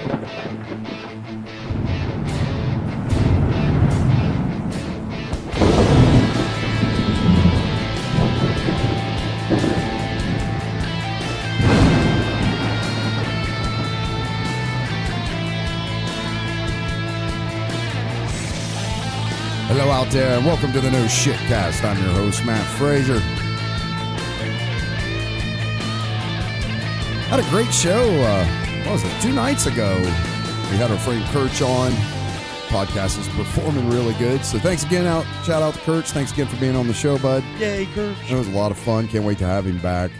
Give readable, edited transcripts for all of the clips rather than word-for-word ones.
Hello out there, and welcome to the No Shit Cast. I'm your host, Matt Frazier. Had a great show, what was it, 2 nights ago. We had our friend Kirch on. Podcast is performing really good, so thanks again. Shout out to Kirch. Thanks again for being on the show, bud. Yay, Kirch. It was a lot of fun. Can't wait to have him back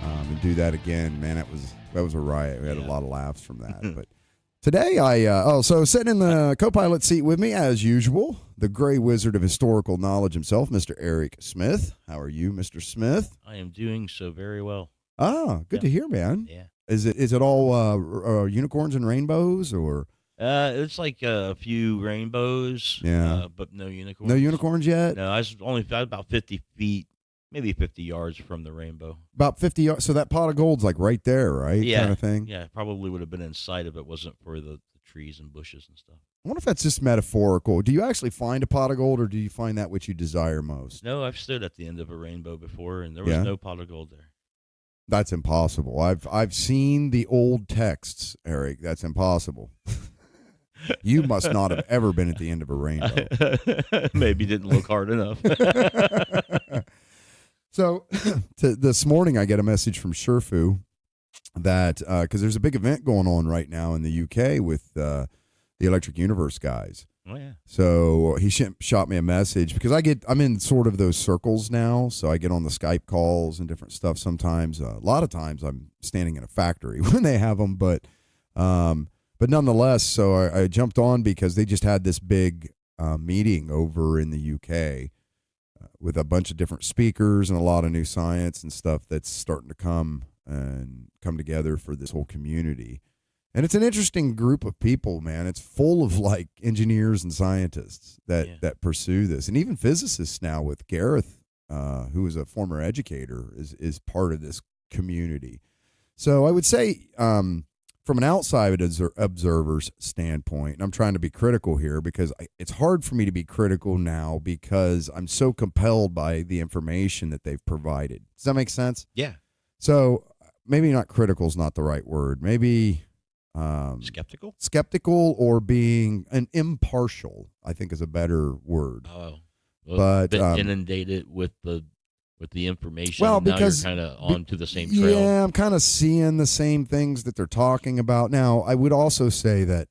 and do that again. Man, that was a riot. We had a lot of laughs from that, but... Today, so sitting in the co-pilot seat with me, as usual, the gray wizard of historical knowledge himself, Mr. Eric Smith. How are you, Mr. Smith? I am doing so very well. Ah, good to hear, man. Yeah. Is it all unicorns and rainbows, or? It's like a few rainbows, but no unicorns. No unicorns yet? No, I was only about 50 feet, maybe 50 yards from the rainbow. About 50 yards. So that pot of gold's like right there, right? Yeah. Kind of thing? Yeah, probably would have been in sight if it wasn't for the trees and bushes and stuff. I wonder if that's just metaphorical. Do you actually find a pot of gold, or do you find that which you desire most? No, I've stood at the end of a rainbow before, and there was no pot of gold there. That's impossible. I've seen the old texts, Eric. That's impossible. You must not have ever been at the end of a rainbow. Maybe didn't look hard enough. So this morning I get a message from Sherfu that because there's a big event going on right now in the UK with the Electric Universe guys. Oh, yeah. So he shot me a message because I'm in sort of those circles now. So I get on the Skype calls and different stuff sometimes. A lot of times I'm standing in a factory when they have them, but nonetheless, so I jumped on because they just had this big meeting over in the UK with a bunch of different speakers and a lot of new science and stuff that's starting to come together for this whole community. And it's an interesting group of people, man. It's full of like engineers and scientists that pursue this, and even physicists now with Gareth, who is a former educator, is part of this community. So I would say, from an outside observer's standpoint, and I'm trying to be critical here because it's hard for me to be critical now because I'm so compelled by the information that they've provided. Does that make sense? Yeah. So maybe not critical is not the right word. Maybe skeptical or being an impartial, I think, is a better word. Oh, well, but inundated with the information. Well, now because you're kind of on to the same trail. Yeah, I'm kind of seeing the same things that they're talking about. Now, I would also say that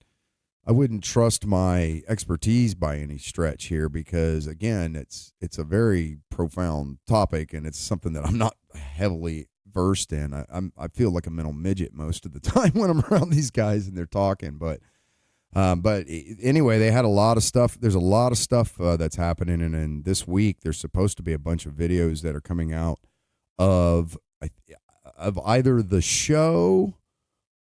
I wouldn't trust my expertise by any stretch here because, again, it's a very profound topic and it's something that I'm not heavily versed in. I feel like a mental midget most of the time when I'm around these guys and they're talking. But anyway, they had a lot of stuff. There's a lot of stuff that's happening, and this week there's supposed to be a bunch of videos that are coming out of either the show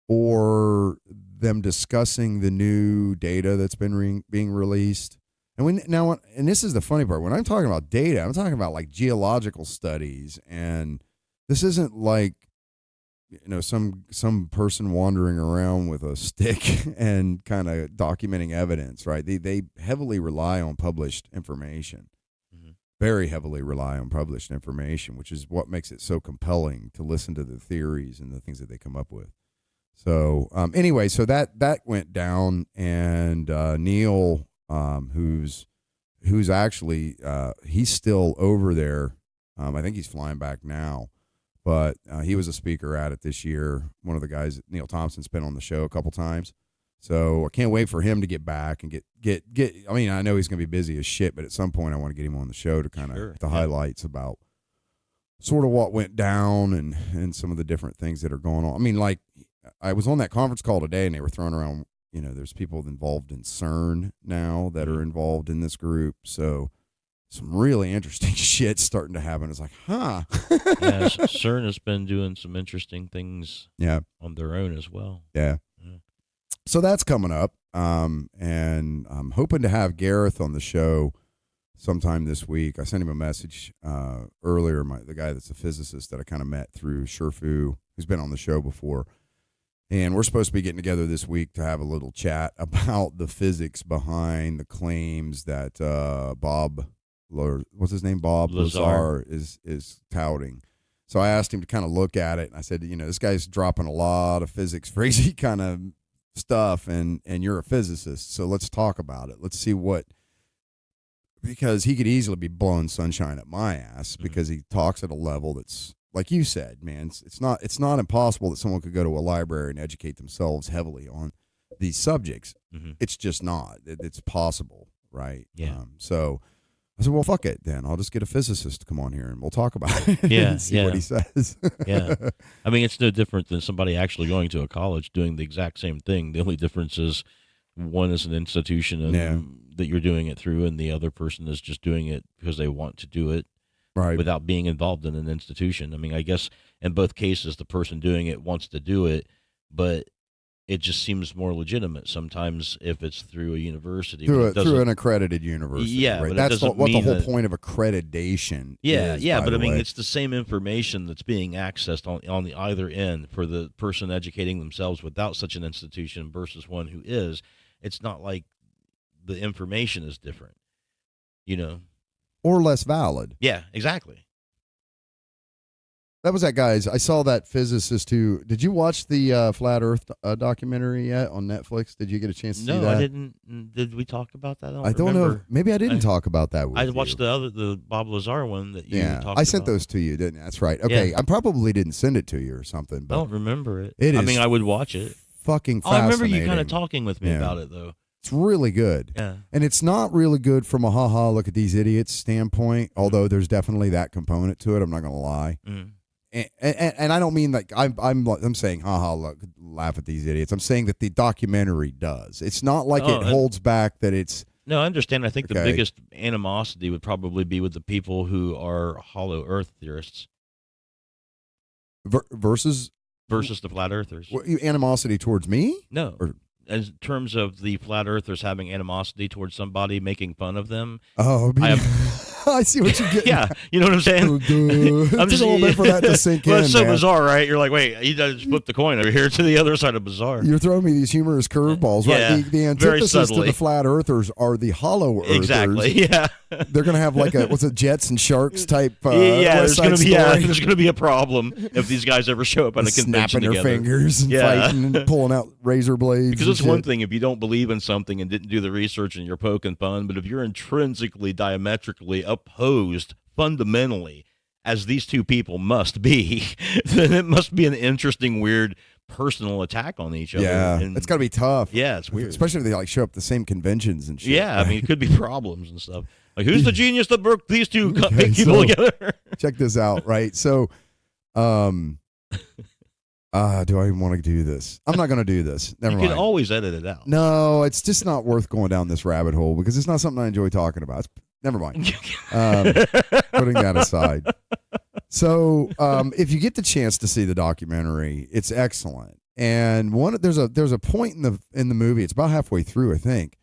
or them discussing the new data that's been being released. And this is the funny part. When I'm talking about data, I'm talking about like geological studies, and this isn't like, some person wandering around with a stick and kind of documenting evidence, right? They heavily rely on published information, very heavily rely on published information, which is what makes it so compelling to listen to the theories and the things that they come up with. So anyway, so that went down, and Neil, who's actually he's still over there. I think he's flying back now. But he was a speaker at it this year. One of the guys, Neil Thompson's been on the show a couple times. So I can't wait for him to get back and get. I mean, I know he's going to be busy as shit, but at some point I want to get him on the show to kind of the highlights about sort of what went down and some of the different things that are going on. I mean, like I was on that conference call today and they were throwing around, there's people involved in CERN now that are involved in this group. So some really interesting shit starting to happen. It's like, Yeah, CERN has been doing some interesting things on their own as well. Yeah. So that's coming up. And I'm hoping to have Gareth on the show sometime this week. I sent him a message earlier, the guy that's a physicist that I kind of met through Sherfu, who's been on the show before. And we're supposed to be getting together this week to have a little chat about the physics behind the claims that Bob, what's his name? Bob Lazar is touting. So I asked him to kind of look at it, and I said, this guy's dropping a lot of physics crazy kind of stuff, and you're a physicist, so let's talk about it. Let's see because he could easily be blowing sunshine at my ass because he talks at a level that's, like you said, man, it's not impossible that someone could go to a library and educate themselves heavily on these subjects. It's just not. It's possible, right? Yeah. So I said, well, fuck it then. I'll just get a physicist to come on here and we'll talk about it and see what he says. Yeah. I mean, it's no different than somebody actually going to a college doing the exact same thing. The only difference is one is an institution that you're doing it through, and the other person is just doing it because they want to do it. Right. Without being involved in an institution. I mean, I guess in both cases, the person doing it wants to do it, but it just seems more legitimate sometimes if it's through a university. Through an accredited university. Yeah, right? But that's what the whole point of accreditation is. Yeah, but I mean, it's the same information that's being accessed on the either end for the person educating themselves without such an institution versus one who is. It's not like the information is different, Or less valid. Yeah, exactly. That was that guy's. I saw that physicist who. Did you watch the Flat Earth documentary yet on Netflix? Did you get a chance to see that? No, I didn't. Did we talk about that? I don't know. Maybe I didn't talk about that with you. I watched the Bob Lazar one that you talked about. I sent those to you, didn't I? That's right. Okay, I probably didn't send it to you or something. But I don't remember it. I mean, I would watch it. Fucking fascinating. I remember you kind of talking with me about it, though. It's really good. Yeah. And it's not really good from a look at these idiots standpoint, although there's definitely that component to it. I'm not going to lie. And I don't mean like I'm saying, look, laugh at these idiots. I'm saying that the documentary does. It's not like it holds back that it's. No, I understand. I think the biggest animosity would probably be with the people who are hollow earth theorists. Versus the flat earthers. Animosity towards me? No. In terms of the flat earthers having animosity towards somebody, making fun of them. Oh, I see what you're getting. Yeah, you know what I'm saying? I'm just a little bit for that to sink in. It's so bizarre, right? You're like, wait, you just flip the coin over here to the other side of bizarre. You're throwing me these humorous curveballs, right? Yeah, the antithesis to the flat earthers are the hollow earthers. Exactly. Yeah. They're gonna have like a Jets and Sharks type. There's gonna be a problem if these guys ever show up at a convention snapping their fingers and fighting and pulling out razor blades. Because it's one thing if you don't believe in something and didn't do the research and you're poking fun, but if you're intrinsically, diametrically opposed fundamentally, as these two people must be, then it must be an interesting, weird personal attack on each other. Yeah, it's got to be tough. Yeah, it's weird. Especially if they like show up at the same conventions and shit. Yeah, I mean, it could be problems and stuff. Like, who's the genius that broke these two people together? Check this out, right? So, do I even want to do this? I'm not going to do this. Never mind. You can always edit it out. No, it's just not worth going down this rabbit hole because it's not something I enjoy talking about. Never mind. Putting that aside. So, if you get the chance to see the documentary, it's excellent. And there's a point in the movie. It's about halfway through, I think,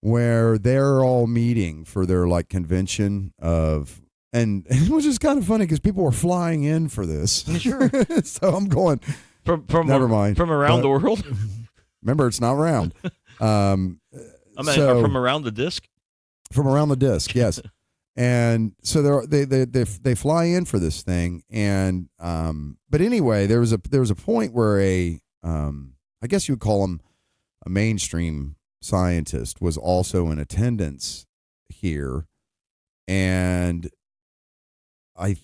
where they're all meeting for their like convention and which is kind of funny because people were flying in for this. Sure. So I'm going from never mind from around the world. Remember, it's not round. From around the disc. From around the disc, yes. And so they fly in for this thing, and but anyway, there was a point where I guess you would call him a mainstream scientist was also in attendance here, and I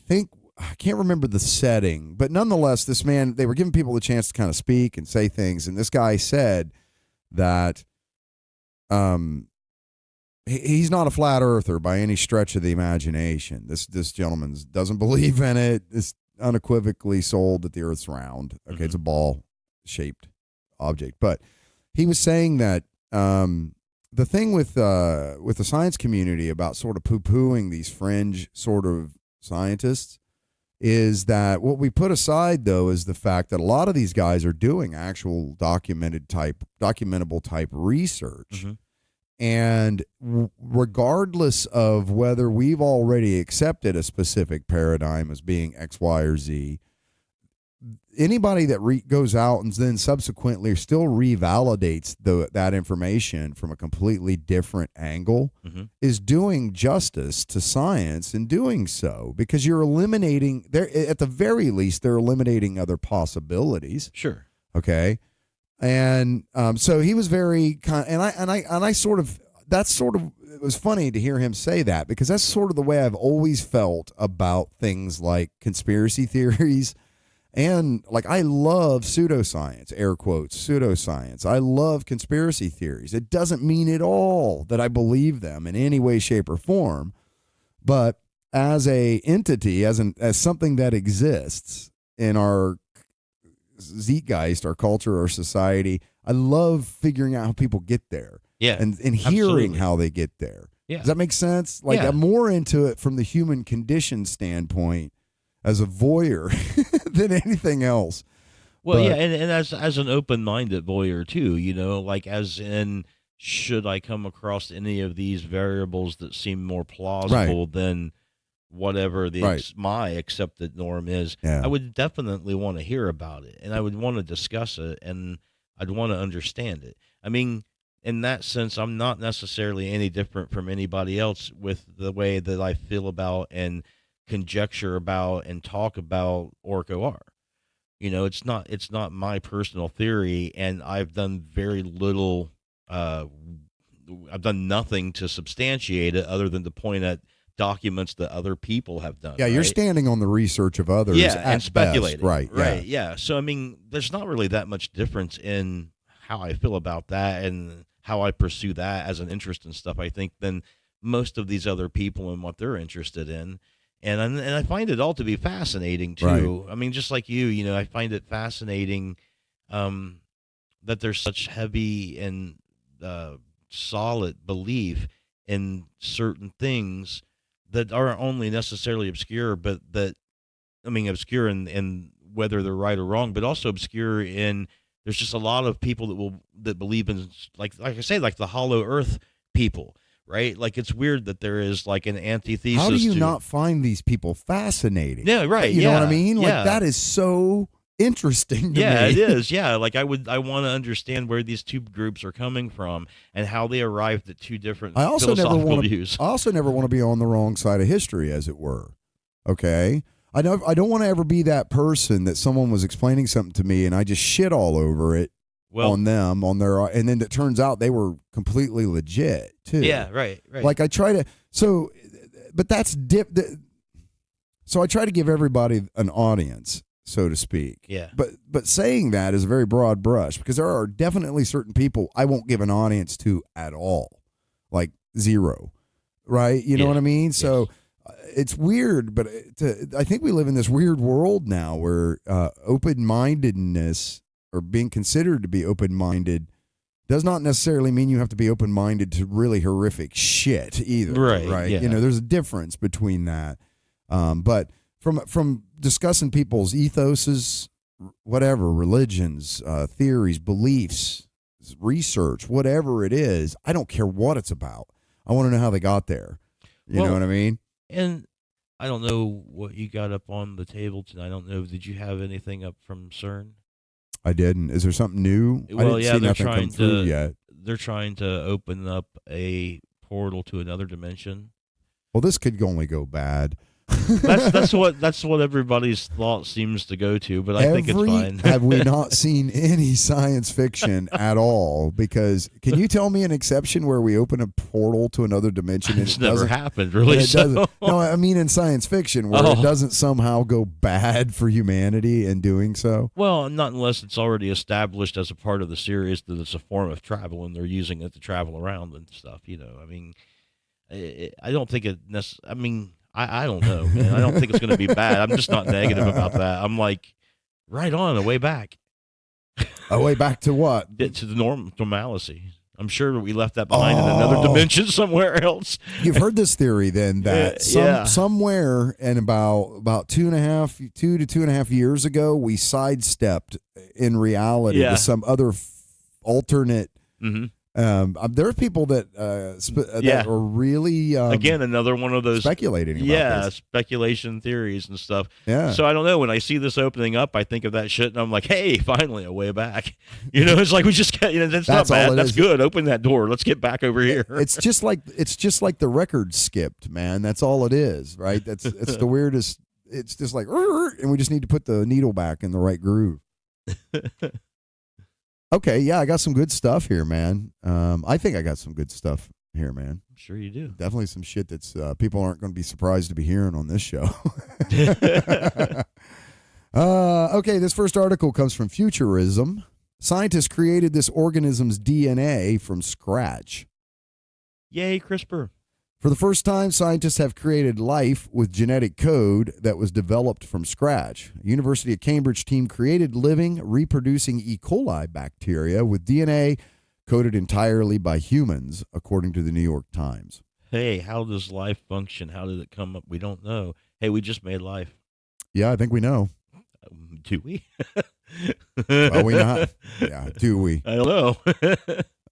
can't remember the setting, but nonetheless, this man, they were giving people the chance to kind of speak and say things, and this guy said that he's not a flat earther by any stretch of the imagination. This gentleman doesn't believe in it. It's unequivocally sold that the Earth's round. Okay, It's a ball-shaped object, but he was saying that the thing with the science community about sort of poo-pooing these fringe sort of scientists is that what we put aside though is the fact that a lot of these guys are doing actual documentable type research. And regardless of whether we've already accepted a specific paradigm as being X, Y, or Z, anybody that goes out and then subsequently still revalidates that information from a completely different angle is doing justice to science in doing so, because you're eliminating at the very least, they're eliminating other possibilities. Sure. Okay. And so he was very and I sort of, that's sort of, it was funny to hear him say that, because that's sort of the way I've always felt about things like conspiracy theories. And like, I love pseudoscience, air quotes, pseudoscience. I love conspiracy theories. It doesn't mean at all that I believe them in any way, shape, or form. But as a entity, as something that exists in our zeitgeist, our culture, our society, I love figuring out how people get there. Yeah. And hearing how they get there. Yeah. Does that make sense? Like, I'm more into it from the human condition standpoint as a voyeur than anything else. Well, yeah, and as an open-minded voyeur too, like, as in, should I come across any of these variables that seem more plausible than whatever my accepted norm is, I would definitely want to hear about it, and I would want to discuss it, and I'd want to understand it. I mean, in that sense, I'm not necessarily any different from anybody else with the way that I feel about and conjecture about and talk about Orco-R. It's not my personal theory, and I've done very little. I've done nothing to substantiate it other than to point at documents that other people have done. Yeah, you're standing on the research of others. And speculating. Best. Right. Yeah. So I mean, there's not really that much difference in how I feel about that and how I pursue that as an interest and stuff, I think, than most of these other people and what they're interested in. And I find it all to be fascinating too. Right. I mean, just like you, I find it fascinating that there's such heavy and solid belief in certain things that aren't only necessarily obscure, but obscure in whether they're right or wrong, but also obscure in, there's just a lot of people that believe in, like I say, like the hollow earth people. Right? Like, it's weird that there is like an antithesis. How do you not find these people fascinating? Yeah, right. You know what I mean? Like, that is so interesting to me. Yeah, it is. Yeah. Like, I want to understand where these two groups are coming from and how they arrived at two different philosophical views. I also never want to be on the wrong side of history, as it were. Okay? I don't want to ever be that person that someone was explaining something to me and I just shit all over it. On them, on their, and then it turns out they were completely legit too. Yeah, right. Like, I try to, but that's so I try to give everybody an audience, so to speak. Yeah. But saying that is a very broad brush, because there are definitely certain people I won't give an audience to at all, like zero, right? You know what I mean? Yes. So it's weird, but I think we live in this weird world now where open-mindedness, or being considered to be open-minded, does not necessarily mean you have to be open-minded to really horrific shit either. Right. Yeah. There's a difference between that. But from discussing people's ethoses, whatever, religions, theories, beliefs, research, whatever it is, I don't care what it's about. I want to know how they got there. You know what I mean? And I don't know what you got up on the table tonight. I don't know. Did you have anything up from CERN? I didn't. Is there something new? Well, I didn't see nothing come through yet. They're trying to open up a portal to another dimension. Well, this could only go bad. That's what everybody's thought seems to go to, but I think it's fine. Have we not seen any science fiction at all? Because can you tell me an exception where we open a portal to another dimension and it's never happened, really? No, I mean in science fiction where it doesn't somehow go bad for humanity in doing so. Well, not unless it's already established as a part of the series that it's a form of travel and they're using it to travel around and stuff. I mean, I don't think it necessarily. I mean, I don't know, man. I don't think it's going to be bad. I'm just not negative about that. I'm like, right on, a way back. A way back to what? To the normalcy. I'm sure we left that behind in another dimension somewhere else. You've heard this theory then that somewhere in about 2 to 2.5 years ago, we sidestepped in reality to some other alternate There are people that that are really again, another one of those speculating about this. speculation theories and stuff. Yeah. So I don't know. When I see this opening up, I think of that shit, and I'm like, hey, finally a way back. It's like we just got. That's not bad. That's good. Open that door. Let's get back over here. It's just like the record skipped, man. That's all it is, right? It's the weirdest. It's just like, and we just need to put the needle back in the right groove. Okay, yeah, I got some good stuff here, man. I think I got some good stuff here, man. I'm sure you do. Definitely some shit that's people aren't going to be surprised to be hearing on this show. Okay, this first article comes from Futurism. Scientists created this organism's DNA from scratch. Yay, CRISPR. For the first time, scientists have created life with genetic code that was developed from scratch. A University of Cambridge team created living, reproducing E. coli bacteria with DNA coded entirely by humans, according to the New York Times. Hey, how does life function? How did it come up? We don't know. Hey, we just made life. Yeah, I think we know. Do we? Well, we not. Yeah, do we? I don't know.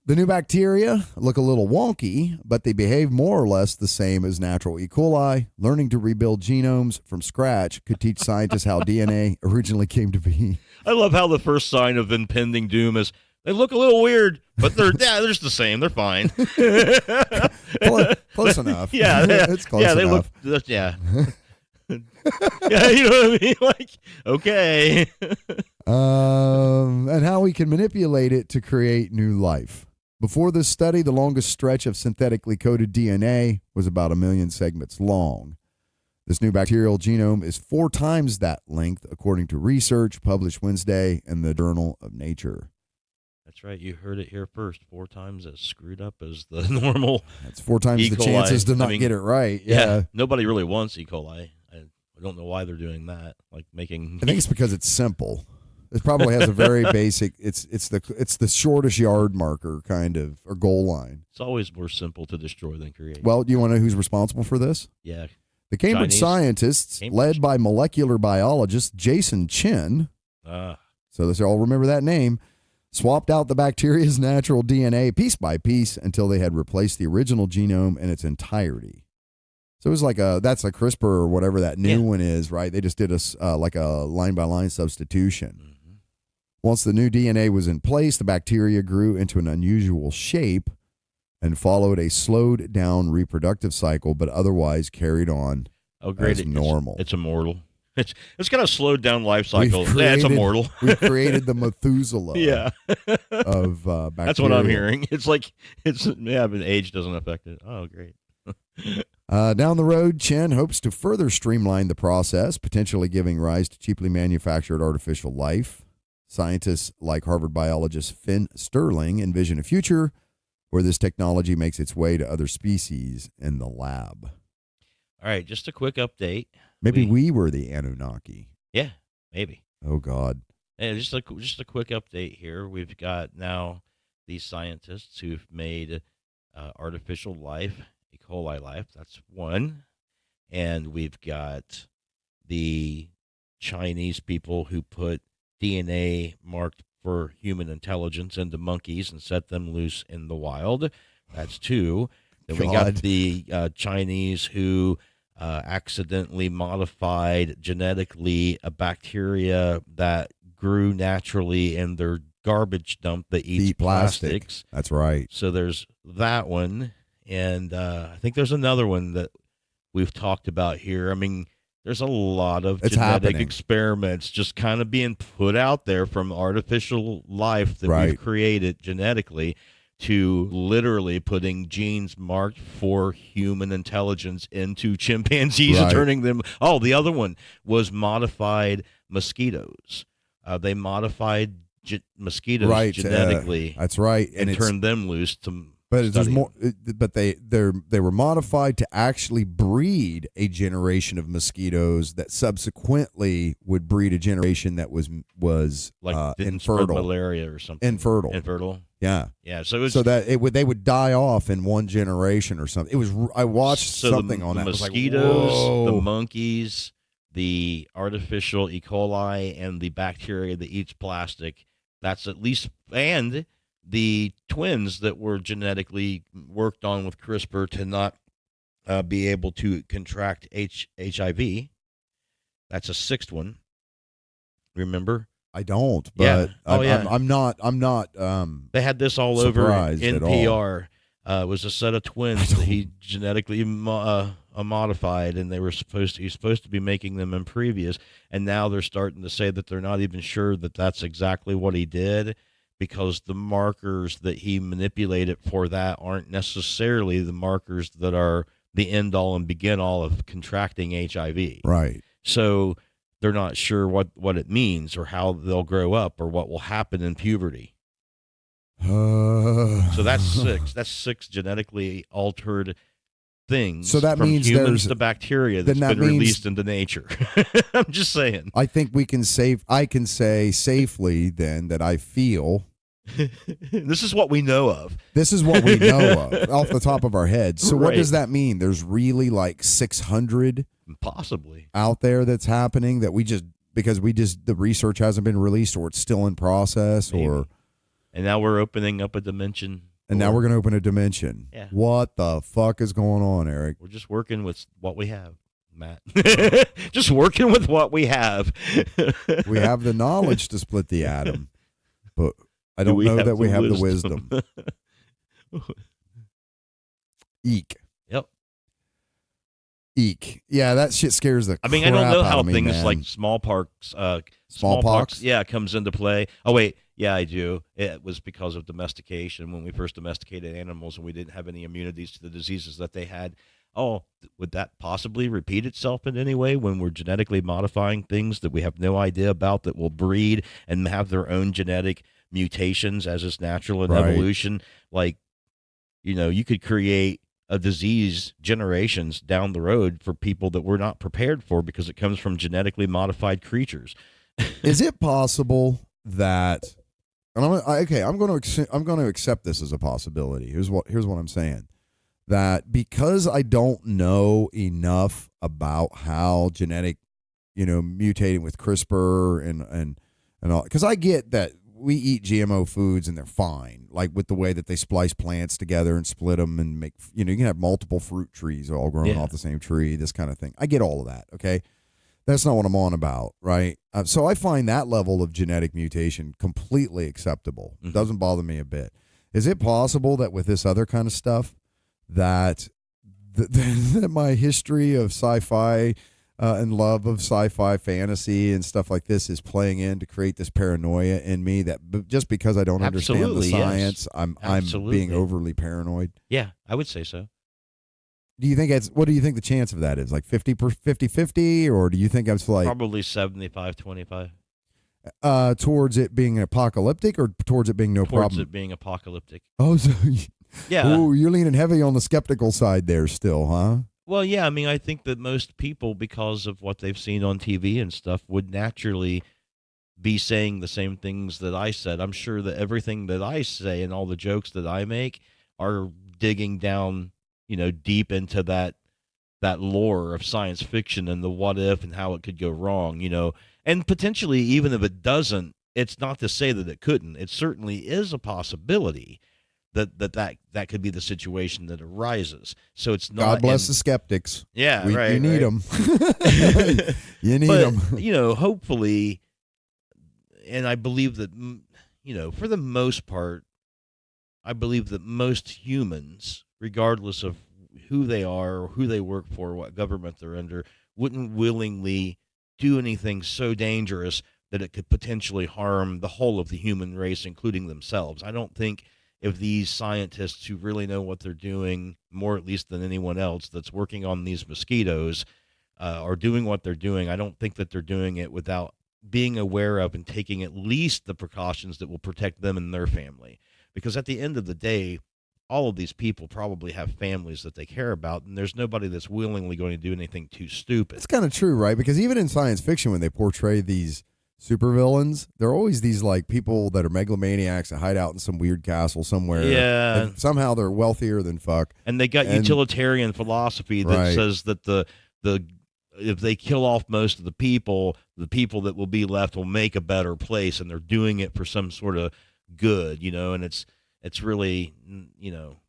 The new bacteria look a little wonky, but they behave more or less the same as natural E. coli. Learning to rebuild genomes from scratch could teach scientists how DNA originally came to be. I love how the first sign of impending doom is they look a little weird, but they're just the same. They're fine. Close enough. Yeah, it's close enough. They look. Yeah. Yeah, you know what I mean? Like, okay. And how we can manipulate it to create new life. Before this study, the longest stretch of synthetically coded DNA was about 1 million segments long. This new bacterial genome is 4 times that length, according to research published Wednesday in the Journal of Nature. That's right. You heard it here first. 4 times as screwed up as the normal. That's 4 times the chances to not get it right. Yeah. Nobody really wants E. coli. I don't know why they're doing that. Like making. I think it's because it's simple. It probably has a very basic. It's the shortest yard marker kind of or goal line. It's always more simple to destroy than create. Well, do you want to know who's responsible for this? Yeah. The Cambridge scientists, led by molecular biologist Jason Chin. So they all remember that name. Swapped out the bacteria's natural DNA piece by piece until they had replaced the original genome in its entirety. So it was like that's a CRISPR or whatever that new one is, right? They just did like a line-by-line substitution. Mm-hmm. Once the new DNA was in place, the bacteria grew into an unusual shape and followed a slowed-down reproductive cycle, but otherwise carried on as normal. It's immortal. It's got a slowed down life cycle. It's immortal. We created the Methuselah of bacteria. That's what I'm hearing. It's like, but age doesn't affect it. Oh, great. Down the road, Chen hopes to further streamline the process, potentially giving rise to cheaply manufactured artificial life. Scientists like Harvard biologist Finn Sterling envision a future where this technology makes its way to other species in the lab. All right, just a quick update. Maybe we were the Anunnaki. Yeah, maybe. Oh, God. Hey, just a quick update here. We've got now these scientists who've made artificial life, E. coli life. That's one. And we've got the Chinese people who put DNA marked for human intelligence into monkeys and set them loose in the wild. That's 2. Then we got the Chinese who accidentally modified genetically a bacteria that grew naturally in their garbage dump that eats plastics. That's right. So there's that one. And I think there's another one that we've talked about here. I mean, there's a lot of genetic experiments just kind of being put out there from artificial life that we've created genetically to literally putting genes marked for human intelligence into chimpanzees and turning them. Oh, the other one was modified mosquitoes. They modified mosquitoes genetically. That's right, and turned them loose to. But there's more. But they were modified to actually breed a generation of mosquitoes that subsequently would breed a generation that was like infertile, malaria or something. Infertile. Yeah. So that they would die off in one generation or something. It was. I watched something on that. The mosquitoes, the monkeys, the artificial E. coli, and the bacteria that eats plastic. That's at least and the twins that were genetically worked on with CRISPR to not be able to contract HIV. That's a sixth one. Remember? I don't, Yeah. but yeah. I'm not. They had this all over NPR. It was a set of twins that he genetically modified, and he's supposed to be making them in previous, and now they're starting to say that they're not even sure that that's exactly what he did, because the markers that he manipulated for that aren't necessarily the markers that are the end all and begin all of contracting HIV. Right. So they're not sure what it means or how they'll grow up or what will happen in puberty. So that's six. That's six genetically altered things. So that from means humans to bacteria that's been released into nature. I'm just saying. I think I can say safely then that I feel. This is what we know of. This is what we know of off the top of our heads. So Right. what does that mean? There's really like 600 possibly out there that's happening that the research hasn't been released, or it's still in process. Maybe. And now we're opening up a dimension. And now we're going to open a dimension. Yeah. What the fuck is going on, Eric? We're just working with what we have, Matt. Just working with what we have. We have the knowledge to split the atom, but I don't know that we have the wisdom. Eek. Yep. Eek. Yeah, that shit scares the crap I don't know how out of me, things man. like smallpox, Smallpox? yeah, comes into play. Oh wait, yeah, I do. It was because of domestication. When we first domesticated animals and we didn't have any immunities to the diseases that they had. Oh, would that possibly repeat itself in any way when we're genetically modifying things that we have no idea about that will breed and have their own genetic mutations as is natural in evolution? Like, you could create a disease generations down the road for people that we're not prepared for because it comes from genetically modified creatures. Is it possible that? And I'm going to accept this as a possibility. Here's what I'm saying. That because I don't know enough about how genetic, mutating with CRISPR and all, because I get that we eat GMO foods and they're fine, like with the way that they splice plants together and split them and make, you can have multiple fruit trees all growing off the same tree, this kind of thing. I get all of that. Okay. That's not what I'm on about, right? So I find that level of genetic mutation completely acceptable. Mm-hmm. Doesn't bother me a bit. Is it possible that with this other kind of stuff that my history of sci-fi and love of sci-fi fantasy and stuff like this is playing in to create this paranoia in me that just because I don't understand the science, I'm being overly paranoid? Yeah, I would say so. What do you think the chance of that is? Like 50-50, or do you think it's like probably 75-25? Towards it being apocalyptic, or towards it being no problem? Towards it being apocalyptic. Oh, so yeah. Ooh, you're leaning heavy on the skeptical side there still, huh? Well, yeah. I think that most people, because of what they've seen on TV and stuff, would naturally be saying the same things that I said. I'm sure that everything that I say and all the jokes that I make are digging down, deep into that lore of science fiction and the what if and how it could go wrong, and potentially even if it doesn't, it's not to say that it couldn't. It certainly is a possibility that could be the situation that arises. So it's not. God bless the skeptics. Yeah, You need them. You need them. Hopefully, and I believe that, for the most part, I believe that most humans, regardless of who they are or who they work for, what government they're under, wouldn't willingly do anything so dangerous that it could potentially harm the whole of the human race, including themselves. I don't think if these scientists who really know what they're doing, more at least than anyone else that's working on these mosquitoes, are doing what they're doing, I don't think that they're doing it without being aware of and taking at least the precautions that will protect them and their family. Because at the end of the day, all of these people probably have families that they care about, and there's nobody that's willingly going to do anything too stupid. It's kind of true, right? Because even in science fiction, when they portray these supervillains, they're always these like people that are megalomaniacs that hide out in some weird castle somewhere. Yeah. And somehow they're wealthier than fuck. And they got utilitarian philosophy that says that the if they kill off most of the people that will be left will make a better place, and they're doing it for some sort of good, and it's really,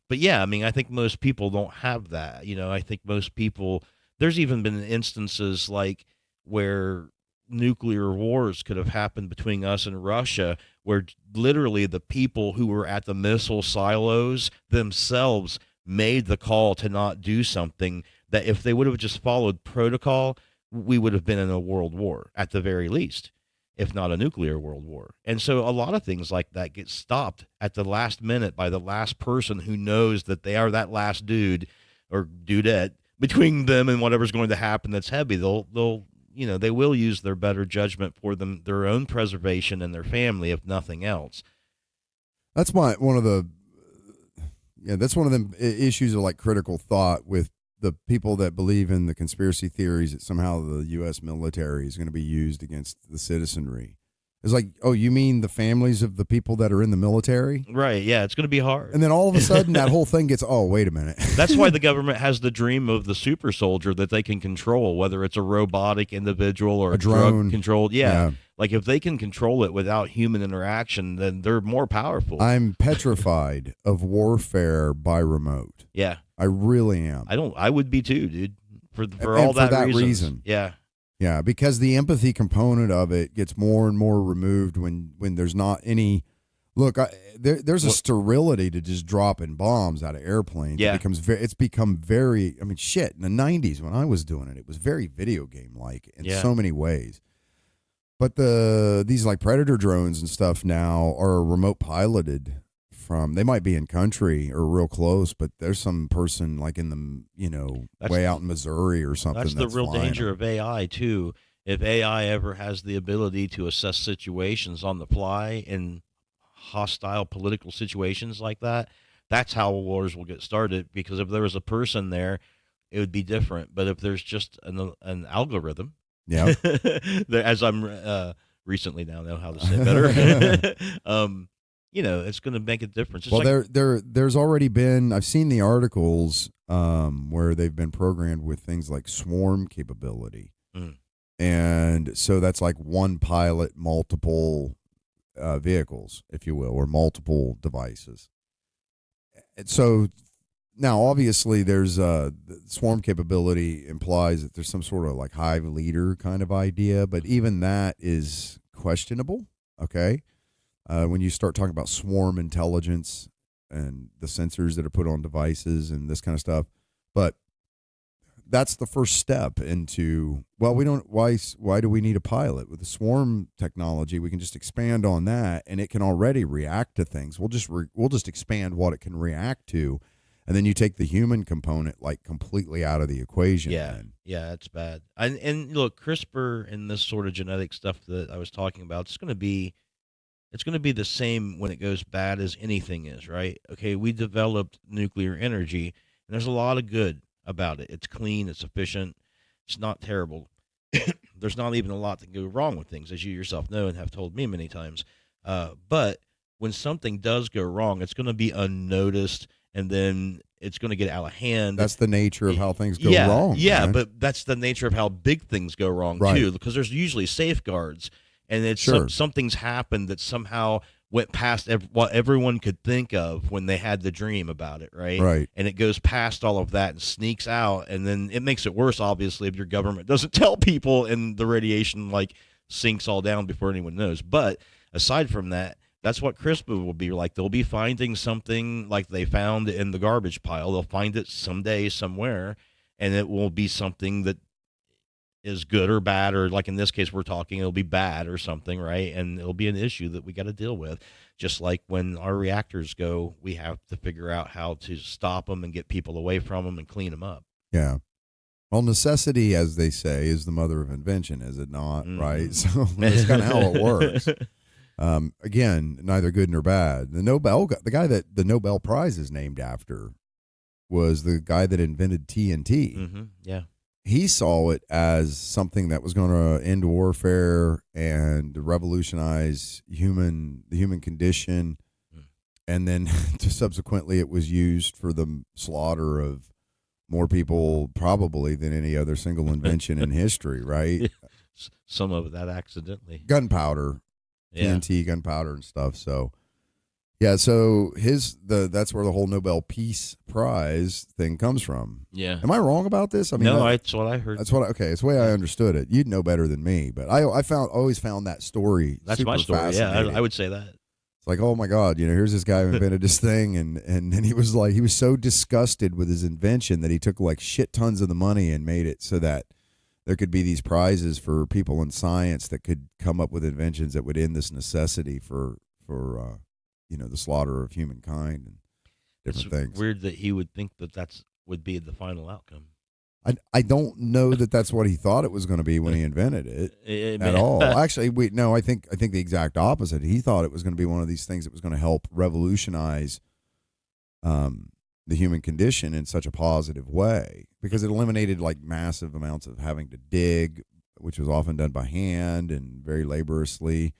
but yeah, I mean, I think most people don't have that. I think most people, there's even been instances like where nuclear wars could have happened between us and Russia, where literally the people who were at the missile silos themselves made the call to not do something that if they would have just followed protocol, we would have been in a world war at the very least, if not a nuclear world war. And so a lot of things like that get stopped at the last minute by the last person who knows that they are that last dude or dudette between them and whatever's going to happen that's heavy. They will use their better judgment for their own preservation and their family, if nothing else. That's one of the issues of like critical thought with the people that believe in the conspiracy theories that somehow the U.S. military is going to be used against the citizenry. It's like, oh, you mean the families of the people that are in the military? Right, yeah, it's going to be hard. And then all of a sudden that whole thing gets, oh, wait a minute. That's why the government has the dream of the super soldier that they can control, whether it's a robotic individual or a drone controlled. Yeah. Like if they can control it without human interaction, then they're more powerful. I'm petrified of warfare by remote. Yeah. I really am. I would be too, dude. For all that reason. Yeah. Yeah, because the empathy component of it gets more and more removed when there's not any. Look, there's a sterility to just dropping bombs out of airplanes. Yeah, it's become very. I mean, shit. In the '90s, when I was doing it, it was very video game like in so many ways. But these like Predator drones and stuff now are remote piloted. They might be in country or real close, but there's some person like in the way out in Missouri or something. That's the real danger of AI too. If AI ever has the ability to assess situations on the fly in hostile political situations like that, that's how wars will get started. Because if there was a person there, it would be different. But if there's just an algorithm, yeah, as I'm recently now know how to say better. It's going to make a difference. There's already been, I've seen the articles where they've been programmed with things like swarm capability. Mm. And so that's like one pilot, multiple vehicles, if you will, or multiple devices. And so now, obviously, there's swarm capability implies that there's some sort of like hive leader kind of idea, but even that is questionable, okay? When you start talking about swarm intelligence and the sensors that are put on devices and this kind of stuff. But that's the first step into, well, why do we need a pilot? With the swarm technology, we can just expand on that, and it can already react to things. We'll just expand what it can react to, and then you take the human component like completely out of the equation. Yeah, that's bad. And look, CRISPR and this sort of genetic stuff that I was talking about, it's going to be the same when it goes bad as anything is, right? Okay, we developed nuclear energy, and there's a lot of good about it. It's clean, it's efficient, it's not terrible. There's not even a lot that go wrong with things, as you yourself know and have told me many times. But when something does go wrong, it's going to be unnoticed, and then it's going to get out of hand. That's the nature of how things go wrong. Yeah, man. But that's the nature of how big things go wrong, too, because there's usually safeguards. And it's something's happened that somehow went past what everyone could think of when they had the dream about it, right? Right. And it goes past all of that and sneaks out, and then it makes it worse, obviously, if your government doesn't tell people and the radiation like sinks all down before anyone knows. But aside from that, that's what CRISPR will be like. They'll be finding something like they found in the garbage pile. They'll find it someday somewhere, and it will be something that is good or bad, or like in this case we're talking, it'll be bad or something, right? And it'll be an issue that we got to deal with. Just like when our reactors go, we have to figure out how to stop them and get people away from them and clean them up. Yeah. Well, necessity, as they say, is the mother of invention, is it not? Mm-hmm. Right? So that's kind of how it works. Again, neither good nor bad. The guy that the Nobel Prize is named after was the guy that invented TNT. Mm-hmm. Yeah. He saw it as something that was going to end warfare and revolutionize the human condition. And then subsequently it was used for the slaughter of more people probably than any other single invention in history, right? Some of that accidentally. Gunpowder, TNT, gunpowder and stuff. So Yeah, so that's where the whole Nobel Peace Prize thing comes from. Yeah. Am I wrong about this? I mean, No, that's what I heard. That's what. Okay, it's the way I understood it. You'd know better than me, but I always found that story That's super my story. Yeah, fascinating. I would say that. It's like, oh my God, here's this guy who invented this thing, and then he was so disgusted with his invention that he took like shit tons of the money and made it so that there could be these prizes for people in science that could come up with inventions that would end this necessity for the slaughter of humankind and different things. Weird that he would think that would be the final outcome. I don't know that that's what he thought it was going to be when he invented it at all. Actually, I think the exact opposite. He thought it was going to be one of these things that was going to help revolutionize the human condition in such a positive way because it eliminated like massive amounts of having to dig, which was often done by hand and very laboriously.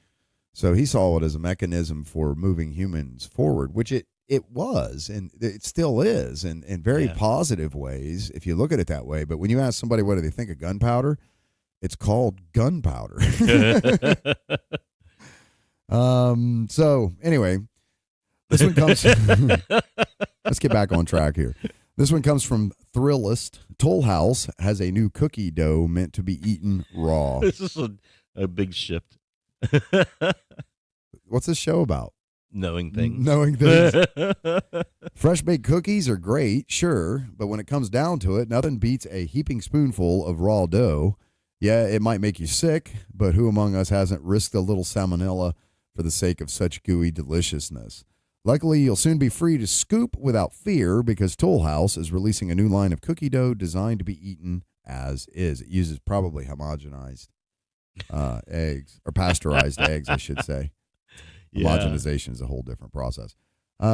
So he saw it as a mechanism for moving humans forward, which it was, and it still is, in very positive ways if you look at it that way. But when you ask somebody what do they think of gunpowder, it's called gunpowder. So anyway, this one comes. Let's get back on track here. This one comes from Thrillist. Toll House has a new cookie dough meant to be eaten raw. This is a big shift. What's this show about? Knowing things. Fresh baked cookies are great, sure, but when it comes down to it, nothing beats a heaping spoonful of raw dough. Yeah, it might make you sick, but who among us hasn't risked a little salmonella for the sake of such gooey deliciousness? Luckily, you'll soon be free to scoop without fear because Toll House is releasing a new line of cookie dough designed to be eaten as is. It uses probably homogenized eggs, or pasteurized eggs, I should say. Homogenization is a whole different process.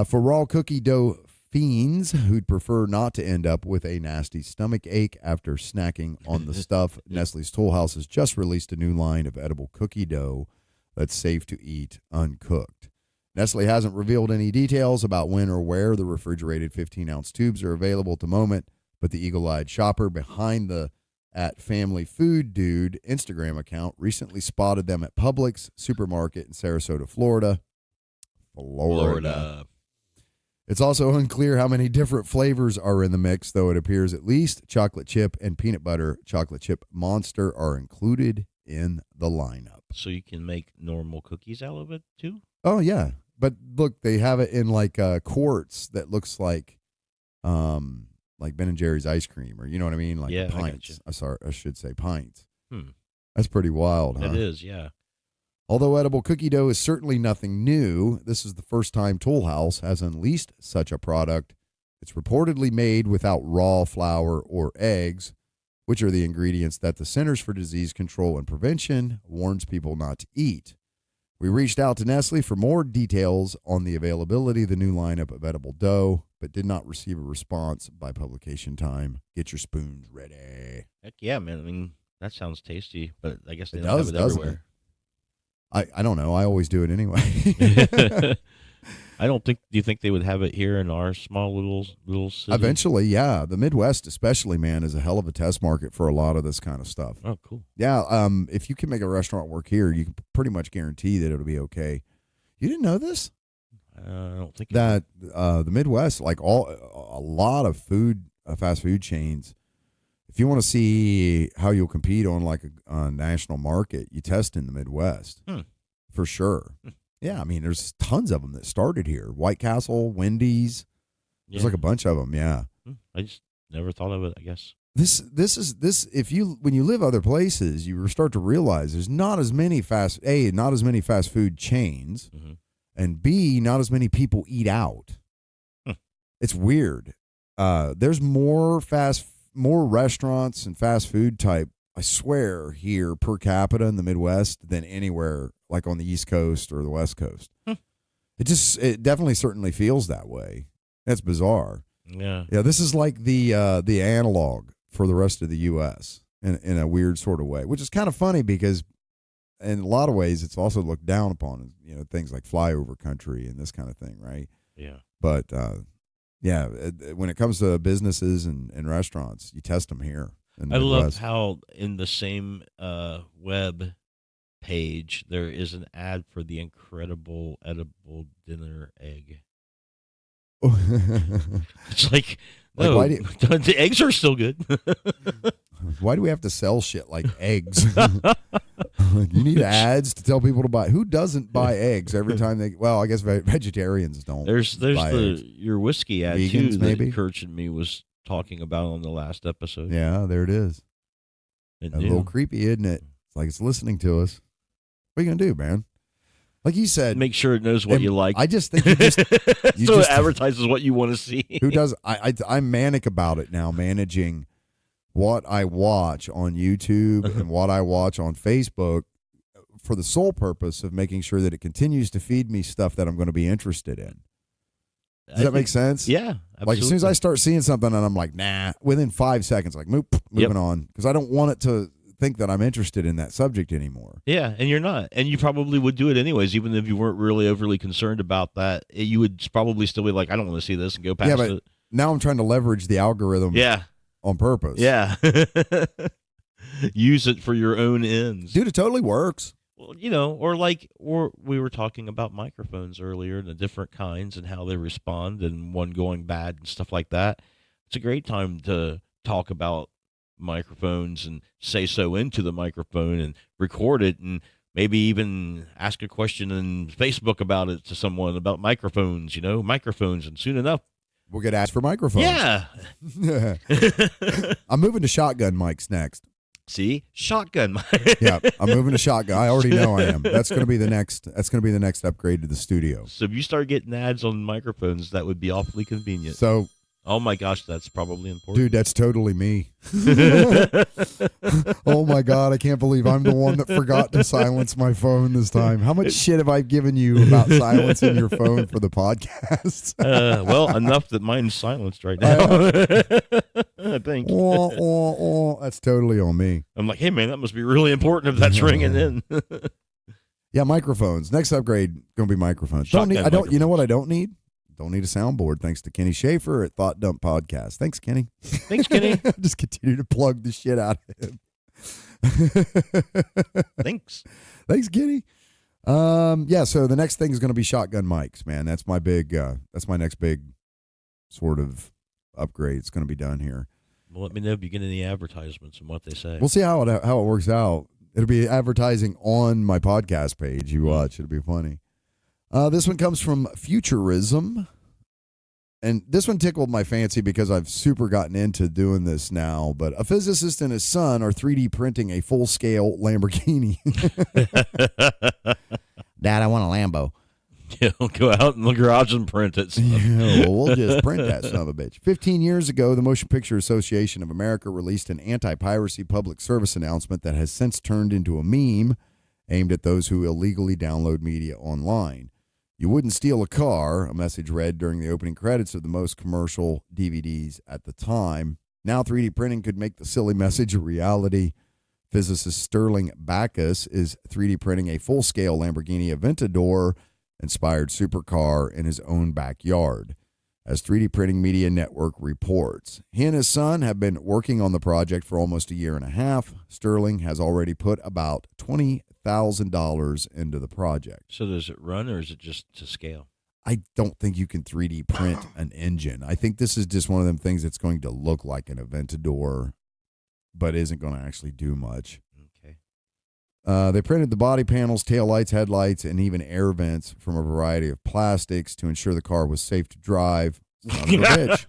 For raw cookie dough fiends who'd prefer not to end up with a nasty stomach ache after snacking on the stuff, Nestle's Toll House has just released a new line of edible cookie dough that's safe to eat uncooked. Nestle hasn't revealed any details about when or where the refrigerated 15-ounce tubes are available at the moment, but the eagle-eyed shopper behind the @Family Food Dude Instagram account recently spotted them at Publix supermarket in Sarasota, Florida. It's also unclear how many different flavors are in the mix, though it appears at least chocolate chip and peanut butter chocolate chip monster are included in the lineup. So you can make normal cookies out of it too? Oh, yeah. But look, they have it in like quarts that looks like Ben & Jerry's ice cream, or you know what I mean? Like pints. I should say pints. That's pretty wild, huh? It is, yeah. Although edible cookie dough is certainly nothing new, this is the first time Toll House has unleashed such a product. It's reportedly made without raw flour or eggs, which are the ingredients that the Centers for Disease Control and Prevention warns people not to eat. We reached out to Nestle for more details on the availability of the new lineup of edible dough, but did not receive a response by publication time. Get your spoons ready. Heck yeah, man. I mean, that sounds tasty, but I guess they It don't does, have it doesn't everywhere. I don't know. I always do it anyway. I don't think. Do you think they would have it here in our small little city? Eventually, yeah. The Midwest, especially, man, is a hell of a test market for a lot of this kind of stuff. Oh, cool. Yeah. If you can make a restaurant work here, you can pretty much guarantee that it'll be okay. You didn't know this? I don't think that the Midwest, like a lot of fast food chains. If you want to see how you'll compete on like a national market, you test in the Midwest for sure. Yeah, I mean, there's tons of them that started here. White Castle, Wendy's. There's like a bunch of them. Yeah, I just never thought of it. I guess this is when you live other places, you start to realize there's not as many fast food chains, and B, not as many people eat out. It's weird. There's more restaurants and fast food type, I swear, here per capita in the Midwest than anywhere like on the East Coast or the West Coast. It definitely certainly feels that way. That's bizarre. Yeah. Yeah, this is like the analog for the rest of the US in a weird sort of way, which is kind of funny because in a lot of ways it's also looked down upon, things like flyover country and this kind of thing, right? Yeah. But yeah, when it comes to businesses and restaurants, you test them here. I love how in the same web page, there is an ad for the incredible edible dinner egg. It's like, no, why the eggs are still good. Why do we have to sell shit like eggs? You need ads to tell people to buy. Who doesn't buy eggs every time they? Well, I guess vegetarians don't. There's your whiskey ad Vegans, too maybe? that Kirch and me was talking about on the last episode. Yeah, there it is. A little creepy, isn't it? It's like it's listening to us. What are you gonna do, man? Like you said, make sure it knows what you like. I just think it advertises what you want to see. Who does? I'm manic about it now, managing what I watch on YouTube and what I watch on Facebook for the sole purpose of making sure that it continues to feed me stuff that I'm going to be interested in. Does that make sense? Yeah, absolutely. Like as soon as I start seeing something and I'm like, nah, within 5 seconds, like moving on, because I don't want it to think that I'm interested in that subject anymore. Yeah, and you're not. And you probably would do it anyways, even if you weren't really overly concerned about that. You would probably still be like, I don't want to see this and go past it. Now I'm trying to leverage the algorithm on purpose. Yeah. Use it for your own ends. Dude, it totally works. Well, or we were talking about microphones earlier and the different kinds and how they respond and one going bad and stuff like that. It's a great time to talk about microphones and say so into the microphone and record it and maybe even ask a question on Facebook about it to someone about microphones, and soon enough we'll get asked for microphones. Yeah. I'm moving to shotgun mics next. See? Shotgun mic. Yeah, I'm moving to shotgun. I already know I am. That's going to be the next upgrade to the studio. So if you start getting ads on microphones, that would be awfully convenient. So oh my gosh, that's probably important. Dude, that's totally me. Oh my God, I can't believe I'm the one that forgot to silence my phone this time. How much shit have I given you about silencing your phone for the podcast? Well, enough that mine's silenced right now. I think. That's totally on me. I'm like, hey man, that must be really important if that's ringing in. Yeah, microphones. Next upgrade going to be microphones. You know what I don't need? Don't need a soundboard, thanks to Kenny Schaefer at Thought Dump Podcast. Thanks, Kenny. Thanks, Kenny. Just continue to plug the shit out of him. Thanks, Kenny. Yeah, so the next thing is going to be shotgun mics, man. That's my next big sort of upgrade. It's going to be done here. Well, let me know if you get any advertisements and what they say. We'll see how it works out. It'll be advertising on my podcast page. You watch. It'll be funny. This one comes from Futurism, and this one tickled my fancy because I've super gotten into doing this now, but a physicist and his son are 3D printing a full-scale Lamborghini. Dad, I want a Lambo. Yeah, we'll go out in the garage and print it. Yeah, well, we'll just print that son of a bitch. 15 years ago, the Motion Picture Association of America released an anti-piracy public service announcement that has since turned into a meme aimed at those who illegally download media online. You wouldn't steal a car, a message read during the opening credits of the most commercial DVDs at the time. Now 3D printing could make the silly message a reality. Physicist Sterling Backus is 3D printing a full-scale Lamborghini Aventador-inspired supercar in his own backyard, as 3D Printing Media Network reports. He and his son have been working on the project for almost a year and a half. Sterling has already put about $20,000 into the project. So does it run or is it just to scale? I don't think you can 3D print an engine. I think this is just one of them things that's going to look like an Aventador, but isn't going to actually do much. Okay. They printed the body panels, taillights, headlights, and even air vents from a variety of plastics to ensure the car was safe to drive. Son of a bitch.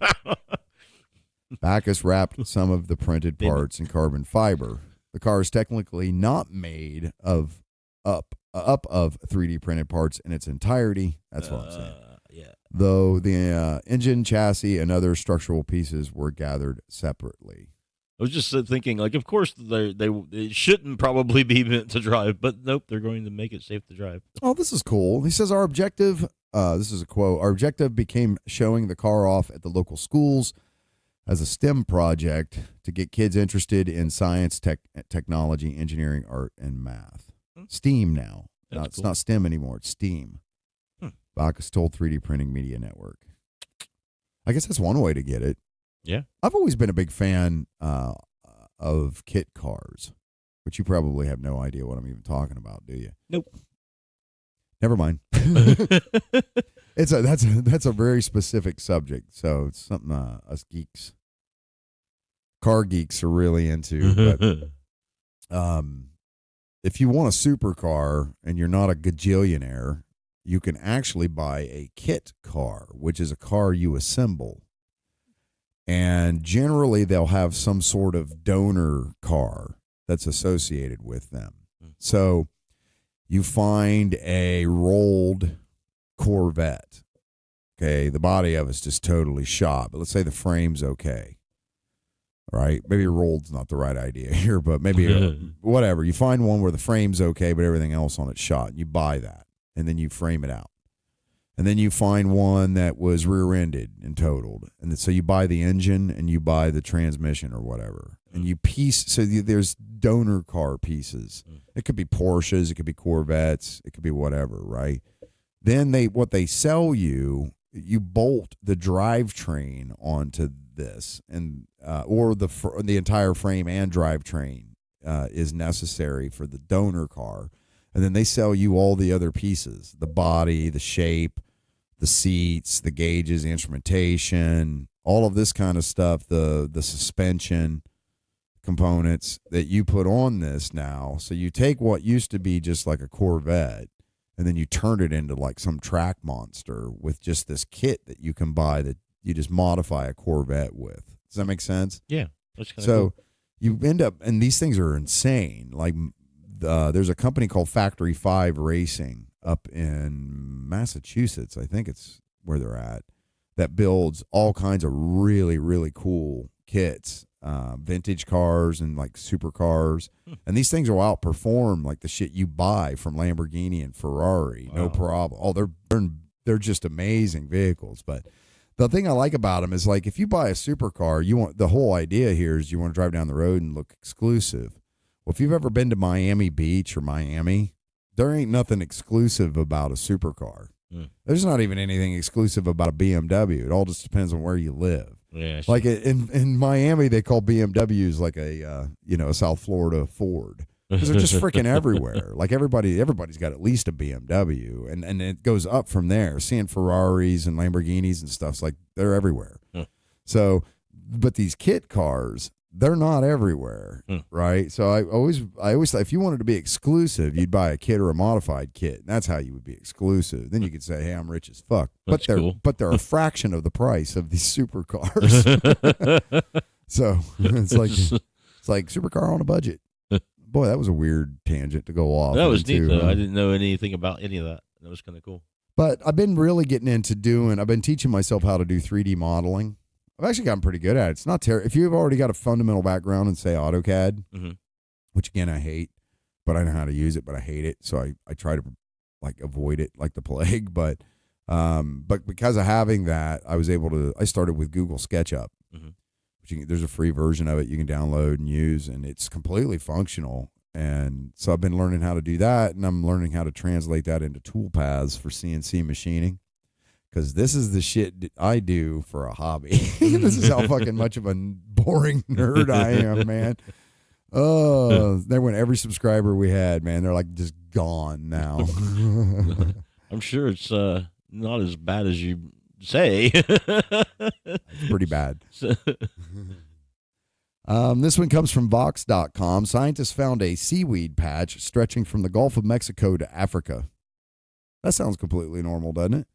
Backus wrapped some of the printed parts in carbon fiber. The car is technically not made of 3D printed parts in its entirety. That's what I'm saying. Yeah. Though the engine, chassis, and other structural pieces were gathered separately. I was just thinking, like, of course they shouldn't probably be meant to drive, but nope, they're going to make it safe to drive. Oh, this is cool. He says our objective, this is a quote, our objective became showing the car off at the local schools as a STEM project to get kids interested in science, technology, engineering, art, and math. STEAM now. It's not STEM anymore. It's STEAM. Backus told 3D Printing Media Network. I guess that's one way to get it. Yeah. I've always been a big fan of kit cars. which you probably have no idea what I'm even talking about, do you? Nope. Never mind. That's a very specific subject, so it's something us geeks, car geeks, are really into. But if you want a supercar and you're not a gajillionaire, you can actually buy a kit car, which is a car you assemble. And generally, they'll have some sort of donor car that's associated with them. So you find a rolled Corvette. Okay, the body of it's just totally shot, but let's say the frame's okay. Right? Maybe rolled's not the right idea here, but maybe whatever. You find one where the frame's okay, but everything else on it's shot. And you buy that, and then you frame it out. And then you find one that was rear-ended and totaled. And so you buy the engine and you buy the transmission or whatever. And you piece, so there's donor car pieces. It could be Porsches, it could be Corvettes, it could be whatever, right? Then what they sell you bolt the drivetrain onto this, and or the entire frame and drivetrain is necessary for the donor car. And then they sell you all the other pieces, the body, the shape, the seats, the gauges, the instrumentation, all of this kind of stuff, the suspension components that you put on this now. So you take what used to be just like a Corvette, and then you turn it into like some track monster with just this kit that you can buy that you just modify a Corvette with. Does that make sense? Yeah. That's So cool. you end up, and these things are insane. Like, there's a company called Factory 5 Racing up in Massachusetts, I think it's where they're at, that builds all kinds of really, really cool kits, vintage cars and like supercars. And these things will outperform like the shit you buy from Lamborghini and Ferrari. Wow. No problem. Oh, they're just amazing vehicles. But the thing I like about them is, like, if you buy a supercar, the whole idea here is you want to drive down the road and look exclusive. Well, if you've ever been to Miami Beach or Miami, there ain't nothing exclusive about a supercar. There's not even anything exclusive about a BMW. It all just depends on where you live. Yeah, like in Miami, they call BMWs like a South Florida Ford, because they're just freaking everywhere. Like everybody's got at least a BMW, and it goes up from there. Seeing Ferraris and Lamborghinis and stuff's like they're everywhere. So, but these kit cars, they're not everywhere, right? So I always thought, if you wanted to be exclusive, you'd buy a kit or a modified kit. And that's how you would be exclusive. Then you could say, "Hey, I'm rich as fuck," but they're a fraction of the price of these supercars. So it's like supercar on a budget. Boy, that was a weird tangent to go off. That was neat, though. I didn't know anything about any of that. That was kind of cool. But I've been really getting into I've been teaching myself how to do 3D modeling. I've actually gotten pretty good at it. It's not terrible. If you've already got a fundamental background in, say, AutoCAD, which, again, I hate, but I know how to use it, but I hate it. So I try to, like, avoid it like the plague. But because of having that, I started with Google SketchUp, which there's a free version of it you can download and use, and it's completely functional. And so I've been learning how to do that, and I'm learning how to translate that into toolpaths for CNC machining. Because this is the shit I do for a hobby. This is how fucking much of a boring nerd I am, man. Oh, they went every subscriber we had, man. They're like just gone now. I'm sure it's not as bad as you say. It's pretty bad. This one comes from Vox.com. Scientists found a seaweed patch stretching from the Gulf of Mexico to Africa. That sounds completely normal, doesn't it?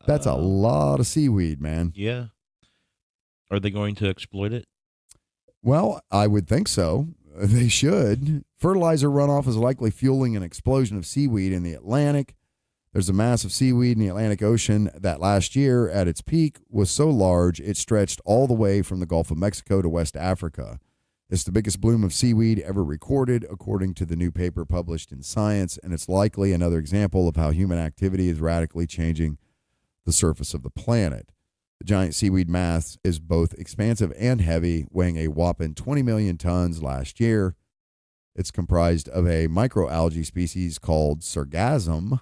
That's a lot of seaweed, man. Yeah. Are they going to exploit it? Well, I would think so. They should. Fertilizer runoff is likely fueling an explosion of seaweed in the Atlantic. There's a massive seaweed in the Atlantic Ocean that last year, at its peak, was so large it stretched all the way from the Gulf of Mexico to West Africa. It's the biggest bloom of seaweed ever recorded, according to the new paper published in Science, and it's likely another example of how human activity is radically changing the surface of the planet. The giant seaweed mass is both expansive and heavy, weighing a whopping 20 million tons last year. It's comprised of a microalgae species called sargassum,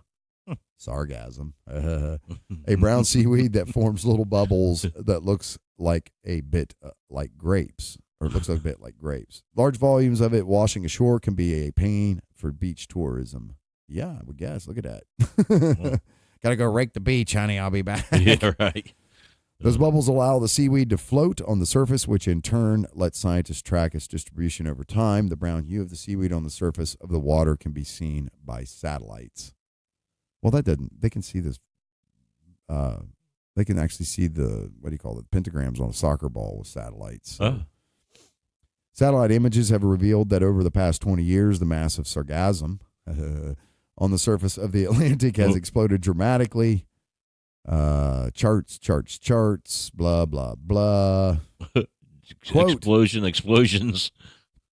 a brown seaweed that forms little bubbles that looks like a bit like grapes, or it looks a bit like grapes. Large volumes of it washing ashore can be a pain for beach tourism. Yeah, I would guess. Look at that. Gotta go rake the beach, honey. I'll be back. Yeah, right. Those bubbles allow the seaweed to float on the surface, which in turn lets scientists track its distribution over time. The brown hue of the seaweed on the surface of the water can be seen by satellites. Well, that doesn't. They can see this. They can actually see the, pentagrams on a soccer ball with satellites. So. Satellite images have revealed that over the past 20 years, the mass of sargassum on the surface of the Atlantic has exploded dramatically. Charts, blah, blah, blah. Quote, explosions.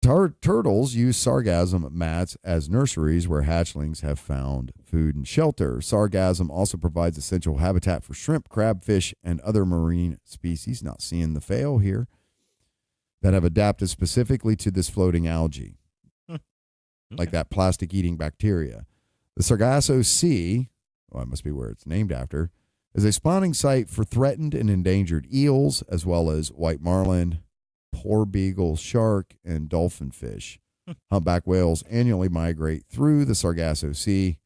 Turtles use sargassum mats as nurseries where hatchlings have found food and shelter. Sargassum also provides essential habitat for shrimp, crabfish, and other marine species, not seeing the fail here, that have adapted specifically to this floating algae, like that plastic-eating bacteria. The Sargasso Sea, well, it must be where it's named after, is a spawning site for threatened and endangered eels, as well as white marlin, porbeagle shark, and dolphin fish. Humpback whales annually migrate through the Sargasso Sea.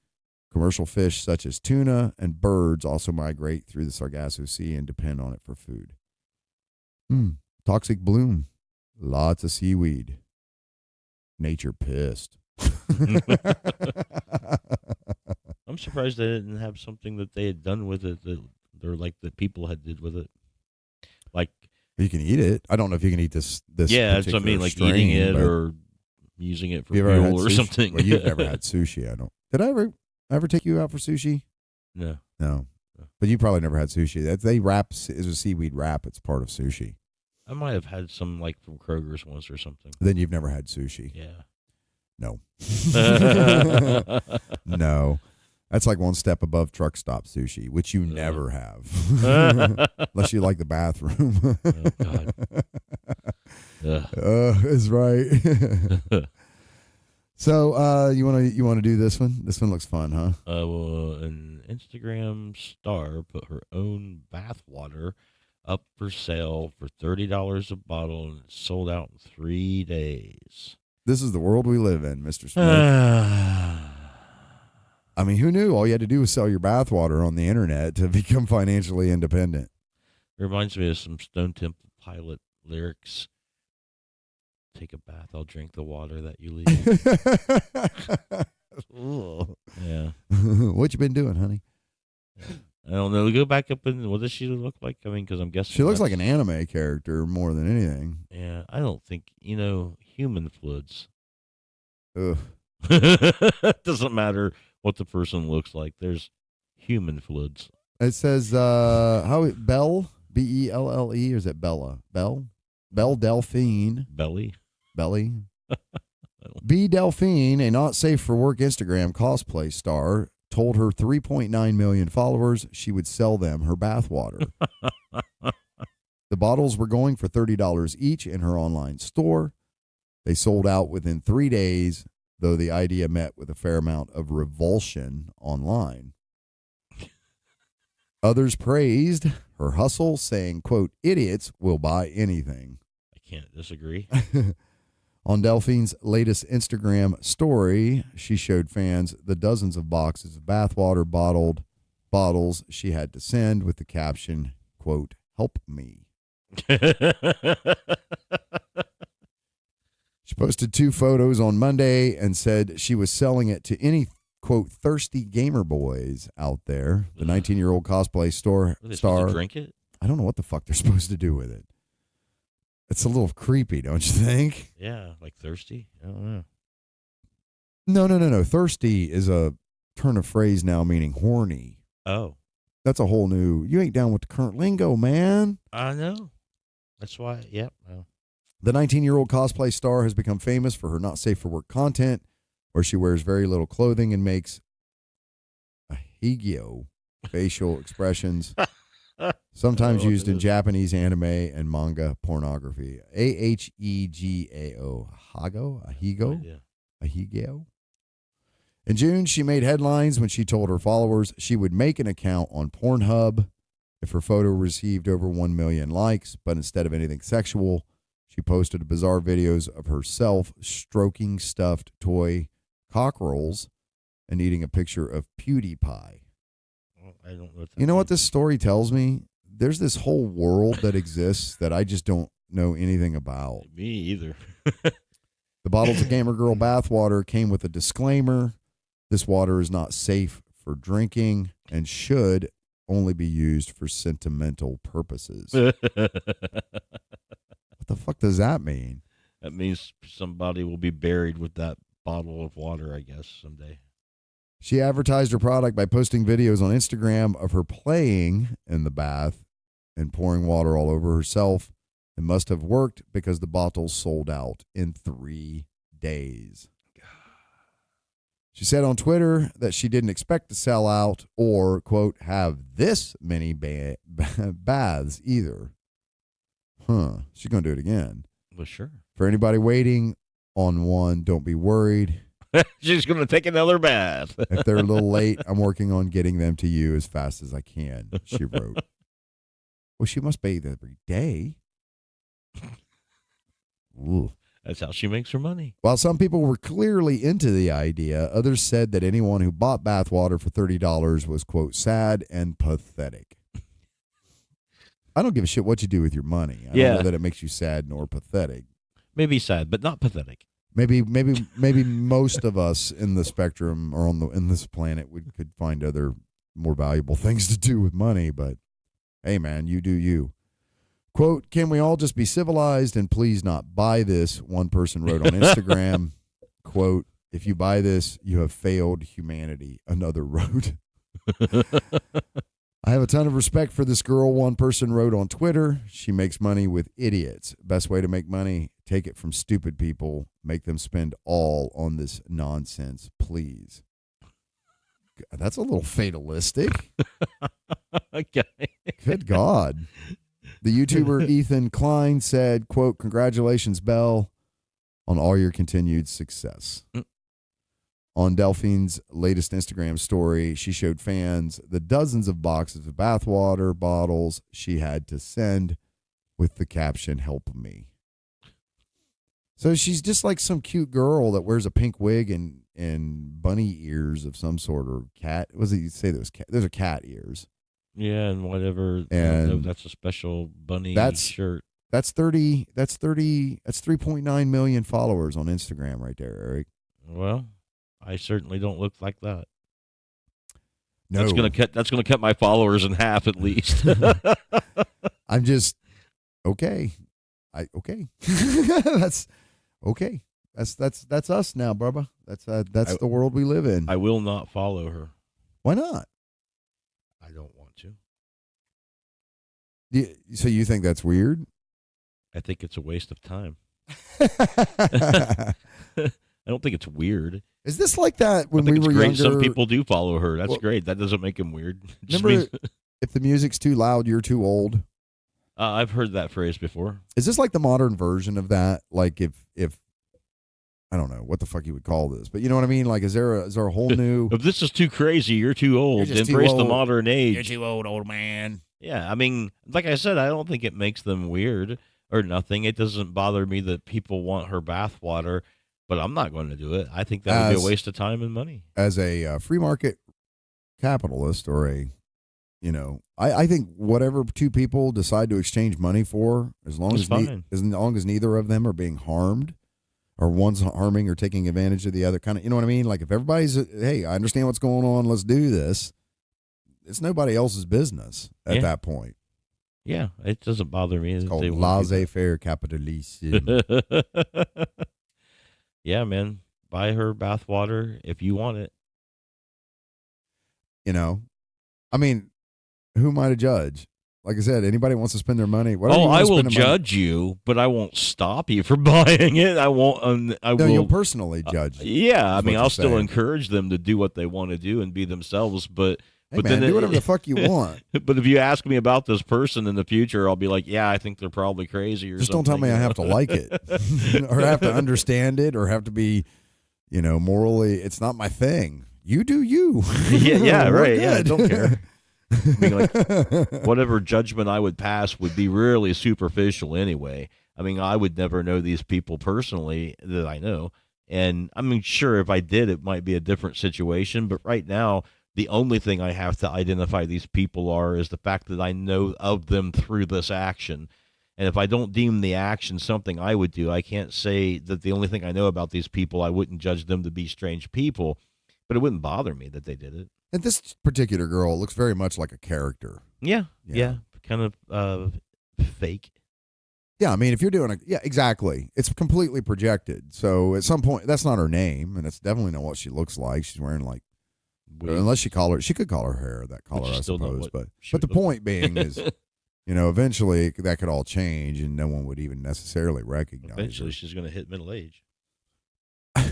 Commercial fish such as tuna and birds also migrate through the Sargasso Sea and depend on it for food. Toxic bloom. Lots of seaweed. Nature pissed. I'm surprised they didn't have something that they had done with it that people had did with it. Like, you can eat it. I don't know if you can eat this. Yeah, that's what I mean, like strain, eating it or using it for fuel or sushi? something. Well, you've never had sushi. I don't. Did I ever take you out for sushi? No. But you probably never had sushi. They wrap is a seaweed wrap. It's part of sushi. I might have had some like from Kroger's once or something. Then you've never had sushi. Yeah. No. No. That's like one step above truck stop sushi, which you never have. Unless you like the bathroom. Oh, God. Is right. So you wanna do this one? This one looks fun, huh? Well, an Instagram star put her own bath water up for sale for $30 a bottle, and it's sold out in 3 days. This is the world we live in, Mr. Smith. I mean, who knew? All you had to do was sell your bathwater on the internet to become financially independent. It reminds me of some Stone Temple Pilot lyrics. Take a bath, I'll drink the water that you leave. Yeah. What you been doing, honey? I don't know. Go back up and what does she look like? I mean, because I'm guessing she looks like an anime character more than anything. Yeah, I don't think human fluids. Ugh. Doesn't matter what the person looks like. There's human fluids. It says Belle, Belle, or is it Bella? Belle Delphine. Belly. Belle Delphine, a not safe for work Instagram cosplay star, told her 3.9 million followers she would sell them her bathwater. The bottles were going for $30 each in her online store. They sold out within 3 days, though the idea met with a fair amount of revulsion online. Others praised her hustle, saying, quote, idiots will buy anything. I can't disagree. On Delphine's latest Instagram story, she showed fans the dozens of boxes of bathwater bottles she had to send with the caption, quote, help me. She posted 2 photos on Monday and said she was selling it to any, quote, thirsty gamer boys out there. The 19-year-old cosplay star. To drink it? I don't know what the fuck they're supposed to do with it. It's a little creepy, don't you think? Yeah, like thirsty? I don't know. No. Thirsty is a turn of phrase now meaning horny. Oh. That's a whole new, you ain't down with the current lingo, man. I know. That's why, yep. Oh. The 19-year-old cosplay star has become famous for her not safe for work content, where she wears very little clothing and makes ahegao facial expressions. Sometimes used in Japanese anime and manga pornography. Ahegao. Ahegao. In June, she made headlines when she told her followers she would make an account on Pornhub if her photo received over 1 million likes, but instead of anything sexual, She posted bizarre videos of herself stroking stuffed toy cockerels and eating a picture of PewDiePie. Well, I don't know what that You know means. what this story tells me? There's this whole world that exists that I just don't know anything about. Me either. The bottles of Gamer Girl bathwater came with a disclaimer. This water is not safe for drinking and should only be used for sentimental purposes. What the fuck does that mean? That means somebody will be buried with that bottle of water, I guess, someday. She advertised her product by posting videos on Instagram of her playing in the bath and pouring water all over herself. It must have worked because the bottles sold out in 3 days. She said on Twitter that she didn't expect to sell out or, quote, have this many baths either. She's going to do it again. Well, sure. For anybody waiting on one, don't be worried. She's going to take another bath. If they're a little late, I'm working on getting them to you as fast as I can, she wrote. Well, she must bathe every day. Ooh. That's how she makes her money. While some people were clearly into the idea, others said that anyone who bought bathwater for $30 was, quote, sad and pathetic. I don't give a shit what you do with your money. I don't know that it makes you sad nor pathetic. Maybe sad, but not pathetic. Maybe most of us in the spectrum or in this planet could find other more valuable things to do with money, but hey, man, you do you. Quote, can we all just be civilized and please not buy this? One person wrote on Instagram. Quote, if you buy this, you have failed humanity. Another wrote. I have a ton of respect for this girl. One person wrote on Twitter. She makes money with idiots. Best way to make money, take it from stupid people. Make them spend all on this nonsense, please. That's a little fatalistic. Okay. Good God. The YouTuber Ethan Klein said, quote, congratulations, Belle, on all your continued success. On Delphine's latest Instagram story, she showed fans the dozens of boxes of bathwater bottles she had to send with the caption, help me. So she's just like some cute girl that wears a pink wig and bunny ears of some sort, or cat. What was it you say those cat? Those are cat ears. Yeah, and whatever. And that's a special bunny shirt. That's 3.9 million followers on Instagram right there, Eric. Well, I certainly don't look like that. No. That's gonna cut my followers in half at least. I'm just okay. Okay. That's okay. That's us now, Bubba. That's the world we live in. I will not follow her. Why not? I don't want to. So you think that's weird? I think it's a waste of time. I don't think it's weird. Is this like that when we were great. younger? Some people do follow her. That's great. That doesn't make them weird. Remember, if the music's too loud, you're too old? I've heard that phrase before. Is this like the modern version of that? Like if I don't know what the fuck you would call this, but you know what I mean? Like, is there a whole new? If this is too crazy, you're too old. Embrace the modern age. You're too old man. Yeah, I mean, like I said, I don't think it makes them weird or nothing. It doesn't bother me that people want her bathwater, but I'm not going to do it. I think that would be a waste of time and money. As a free market capitalist, or I think whatever two people decide to exchange money for, as long as neither of them are being harmed, or one's harming or taking advantage of the other, kind of, you know what I mean? Like if everybody's, hey, I understand what's going on, let's do this. It's nobody else's business at that point. Yeah, it doesn't bother me. It's called laissez-faire capitalism. Yeah, man. Buy her bathwater if you want it. I mean, who am I to judge? Like I said, anybody wants to spend their money. I will judge you, but I won't stop you from buying it. I won't. You'll personally judge. Yeah, I mean, I'll still encourage them to do what they want to do and be themselves. But then do whatever the fuck you want. But if you ask me about this person in the future, I'll be like, yeah, I think they're probably crazy or just something. Don't tell me I have to like it or have to understand it or have to be, morally. It's not my thing. You do you. Yeah, right. Yeah, I don't care. I mean, like, whatever judgment I would pass would be really superficial anyway. I mean, I would never know these people personally that I know. And I mean, sure, if I did, it might be a different situation. But right now, the only thing I have to identify these people is the fact that I know of them through this action. And if I don't deem the action something I would do, I can't say that the only thing I know about these people, I wouldn't judge them to be strange people. But it wouldn't bother me that they did it. And this particular girl looks very much like a character. Yeah. Kind of fake. Yeah, I mean, if you're doing yeah, exactly. It's completely projected. So at some point, that's not her name, and it's definitely not what she looks like. She's wearing like, unless she could call her hair that color, I suppose. But the point being is, eventually that could all change, and no one would even necessarily recognize Eventually, her. she's going to hit middle age.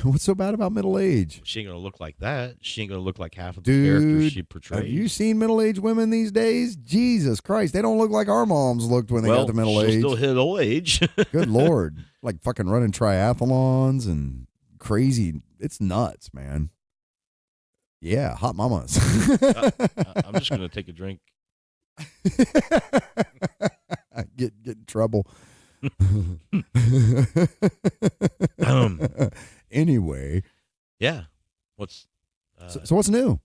What's so bad about middle age? She ain't going to look like that. She ain't going to look like half of the characters she portrays. Have you seen middle-aged women these days? Jesus Christ, they don't look like our moms looked when they got to middle age. She'll still hit old age. Good Lord. Like fucking running triathlons and crazy. It's nuts, man. Yeah, hot mamas. I'm just going to take a drink. Get in trouble. Anyway. Yeah. What's so what's new?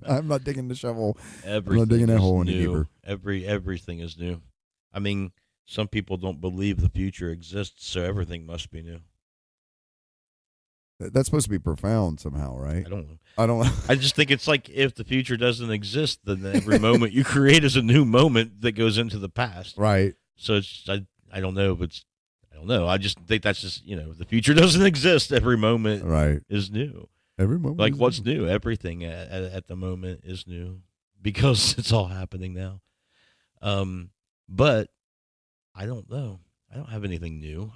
I'm not digging the shovel. I'm not digging that hole any deeper. Everything is new. I mean, some people don't believe the future exists, so everything must be new. That's supposed to be profound somehow, right? I don't know. I just think it's like if the future doesn't exist, then every moment you create is a new moment that goes into the past. Right. So it's I don't know, but I don't know. I just think that's just the future doesn't exist. Every moment is new. Every moment. Like what's new? Everything at the moment is new because it's all happening now. But I don't know. I don't have anything new.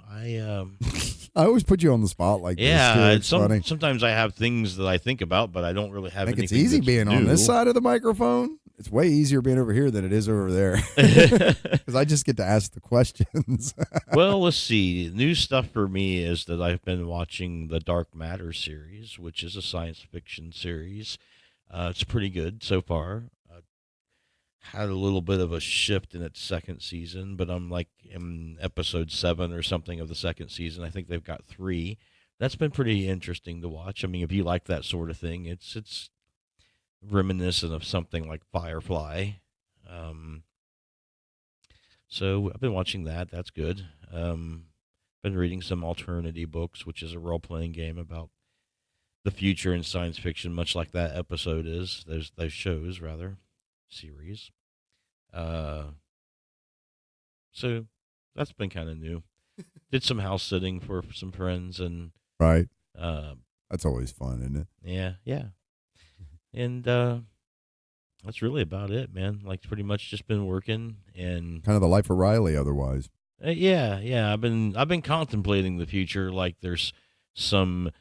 I always put you on the spot like this. Funny. Sometimes I have things that I think about, but I don't really have anything. It's easy being new. On this side of the microphone. It's way easier being over here than it is over there because I just get to ask the questions. Well, let's see. New stuff for me is that I've been watching the Dark Matter series, which is a science fiction series. It's pretty good so far. Had a little bit of a shift in its second season, but I'm like in episode 7 or something of the second season. I think they've got 3. That's been pretty interesting to watch. I mean, if you like that sort of thing, it's reminiscent of something like Firefly. So I've been watching that. That's good. Been reading some Alternity books, which is a role-playing game about the future in science fiction, much like that episode is. Those shows, rather. Series. So that's been kind of new. Did some house sitting for some friends and right. That's always fun, isn't it? Yeah. And that's really about it, man. Like pretty much just been working and kind of the life of Riley otherwise. Yeah. I've been contemplating the future like there's some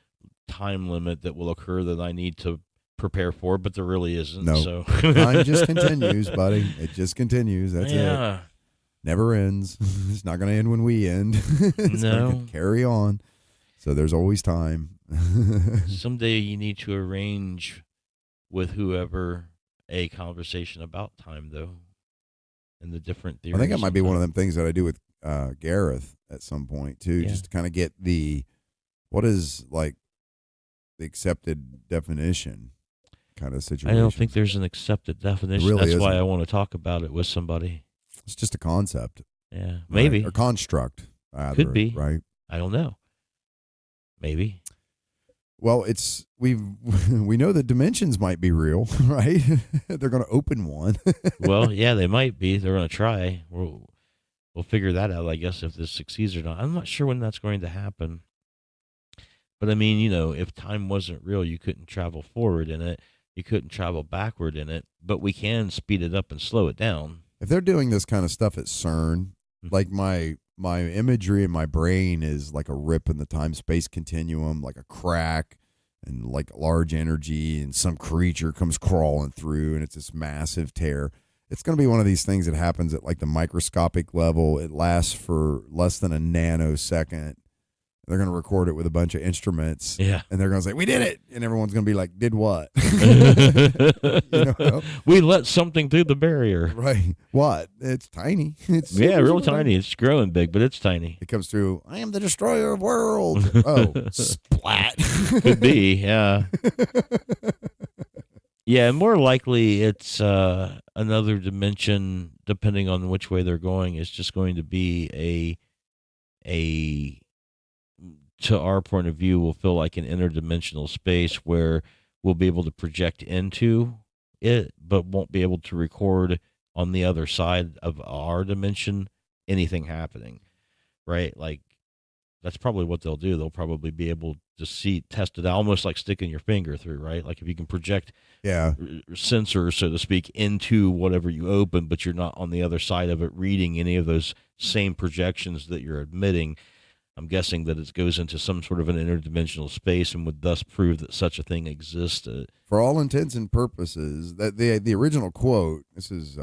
time limit that will occur that I need to prepare for, but there really isn't. No. So time just continues, buddy. It just continues. That's it. Never ends. It's not going to end when we end. It's going to carry on. So there's always time. Someday you need to arrange with whoever a conversation about time, though, and the different theories. I think that might be one of them things that I do with Gareth at some point too, just to kind of get what is like the accepted definition kind of situation. I don't think there's an accepted definition. Really That's isn't. why I want to talk about it with somebody. It's just a concept. Yeah, maybe. Right? Or construct. Either, could be. Right? I don't know. Maybe. Well, we know the dimensions might be real, right? They're going to open one. Well, yeah, they might be. They're going to try. We'll figure that out, I guess, if this succeeds or not. I'm not sure when that's going to happen. But, I mean, if time wasn't real, you couldn't travel forward in it. You couldn't travel backward in it. But we can speed it up and slow it down. If they're doing this kind of stuff at CERN, like my imagery in my brain is like a rip in the time-space continuum, like a crack and like large energy, and some creature comes crawling through, and it's this massive tear. It's going to be one of these things that happens at like the microscopic level. It lasts for less than a nanosecond. They're going to record it with a bunch of instruments. Yeah. And they're going to say, we did it. And everyone's going to be like, did what? We let something through the barrier. Right. What? It's tiny. It's real tiny. It's growing big, but it's tiny. It comes through, I am the destroyer of worlds. Oh, splat. Could be, yeah. Yeah, more likely it's another dimension, depending on which way they're going. It's just going to be to our point of view, will feel like an interdimensional space where we'll be able to project into it, but won't be able to record on the other side of our dimension anything happening, right? Like, that's probably what they'll do. They'll probably be able to test it out, almost like sticking your finger through, right? Like if you can project sensors, so to speak, into whatever you open, but you're not on the other side of it reading any of those same projections that you're emitting. I'm guessing that it goes into some sort of an interdimensional space and would thus prove that such a thing existed. For all intents and purposes, that the original quote, this is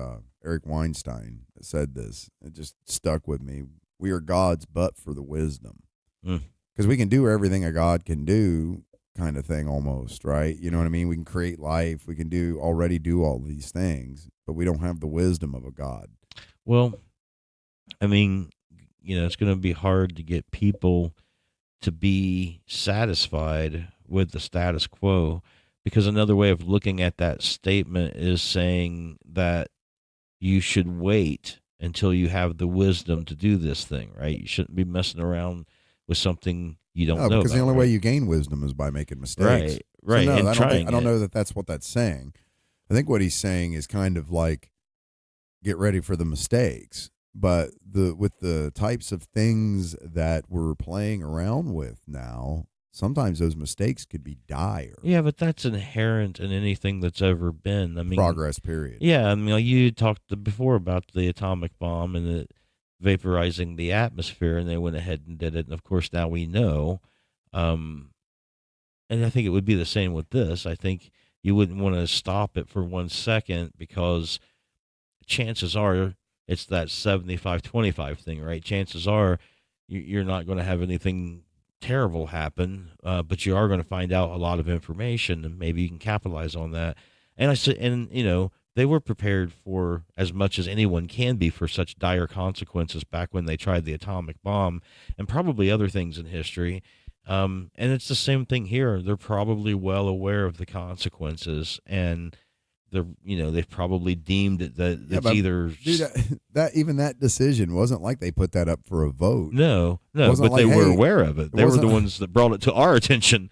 Eric Weinstein that said this. It just stuck with me. We are gods, but for the wisdom. Because we can do everything a god can do, kind of thing almost, right? You know what I mean? We can create life. We can already do all these things, but we don't have the wisdom of a god. Well, I mean, it's going to be hard to get people to be satisfied with the status quo, because another way of looking at that statement is saying that you should wait until you have the wisdom to do this thing, right? You shouldn't be messing around with something you don't know because about, the only right? way you gain wisdom is by making mistakes. Right. So no, and I don't know that that's what that's saying. I think what he's saying is kind of like, get ready for the mistakes. But with the types of things that we're playing around with now, sometimes those mistakes could be dire. Yeah, but that's inherent in anything that's ever been. I mean, Progress, period. Yeah, I mean, you talked before about the atomic bomb and it vaporizing the atmosphere, and they went ahead and did it. And of course, now we know. And I think it would be the same with this. I think you wouldn't want to stop it for 1 second, because chances are it's that 75-25 thing, right? Chances are you're not going to have anything terrible happen, but you are going to find out a lot of information, and maybe you can capitalize on that. And they were prepared for as much as anyone can be for such dire consequences back when they tried the atomic bomb, and probably other things in history. And it's the same thing here. They're probably well aware of the consequences, and they've probably deemed it that it's either. Dude, that decision wasn't like they put that up for a vote. No, but like, they were aware of it. They were the ones that brought it to our attention.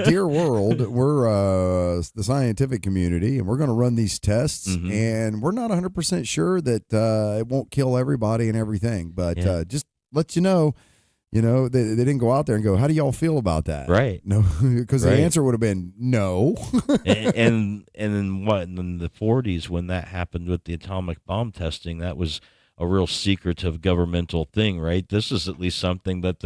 Dear world, we're the scientific community, and we're going to run these tests, and we're not 100% sure that it won't kill everybody and everything, but just let you know. They didn't go out there and go, how do y'all feel about that? Right. No, because the answer would have been no. and then what? In the 40s, when that happened with the atomic bomb testing, that was a real secretive governmental thing, right? This is at least something that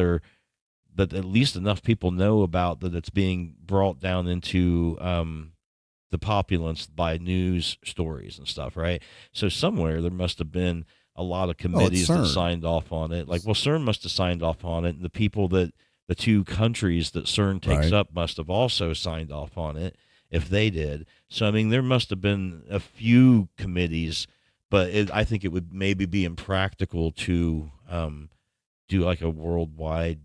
at least enough people know about, that it's being brought down into the populace by news stories and stuff, right? So somewhere there must have been a lot of committees that signed off on it. Like, well, CERN must have signed off on it, and the people the 2 countries that CERN takes up must have also signed off on it, if they did. So, I mean, there must have been a few committees, but I think it would maybe be impractical to do like a worldwide.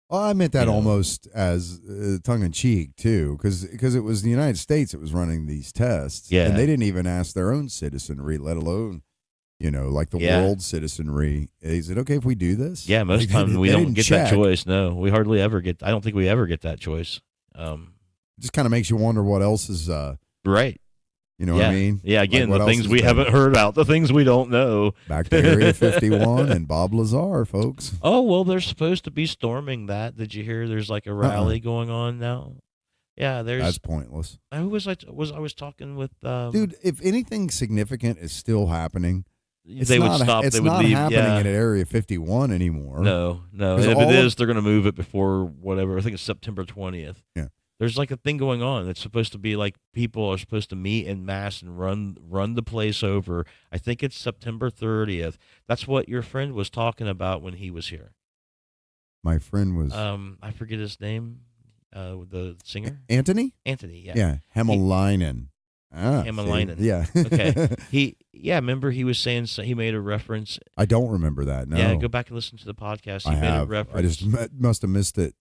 Well, I meant that almost as tongue-in-cheek, too, because it was the United States that was running these tests, and they didn't even ask their own citizenry, let alone like the world citizenry. Is it okay if we do this? Yeah, most times we don't get that choice. No, we hardly ever get. I don't think we ever get that choice. It just kind of makes you wonder what else is right. You know what I mean? Yeah, again, the things we haven't heard about, the things we don't know. Back to Area 51 and Bob Lazar, folks. Oh, well, they're supposed to be storming that. Did you hear there's like a rally going on now? Yeah, that's pointless. I was talking with dude, if anything significant is still happening, they would stop. It's they would not leave. happening at Area 51 anymore. No. And if it is, they're going to move it before whatever. I think it's September 20th. Yeah. There's like a thing going on. It's supposed to be like people are supposed to meet en masse and run the place over. I think it's September 30th. That's what your friend was talking about when he was here. My friend was I forget his name. The singer Anthony. Anthony. Yeah. Yeah, Hämäläinen. Hämäläinen. Yeah. Okay. Remember he was saying he made a reference. I don't remember that. No. Yeah, go back and listen to the podcast. He I made have. a reference. I just must have missed it.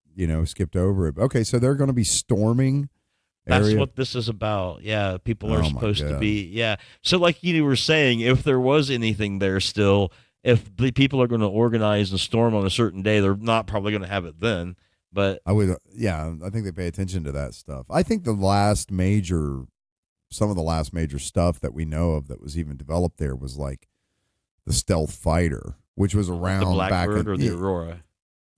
Skipped over it. Okay, so they're going to be storming. That's what this is about. Yeah, people are supposed to God. be. Yeah. So like you were saying, if there was anything there still, if the people are going to organize and storm on a certain day, they're not probably going to have it then. But I would, I think they pay attention to that stuff. I think some of the last major stuff that we know of that was even developed there was like the stealth fighter, which was around the Blackbird back in, or the Aurora.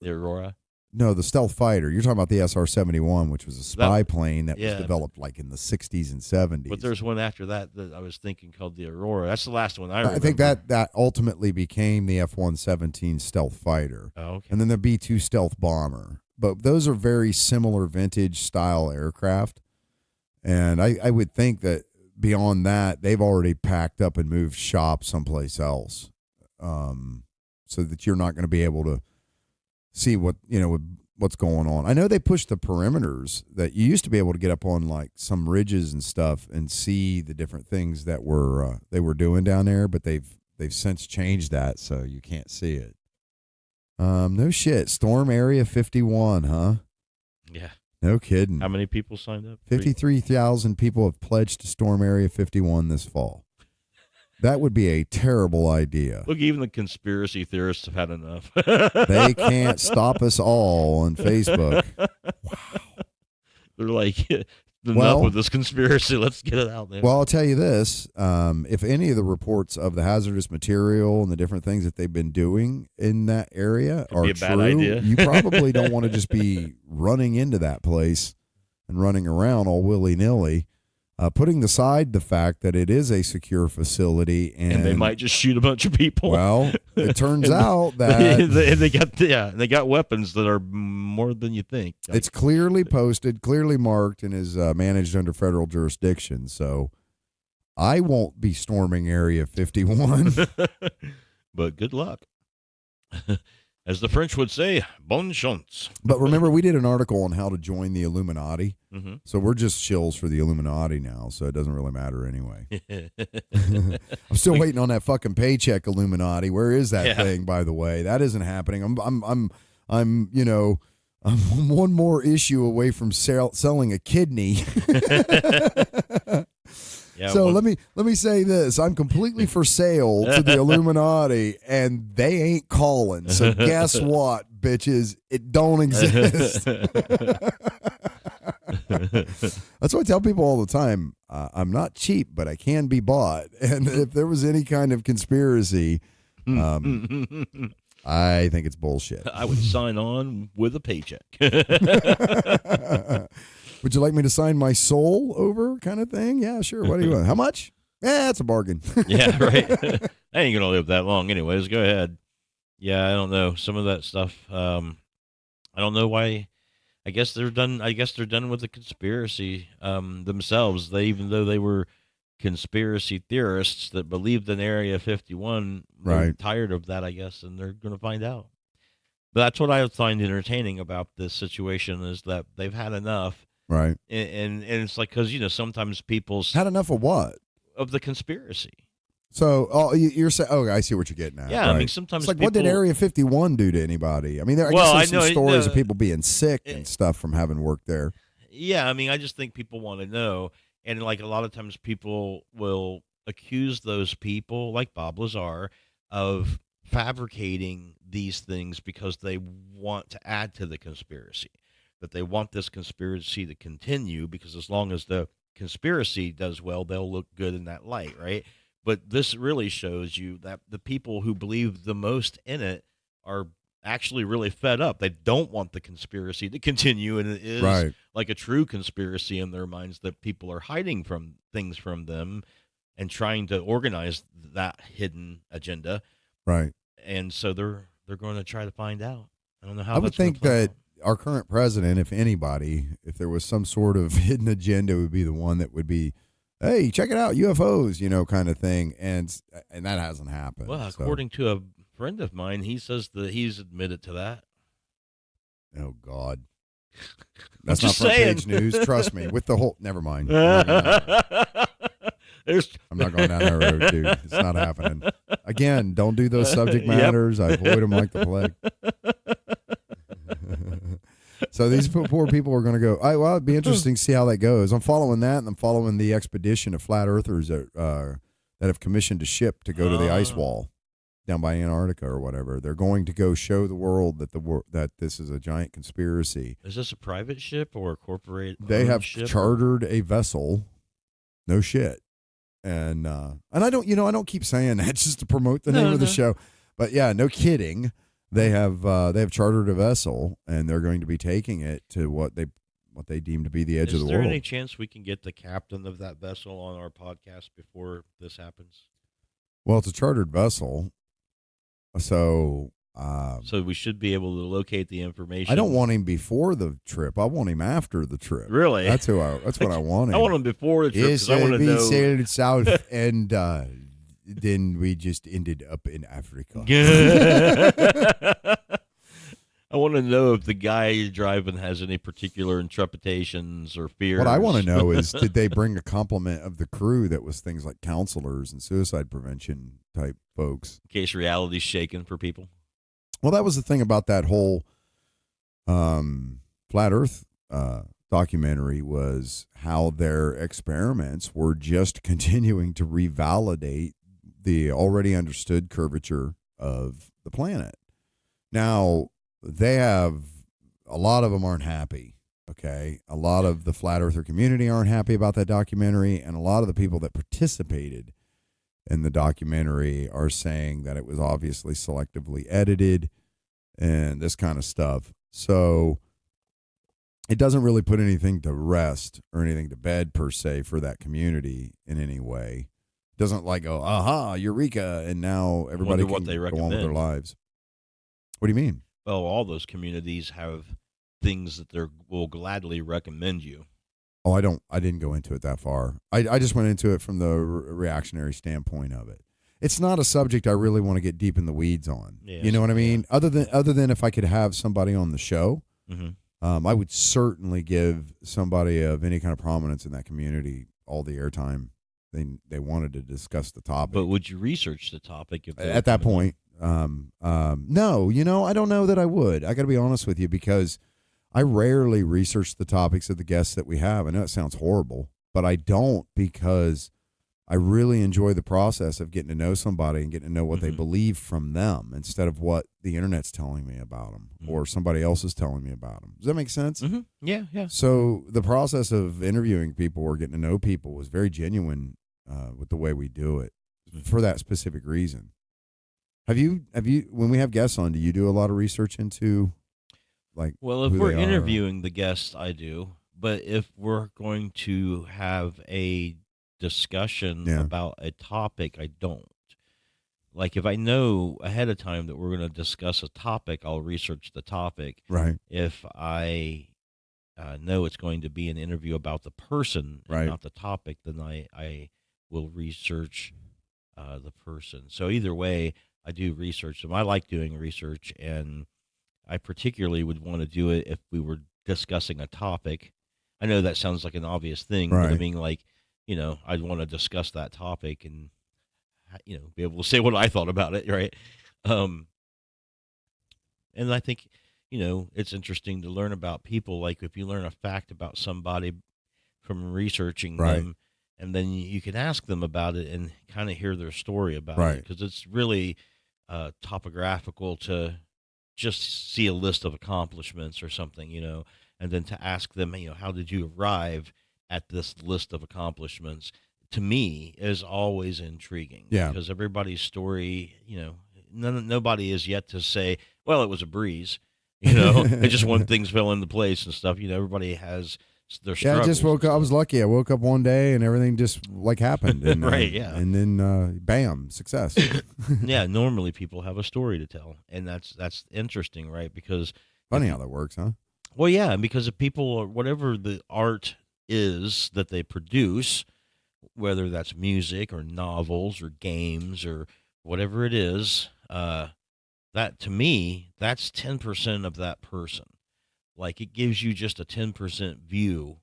The Aurora. No, the stealth fighter. You're talking about the SR-71, which was a spy plane that was developed like in the 60s and 70s. But there's one after that I was thinking called the Aurora. That's the last one I remember. I think that ultimately became the F-117 stealth fighter. Oh, okay. And then the B-2 stealth bomber. But those are very similar vintage style aircraft. And I would think that beyond that, they've already packed up and moved shop someplace else, so that you're not going to be able to see what's going on. I know they pushed the perimeters that you used to be able to get up on like some ridges and stuff and see the different things that they were doing down there, but they've since changed that so you can't see it. No shit. Storm Area 51, huh? Yeah. No kidding. How many people signed up? 53,000 people have pledged to storm Area 51 this fall. That would be a terrible idea. Look, even the conspiracy theorists have had enough. They can't stop us all on Facebook. Wow. They're like, enough with this conspiracy. Let's get it out there. Well, I'll tell you this. If any of the reports of the hazardous material and the different things that they've been doing in that area are be a true, bad idea. You probably don't want to just be running into that place and running around all willy-nilly. Putting aside the fact that it is a secure facility and they might just shoot a bunch of people. Well, it turns out that they got weapons that are more than you think. It's clearly posted, clearly marked, and is managed under federal jurisdiction. So I won't be storming Area 51. But good luck. As the French would say, bonne chance. But remember, we did an article on how to join the Illuminati. Mm-hmm. So we're just shills for the Illuminati now, so it doesn't really matter anyway. I'm still waiting on that fucking paycheck, Illuminati. Where is that thing, by the way? That isn't happening. I'm one more issue away from selling a kidney. Yeah, so let me say this. I'm completely for sale to the Illuminati, and they ain't calling. So guess what, bitches? It don't exist. That's what I tell people all the time. I'm not cheap, but I can be bought. And if there was any kind of conspiracy, I think it's bullshit. I would sign on with a paycheck. Would you like me to sign my soul over kind of thing? Yeah, sure. What do you want? How much? Yeah, it's a bargain. Yeah, right. I ain't going to live that long anyways. Go ahead. Yeah, I don't know. Some of that stuff, I don't know why. I guess they're done with the conspiracy themselves. Even though they were conspiracy theorists that believed in Area 51, they're tired of that, I guess, and they're going to find out. But that's what I find entertaining about this situation is that they've had enough. Right. And it's like, because, sometimes people's... Had enough of what? Of the conspiracy. So, you're saying... Oh, I see what you're getting at. Yeah, right. I mean, sometimes it's like, people... what did Area 51 do to anybody? I mean, I guess there's some stories of people being sick and stuff from having worked there. Yeah, I mean, I just think people want to know. And, like, a lot of times people will accuse those people, like Bob Lazar, of fabricating these things because they want to add to the conspiracy. That they want this conspiracy to continue because as long as the conspiracy does well, they'll look good in that light, right? But this really shows you that the people who believe the most in it are actually really fed up. They don't want the conspiracy to continue, and it is like a true conspiracy in their minds that people are hiding from things from them and trying to organize that hidden agenda. Right. And so they're going to try to find out. I don't know how. I would think that our current president, if anybody, if there was some sort of hidden agenda, would be the one that would be, hey, check it out, UFOs, kind of thing. And that hasn't happened. Well, according to a friend of mine, he says that he's admitted to that. Oh God. That's I'm not just front saying. page news. Trust me. With the whole, never mind. There's I'm not going down that road, dude. It's not happening. Again, don't do those subject Yep. matters. I avoid them like the plague. So these poor people are going to go, well, it'd be interesting to see how that goes. I'm following that, and I'm following the expedition of flat earthers that have commissioned a ship to go to the ice wall down by Antarctica or whatever. They're going to go show the world that this is a giant conspiracy. Is this a private ship or a corporate? They have ship chartered a vessel. No shit. And I don't keep saying that just to promote the name of the show. But yeah, no kidding. They have chartered a vessel, and they're going to be taking it to what they deem to be the edge of the world. Is there any chance we can get the captain of that vessel on our podcast before this happens? Well, it's a chartered vessel, so we should be able to locate the information. I don't want him before the trip. I want him after the trip. Really? That's what I want him. I want him before the trip because I want to know. Sailed south and then we just ended up in Africa. I want to know if the guy driving has any particular interpretations or fears. What I want to know is, did they bring a complement of the crew that was things like counselors and suicide prevention type folks? In case reality's shaken for people. Well, that was the thing about that whole Flat Earth documentary, was how their experiments were just continuing to revalidate the already understood curvature of the planet. Now, a lot of them aren't happy, okay? A lot of the Flat Earther community aren't happy about that documentary, and a lot of the people that participated in the documentary are saying that it was obviously selectively edited and this kind of stuff. So it doesn't really put anything to rest or anything to bed per se for that community in any way. It doesn't like go, aha, eureka, and now everybody can go on with their lives. What do you mean? Well, all those communities have things that they will gladly recommend you. Oh, I didn't go into it that far. I just went into it from the reactionary standpoint of it. It's not a subject I really want to get deep in the weeds on. Yeah, you know what I mean? Yeah. Other than if I could have somebody on the show, I would certainly give somebody of any kind of prominence in that community all the airtime they wanted to discuss the topic. But would you research the topic at that point? No, I don't know that I would. I got to be honest with you, because I rarely research the topics of the guests that we have. I know it sounds horrible, but I don't, because I really enjoy the process of getting to know somebody and getting to know what they believe from them instead of what the internet's telling me about them or somebody else is telling me about them. Does that make sense? Yeah. So the process of interviewing people or getting to know people was very genuine with the way we do it for that specific reason. Have you, when we have guests on, do you do a lot of research into, like, well, if we're interviewing the guests, I do. But if we're going to have a discussion about a topic, I don't. Like, if I know ahead of time that we're going to discuss a topic, I'll research the topic. Right. If I know it's going to be an interview about the person and not the topic, then I will research the person. So either way, I do research them. I like doing research, and I particularly would want to do it if we were discussing a topic. I know that sounds like an obvious thing, but I mean, like, I'd want to discuss that topic and, be able to say what I thought about it, right? And I think, it's interesting to learn about people. Like, if you learn a fact about somebody from researching them, and then you can ask them about it and kind of hear their story about it, because it's really topographical to just see a list of accomplishments or something, and then to ask them, how did you arrive at this list of accomplishments, to me is always intriguing. Yeah. Because everybody's story, nobody is yet to say, well, it was a breeze, it just when things fell into place and stuff, everybody has their struggles. I just woke up. I was lucky. I woke up one day and everything just happened. And, and then, bam, success. Yeah. Normally people have a story to tell, and that's interesting, right? Because funny how that works, huh? Well, yeah, because if people, whatever the art is that they produce, whether that's music or novels or games or whatever it is, that to me, that's 10% of that person. like it gives you just a 10% view,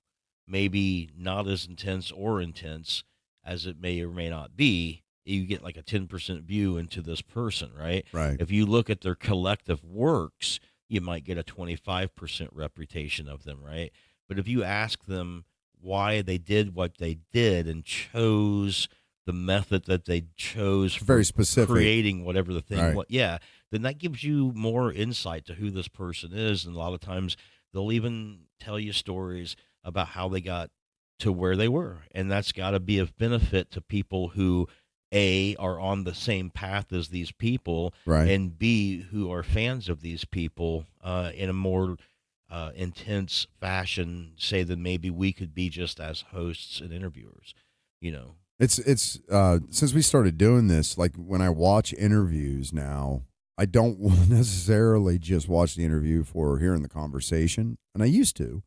maybe not as intense or intense as it may or may not be. You get like a 10% view into this person, right? Right. If you look at their collective works, you might get a 25% reputation of them, right? But if you ask them why they did what they did and chose the method that they chose for Very specific. creating whatever the thing Right. was, yeah, then that gives you more insight to who this person is. And a lot of times they'll even tell you stories about how they got to where they were. And that's got to be of benefit to people who, A, are on the same path as these people, Right. and B, who are fans of these people in a more intense fashion, say, than maybe we could be just as hosts and interviewers, you know. It's since we started doing this, like when I watch interviews now, I don't necessarily just watch the interview for hearing the conversation, and I used to.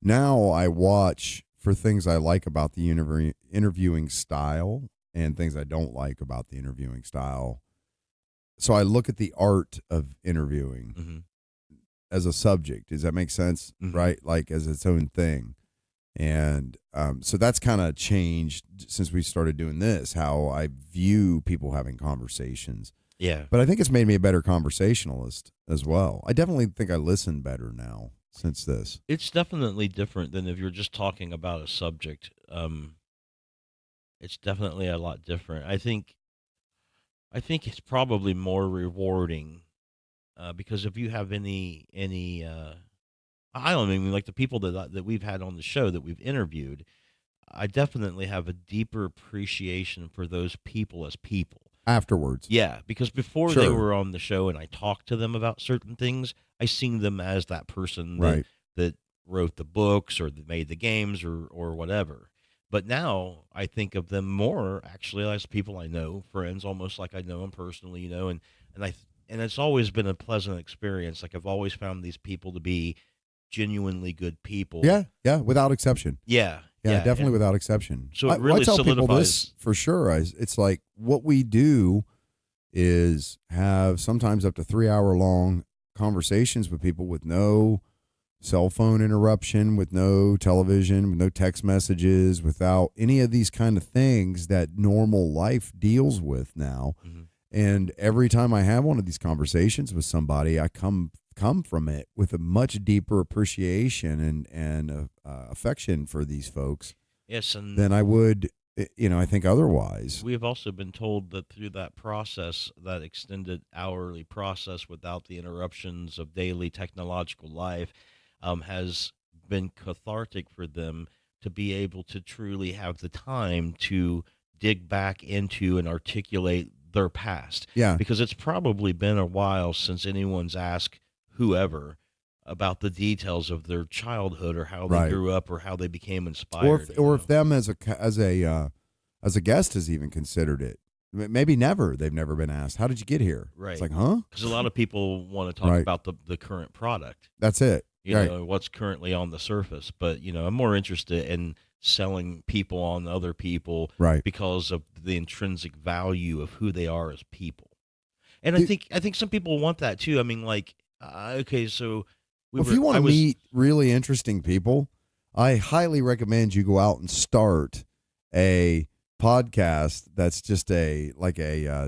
Now I watch for things I like about the interviewing style and things I don't like about the interviewing style. So I look at the art of interviewing as a subject. Does that make sense? Right? Like as its own thing. And so that's kind of changed since we started doing this, how I view people having conversations. Yeah. But I think it's made me a better conversationalist as well. I definitely think I listen better now since this. It's definitely different than if you're just talking about a subject. It's definitely a lot different. I think it's probably more rewarding because if you have any I don't mean like the people that we've had on the show that we've interviewed, I definitely have a deeper appreciation for those people as people. Afterwards. Yeah, because before they Sure. were on the show and I talked to them about certain things, I seen them as that person Right. that wrote the books or that made the games or whatever. But now I think of them more actually as people I know, friends, almost like I know them personally, and it's always been a pleasant experience. Like I've always found these people to be genuinely good people. Yeah, without exception. Yeah, Definitely and without exception. so it really I tell people solidifies. this for sure. It's like what we do is have sometimes up to 3-hour long conversations with people with no cell phone interruption, with no television, with no text messages, without any of these kind of things that normal life deals with now. And every time I have one of these conversations with somebody, I come from it with a much deeper appreciation and affection for these folks. Yes, and than I would, I think otherwise. we have also been told that through that process, that extended hourly process without the interruptions of daily technological life, has been cathartic for them to be able to truly have the time to dig back into and articulate their past. Yeah. Because it's probably been a while since anyone's asked whoever about the details of their childhood or how they Right. grew up or how they became inspired. Or if them as a guest has even considered it. Maybe never. They've never been asked, "How did you get here?" Right. It's like, huh? Because a lot of people want to talk Right. about the current product, That's it. you Right. know, what's currently on the surface. But, I'm more interested in selling people on other people Right. because of the intrinsic value of who they are as people. And I Dude- think some people want that too. I mean, like, okay, so Well, if you want to meet really interesting people, I highly recommend you go out and start a podcast that's just a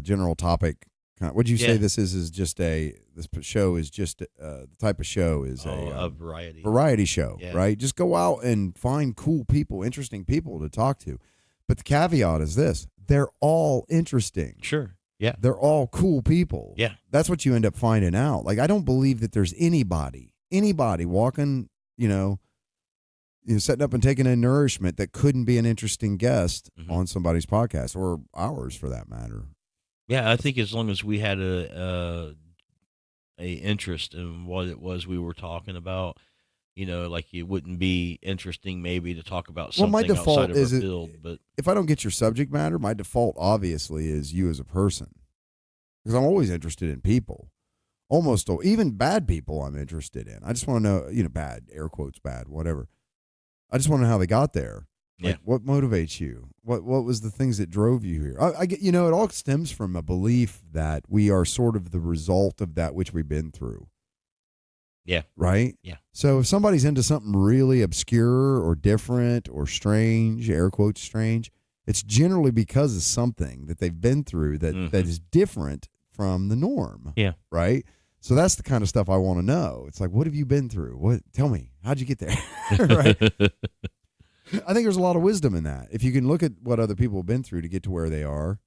general topic. Would you say Yeah. this is just this show is just the type of show is a variety. variety show, Yeah. right? Just go out and find cool people, interesting people to talk to. But the caveat is this: they're all interesting. Sure. Yeah. They're all cool people. Yeah. That's what you end up finding out. Like, I don't believe that there's anybody walking, setting up and taking in nourishment that couldn't be an interesting guest on somebody's podcast or ours for that matter. Yeah, I think as long as we had a interest in what it was we were talking about, like it wouldn't be interesting maybe to talk about Well, something my default outside of is our field, but if I don't get your subject matter, my default obviously is you as a person, because I'm always interested in people. Almost even bad people I'm interested in. I just want to know, bad, air quotes, bad, whatever. I just want to know how they got there. Like, what motivates you? What was the things that drove you here? I get, it all stems from a belief that we are sort of the result of that which we've been through. Yeah. Right? Yeah. So if somebody's into something really obscure or different or strange, air quotes strange, it's generally because of something that they've been through that is different from the norm. Yeah. Right? So that's the kind of stuff I want to know. It's like, what have you been through? Tell me, how'd you get there? Right? I think there's a lot of wisdom in that. If you can look at what other people have been through to get to where they are,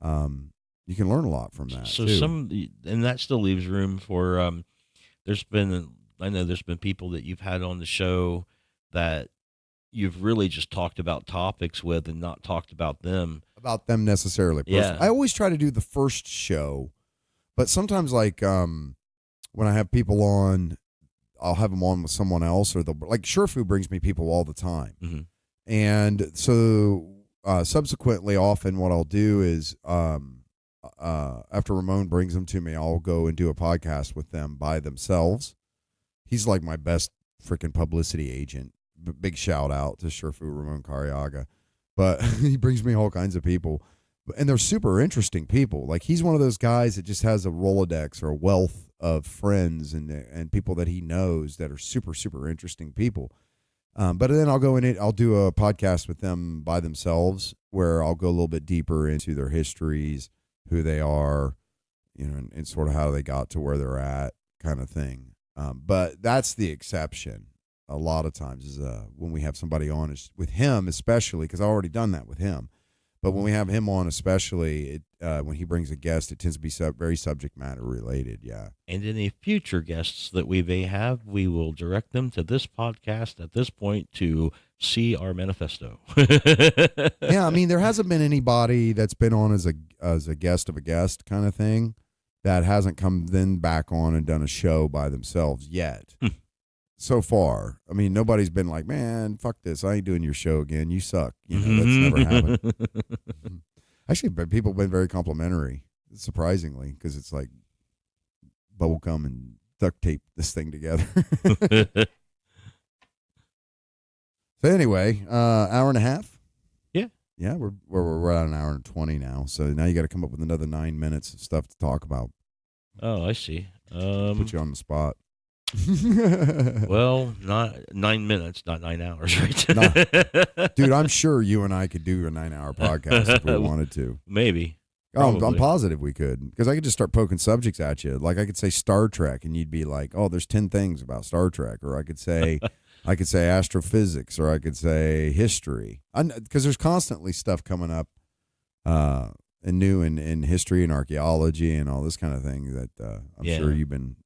you can learn a lot from that. So too. and that still leaves room for, I know there's been people that you've had on the show that you've really just talked about topics with and not talked about them. Necessarily. Yeah. I always try to do the first show, but sometimes like when I have people on, I'll have them on with someone else, or like Sherfu brings me people all the time. Mm-hmm. And so subsequently, often what I'll do is after Ramon brings them to me, I'll go and do a podcast with them by themselves. He's like my best freaking publicity agent. Big shout out to Sherfu Ramon Cariaga. But he brings me all kinds of people. And they're super interesting people. Like, he's one of those guys that just has a Rolodex or a wealth of friends and people that he knows that are super, super interesting people. But then I'll go in it. I'll do a podcast with them by themselves where I'll go a little bit deeper into their histories, who they are, and sort of how they got to where they're at, kind of thing. But that's the exception. A lot of times is when we have somebody on, is with him especially, because I've already done that with him. But when we have him on, especially when he brings a guest, it tends to be very subject matter related. Yeah. And any future guests that we may have, we will direct them to this podcast at this point to see our manifesto. Yeah, I mean, there hasn't been anybody that's been on as a guest of a guest kind of thing that hasn't come then back on and done a show by themselves yet. So far. I mean, nobody's been like, man, fuck this. I ain't doing your show again. You suck. That's never happened. Actually, people have been very complimentary, surprisingly, because it's like bubble gum and duct tape this thing together. So anyway, hour and a half. Yeah. Yeah, we're at an hour and 20 now. So now you got to come up with another 9 minutes of stuff to talk about. Oh, I see. Put you on the spot. Well, not 9 minutes, not 9 hours, right? Dude, I'm sure you and I could do a 9-hour podcast if we wanted to. Maybe. Oh, I'm positive we could, because I could just start poking subjects at you. Like, I could say Star Trek, and you'd be like, "Oh, there's 10 things about Star Trek," or I could say astrophysics, or I could say history, because there's constantly stuff coming up, and new in history and archaeology and all this kind of thing that I'm sure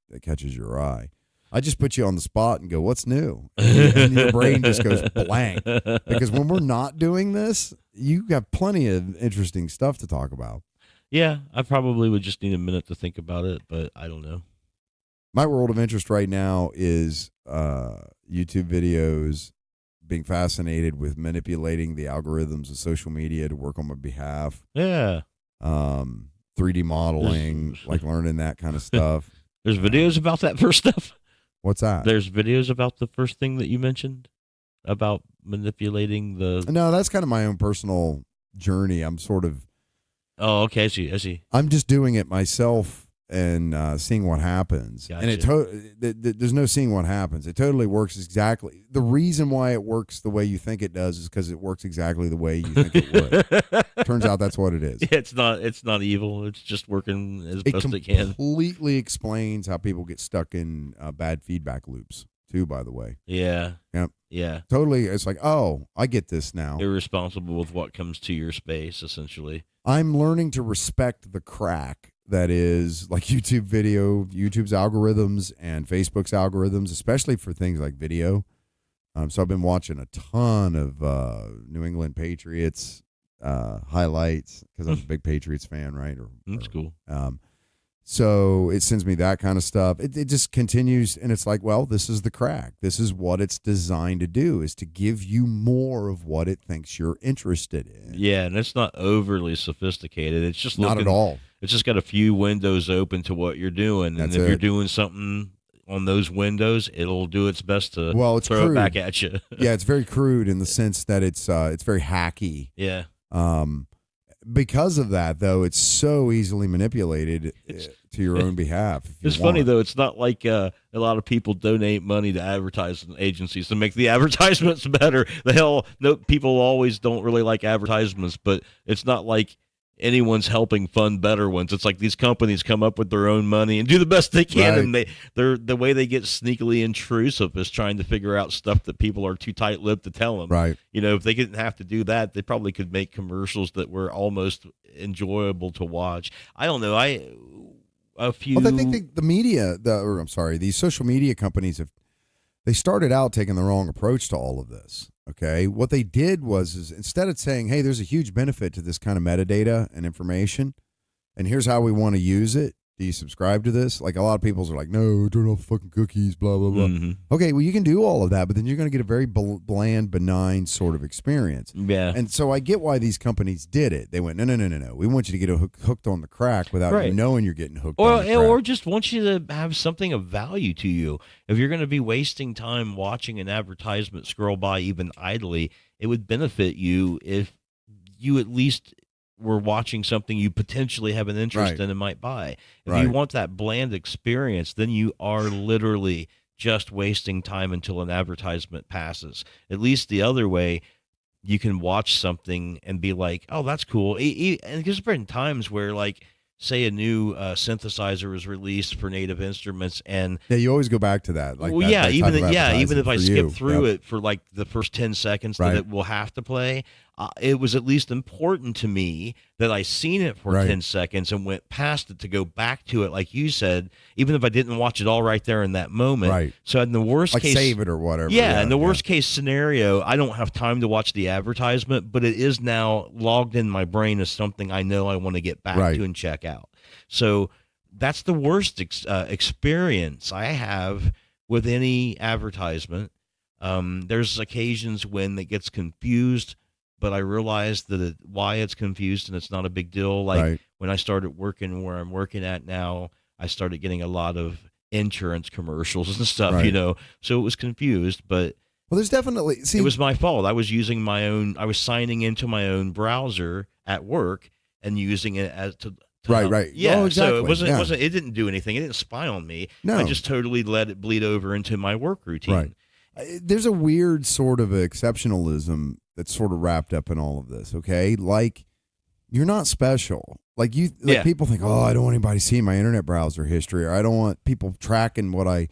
that catches your eye. I just put you on the spot and go, "What's new?" And your brain just goes blank, because when we're not doing this, you got plenty of interesting stuff to talk about. Yeah, I probably would just need a minute to think about it, but I don't know. My world of interest right now is YouTube videos, being fascinated with manipulating the algorithms of social media to work on my behalf. Yeah. 3D modeling, like learning that kind of stuff. There's videos about that first stuff. What's that? There's videos about the first thing that you mentioned about manipulating the... No, that's kind of my own personal journey. I'm sort of... Oh, okay. I see. I'm just doing it myself and seeing what happens. Gotcha. And there's no seeing what happens. It totally works exactly. The reason why it works the way you think it does is because it works exactly the way you think it would. Turns out that's what it is. Yeah, it's not evil. It's just working as best it can. It completely explains how people get stuck in bad feedback loops, too, by the way. Yeah. Yep. Yeah. Totally. It's like, oh, I get this now. Irresponsible with what comes to your space, essentially. I'm learning to respect the crack that is like YouTube's algorithms and Facebook's algorithms, especially for things like video. So I've been watching a ton of New England Patriots highlights, because I'm a big Patriots fan, right? That's cool. So it sends me that kind of stuff. It just continues, and it's like, well, this is the crack. This is what it's designed to do, is to give you more of what it thinks you're interested in. Yeah, and it's not overly sophisticated. It's just not at all. It's just got a few windows open to what you're doing. That's and if you're doing something on those windows, it'll do its best to throw crude. It back at you. Yeah, it's very crude in the sense that it's very hacky. Yeah. But because of that, though, it's so easily manipulated to your own behalf. It's funny, though. It's not like a lot of people donate money to advertising agencies to make the advertisements better. The hell, no, people always don't really like advertisements, but it's not like anyone's helping fund better ones. It's like these companies come up with their own money and do the best they can, and they're the way they get sneakily intrusive is trying to figure out stuff that people are too tight-lipped to tell them. Right. You know, if they didn't have to do that, they probably could make commercials that were almost enjoyable to watch. I don't know. I think the media, these social media companies they started out taking the wrong approach to all of this. Okay, what they did is instead of saying, "Hey, there's a huge benefit to this kind of metadata and information, and here's how we want to use it. Do you subscribe to this?" Like a lot of people are like, "No, turn off fucking cookies, blah blah blah." Mm-hmm. Okay, well you can do all of that, but then you're going to get a very bland, benign sort of experience. Yeah. And so I get why these companies did it. They went, no. We want you to get hooked on the crack without you knowing you're getting hooked on the crack. Or just want you to have something of value to you. If you're going to be wasting time watching an advertisement scroll by even idly, it would benefit you if you at least were watching something you potentially have an interest in and might buy. If you want that bland experience, then you are literally just wasting time until an advertisement passes. At least the other way, you can watch something and be like, oh, that's cool. And there's been times where, like, say a new synthesizer was released for Native Instruments, and you always go back to that. Like, well, even if I skip through it for like the first 10 seconds that it will have to play, it was at least important to me that I seen it for 10 seconds and went past it to go back to it, like you said, even if I didn't watch it all right there in that moment. Right. So in the worst case, save it or whatever. Yeah, in the worst case scenario, I don't have time to watch the advertisement, but it is now logged in my brain as something I know I want to get back to and check out. So that's the worst experience I have with any advertisement. There's occasions when it gets confused, but I realize that why it's confused, and it's not a big deal. Like when I started working where I'm working at now, I started getting a lot of insurance commercials and stuff, you know. So it was confused, but there's definitely it was my fault. I was using I was signing into my own browser at work and using it as to Right. Yeah. Oh, exactly. So it didn't do anything. It didn't spy on me. No. I just totally let it bleed over into my work routine. Right. There's a weird sort of exceptionalism that's sort of wrapped up in all of this. Okay, like you're not special. Like people think, oh, I don't want anybody seeing my internet browser history, or I don't want people tracking what I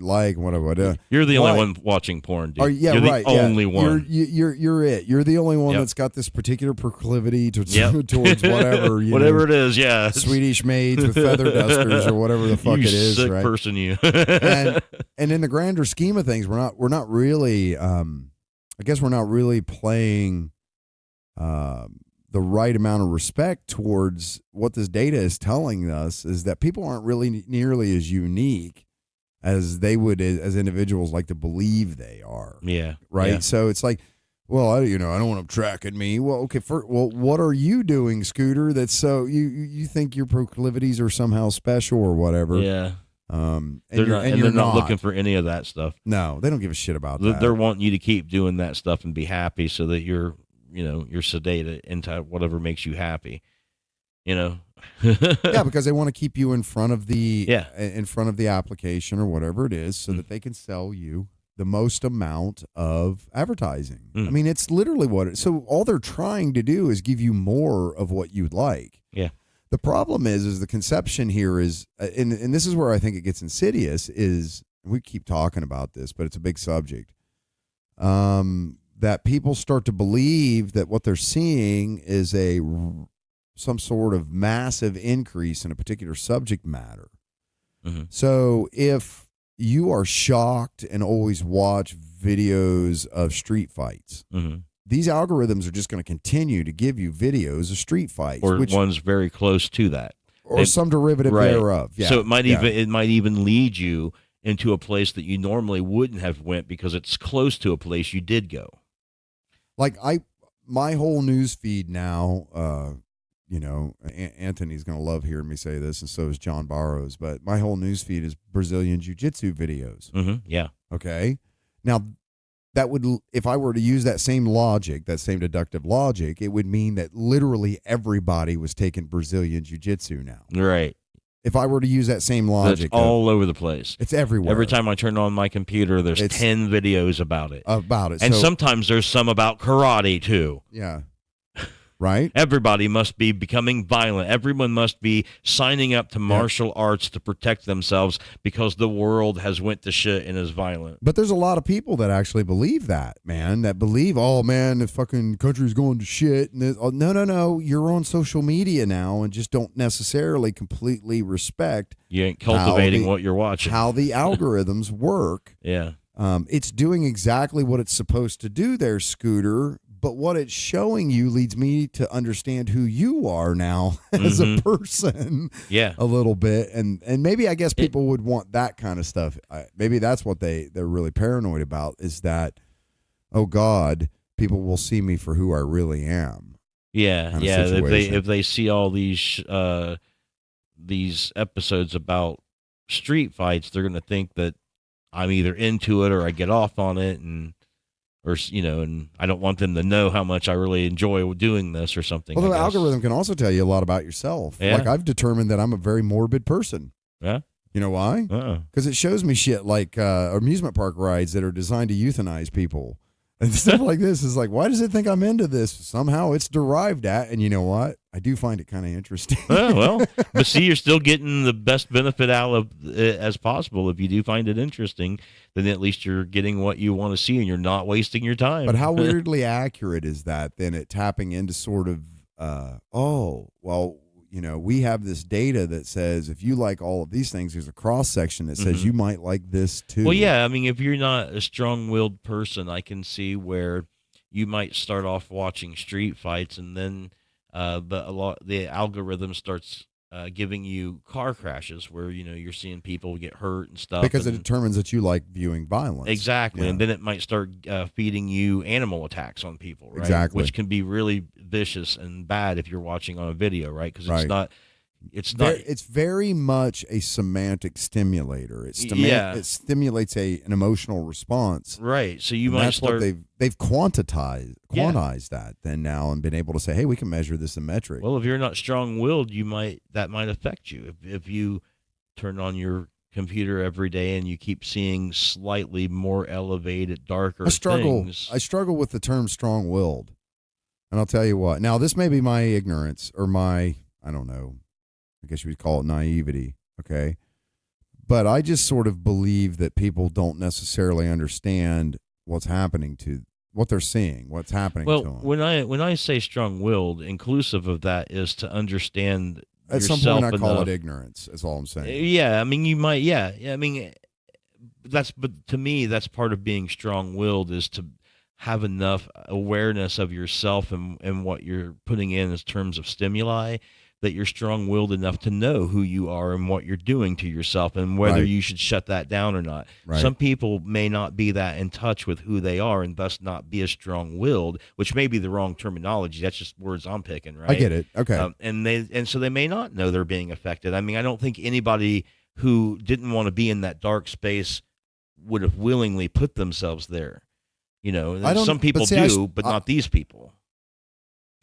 like, what I. You're the only one watching porn, dude. You're the only one. You're it. You're the only one that's got this particular proclivity towards whatever. Whatever it is, yeah. Swedish maids with feather dusters or whatever the fuck it is, sick right? person, you. and in the grander scheme of things, we're not really. I guess we're not really playing the right amount of respect towards what this data is telling us. Is that people aren't really nearly as unique as they would as individuals like to believe they are. Yeah. Right. Yeah. So it's like, well, I don't want them tracking me. Well, okay. What are you doing, Scooter? That's so you think your proclivities are somehow special or whatever. Yeah. They're not looking for any of that stuff. No, they don't give a shit about that. They're wanting you to keep doing that stuff and be happy so that you're sedated into whatever makes you happy. Yeah, because they want to keep you in front of the application or whatever it is, so that they can sell you the most amount of advertising. I mean, it's literally so all they're trying to do is give you more of what you'd like. Yeah. The problem is the conception here is, and this is where I think it gets insidious, is we keep talking about this, but it's a big subject, that people start to believe that what they're seeing is some sort of massive increase in a particular subject matter. Mm-hmm. So if you are shocked and always watch videos of street fights, these algorithms are just going to continue to give you videos of street fights, or one's very close to that, or some derivative thereof. Yeah. So it might even lead you into a place that you normally wouldn't have went because it's close to a place you did go. Like my whole news feed now, Anthony's going to love hearing me say this, and so is John Barrows, but my whole news feed is Brazilian Jiu-Jitsu videos. Mm-hmm. Yeah. Okay. Now, if I were to use that same logic, that same deductive logic, it would mean that literally everybody was taking Brazilian jiu-jitsu now. Right. If I were to use that same logic. It's all over the place. It's everywhere. Every time I turn on my computer, there's 10 videos about it. And sometimes there's some about karate, too. Yeah. Right? Everybody must be becoming violent. Everyone must be signing up to martial arts to protect themselves because the world has went to shit and is violent. But there's a lot of people that actually believe that, man, that believe, oh, man, the fucking country's going to shit. And no. You're on social media now and just don't necessarily completely respect. You ain't cultivating what you're watching. How the algorithms work. Yeah. It's doing exactly what it's supposed to do there, Scooter. But what it's showing you leads me to understand who you are now as a person a little bit. And maybe I guess people would want that kind of stuff. Maybe that's what they're really paranoid about is that, oh, God, people will see me for who I really am. Yeah, if they see all these episodes about street fights, they're going to think that I'm either into it or I get off on it and I don't want them to know how much I really enjoy doing this or something. Well, the algorithm can also tell you a lot about yourself. Yeah. Like I've determined that I'm a very morbid person. Yeah. You know why? Because it shows me shit like amusement park rides that are designed to euthanize people. And stuff like this is like, why does it think I'm into this? Somehow it's derived at, and you know what? I do find it kind of interesting. Well, but see, you're still getting the best benefit out of it as possible. If you do find it interesting, then at least you're getting what you want to see, and you're not wasting your time. But how weirdly accurate is that then at tapping into sort of, we have this data that says if you like all of these things, there's a cross section that says you might like this too. Well, yeah, I memean, if you're not a strong-willed person, I can see where you might start off watching street fights, and then the algorithm starts giving you car crashes where you're seeing people get hurt and stuff because it determines that you like viewing violence. Exactly, and then it might start feeding you animal attacks on people, right? Exactly, which can be really vicious and bad if you're watching on a video, right? Because it's very much a semantic stimulator. It stimulates an emotional response, right? So that's what they've quantized that then now and been able to say, hey, we can measure this in metric. Well, if you're not strong-willed, that might affect you. If you turn on your computer every day and you keep seeing slightly more elevated, darker things. I struggle with the term strong-willed, and I'll tell you what. Now, this may be my ignorance or I don't know. I guess you would call it naivety, okay? But I just sort of believe that people don't necessarily understand what's happening to what they're seeing, what's happening to them. Well, when I say strong-willed, inclusive of that is to understand at yourself some point I call enough. it ignorance, is all I'm saying. Yeah, I mean, you might, I mean, but to me, that's part of being strong-willed is to have enough awareness of yourself and what you're putting in as terms of stimuli that you're strong-willed enough to know who you are and what you're doing to yourself and whether you should shut that down or not. Right. Some people may not be that in touch with who they are and thus not be as strong-willed, which may be the wrong terminology. That's just words I'm picking, right? I get it. Okay. And so they may not know they're being affected. I mean, I don't think anybody who didn't want to be in that dark space would have willingly put themselves there. Some people but not these people.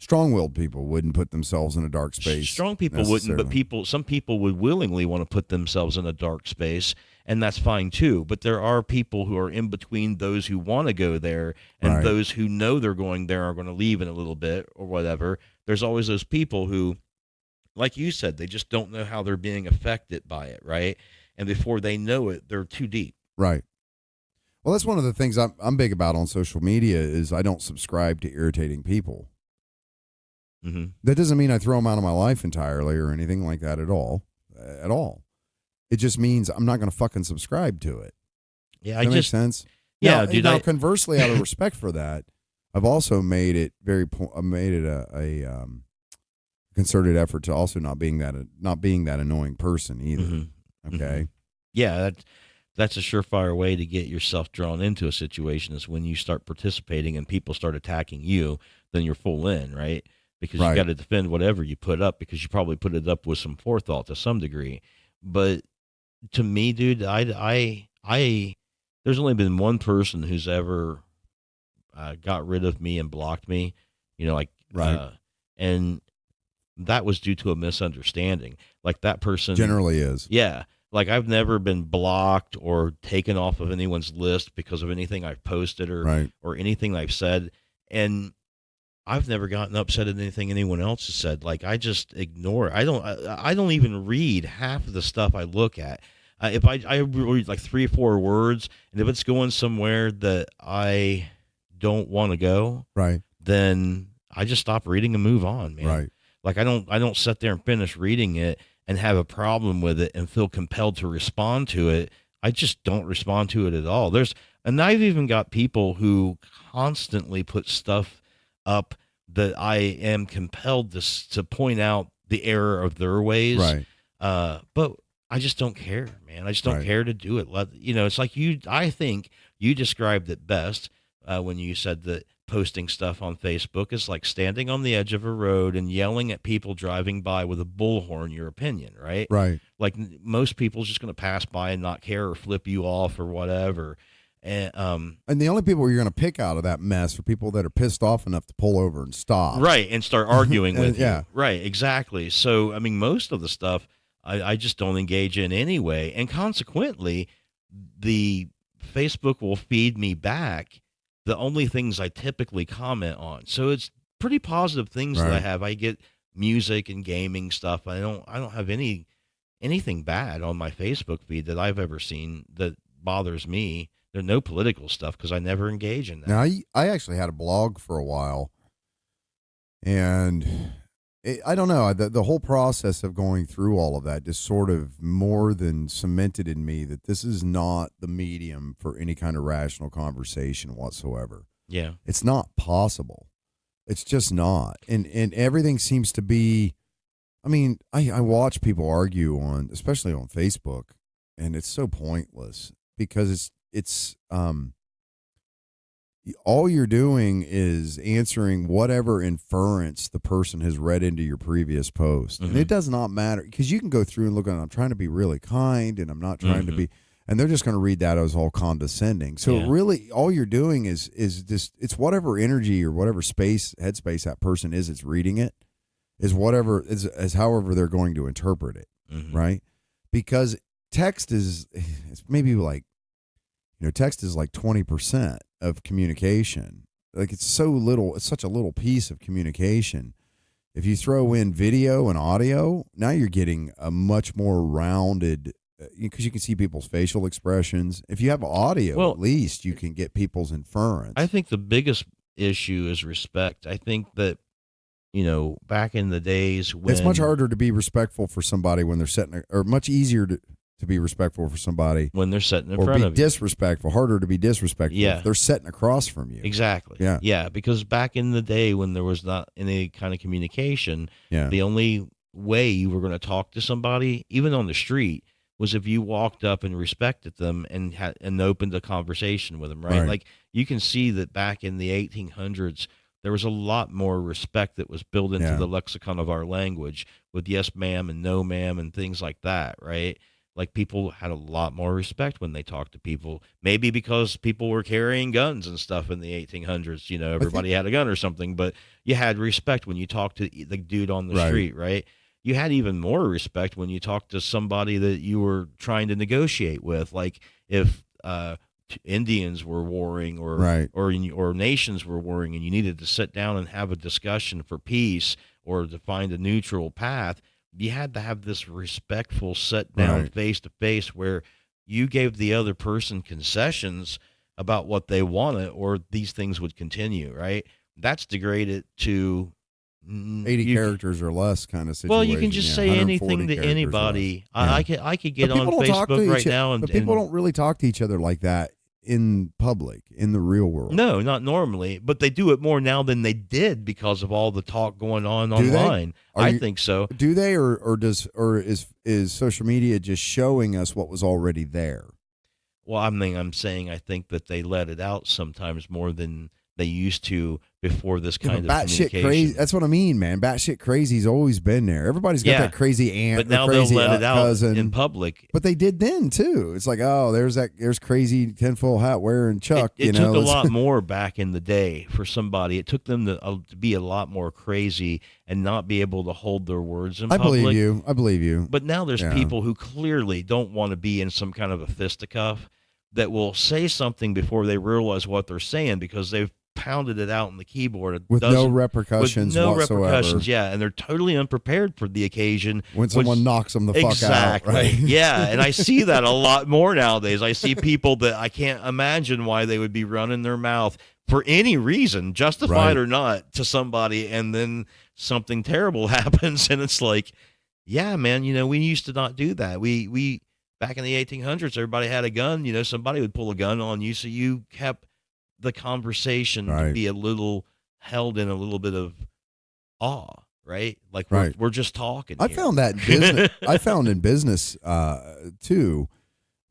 Strong-willed people wouldn't put themselves in a dark space. Strong people wouldn't, but some people would willingly want to put themselves in a dark space, and that's fine too. But there are people who are in between those who want to go there and those who know they're going there are going to leave in a little bit or whatever. There's always those people who, like you said, they just don't know how they're being affected by it, right? And before they know it, they're too deep. Right. Well, that's one of the things I'm big about on social media is I don't subscribe to irritating people. Mm-hmm. That doesn't mean I throw them out of my life entirely or anything like that at all. It just means I'm not going to fucking subscribe to it. Yeah, Does that make sense? Yeah, now, conversely, out of respect for that, I've also made it a concerted effort to also not being that annoying person either. Mm-hmm. Okay. Mm-hmm. Yeah, that's a surefire way to get yourself drawn into a situation is when you start participating and people start attacking you, then you're full in, right? Because you got to defend whatever you put up because you probably put it up with some forethought to some degree. But to me, dude, I there's only been one person who's ever got rid of me and blocked me, like, Right. and that was due to a misunderstanding. Like that person Generally is. Yeah. Like I've never been blocked or taken off of anyone's list because of anything I've posted Right. or anything I've said. And I've never gotten upset at anything anyone else has said. Like I just ignore it. I don't even read half of the stuff I look at. If I read like 3 or 4 words, and if it's going somewhere that I don't want to go, Right. then I just stop reading and move on, man. Right. Like I don't sit there and finish reading it and have a problem with it and feel compelled to respond to it. I just don't respond to it at all. And I've even got people who constantly put stuff up that I am compelled to point out the error of their ways. Right. But I just don't care, man. I just don't Right. care to do it. It's like I think you described it best when you said that posting stuff on Facebook is like standing on the edge of a road and yelling at people driving by with a bullhorn your opinion, right? Right. Like most people's just going to pass by and not care or flip you off or whatever. And the only people you're going to pick out of that mess are people that are pissed off enough to pull over and stop. Right, and start arguing with Yeah. you. Right, exactly. So, I mean, most of the stuff I just don't engage in anyway. And consequently, the Facebook will feed me back the only things I typically comment on. So it's pretty positive things that I Right. have. I get music and gaming stuff. I don't have anything bad on my Facebook feed that I've ever seen that bothers me. There's no political stuff because I never engage in that. Now, I actually had a blog for a while, and I don't know. The whole process of going through all of that just sort of more than cemented in me that this is not the medium for any kind of rational conversation whatsoever. Yeah. It's not possible. It's just not. And everything seems to be, I mean, I watch people argue especially on Facebook, and it's so pointless because it's all you're doing is answering whatever inference the person has read into your previous post. Mm-hmm. And it does not matter because you can go through and look at I'm trying to be really kind and I'm not trying to be, and they're just going to read that as all condescending. So really all you're doing is just, it's whatever energy or whatever headspace that person is that's reading it is whatever is however they're going to interpret it. Right. Because text it's maybe like, text is like 20% of communication. Like it's so little, it's such a little piece of communication. If you throw in video and audio, now you're getting a much more rounded, because you can see people's facial expressions. If you have audio, at least you can get people's inference. I think the biggest issue is respect. I think that, back in the days when it's much harder to be respectful for somebody when they're sitting, or much easier to be respectful for somebody when they're sitting in or front be of you. disrespectful. Harder to be disrespectful if they're sitting across from you. Exactly. Yeah. Because back in the day when there was not any kind of communication, the only way you were going to talk to somebody, even on the street, was if you walked up and respected them and opened a conversation with them. Right. Like you can see that back in the 1800s, there was a lot more respect that was built into the lexicon of our language with yes, ma'am, and no, ma'am, and things like that. Right. Like people had a lot more respect when they talked to people, maybe because people were carrying guns and stuff in the 1800s. Everybody had a gun or something, but you had respect when you talked to the dude on the street, right? You had even more respect when you talked to somebody that you were trying to negotiate with. Like if Indians were warring or nations were warring and you needed to sit down and have a discussion for peace or to find a neutral path, you had to have this respectful sit down face to face where you gave the other person concessions about what they wanted or these things would continue, right? That's degraded to 80 characters or less kind of situation. Well, you can just say anything to anybody. I could get on Facebook right now but people don't really talk to each other like that in public, in the real world. No, not normally, but they do it more now than they did because of all the talk going on online. I think so. Do they, or is social media just showing us what was already there? Well, I'm saying I think that they let it out sometimes more than they used to before this Yeah, kind but of batshit communication. crazy. That's what I mean, man. Batshit crazy's always been there. Everybody's got that crazy aunt, but now or crazy they'll let it out cousin in public. But they did then too. It's like, oh, there's crazy tinfoil hat wearing Chuck. It took a lot more back in the day for somebody. It took them to be a lot more crazy and not be able to hold their words in public. I believe you. But now there's people who clearly don't want to be in some kind of a fisticuff that will say something before they realize what they're saying because they've pounded it out on the keyboard with no repercussions whatsoever. And they're totally unprepared for the occasion when someone knocks them the fuck out. Right? Yeah, and I see that a lot more nowadays. I see people that I can't imagine why they would be running their mouth for any reason, justified or not, to somebody, and then something terrible happens, and it's like, yeah, man, we used to not do that. We back in the 1800s, everybody had a gun. Somebody would pull a gun on you, so you kept the conversation to be a little held in a little bit of awe, right? Like we're just talking. I found that in business. I found in business too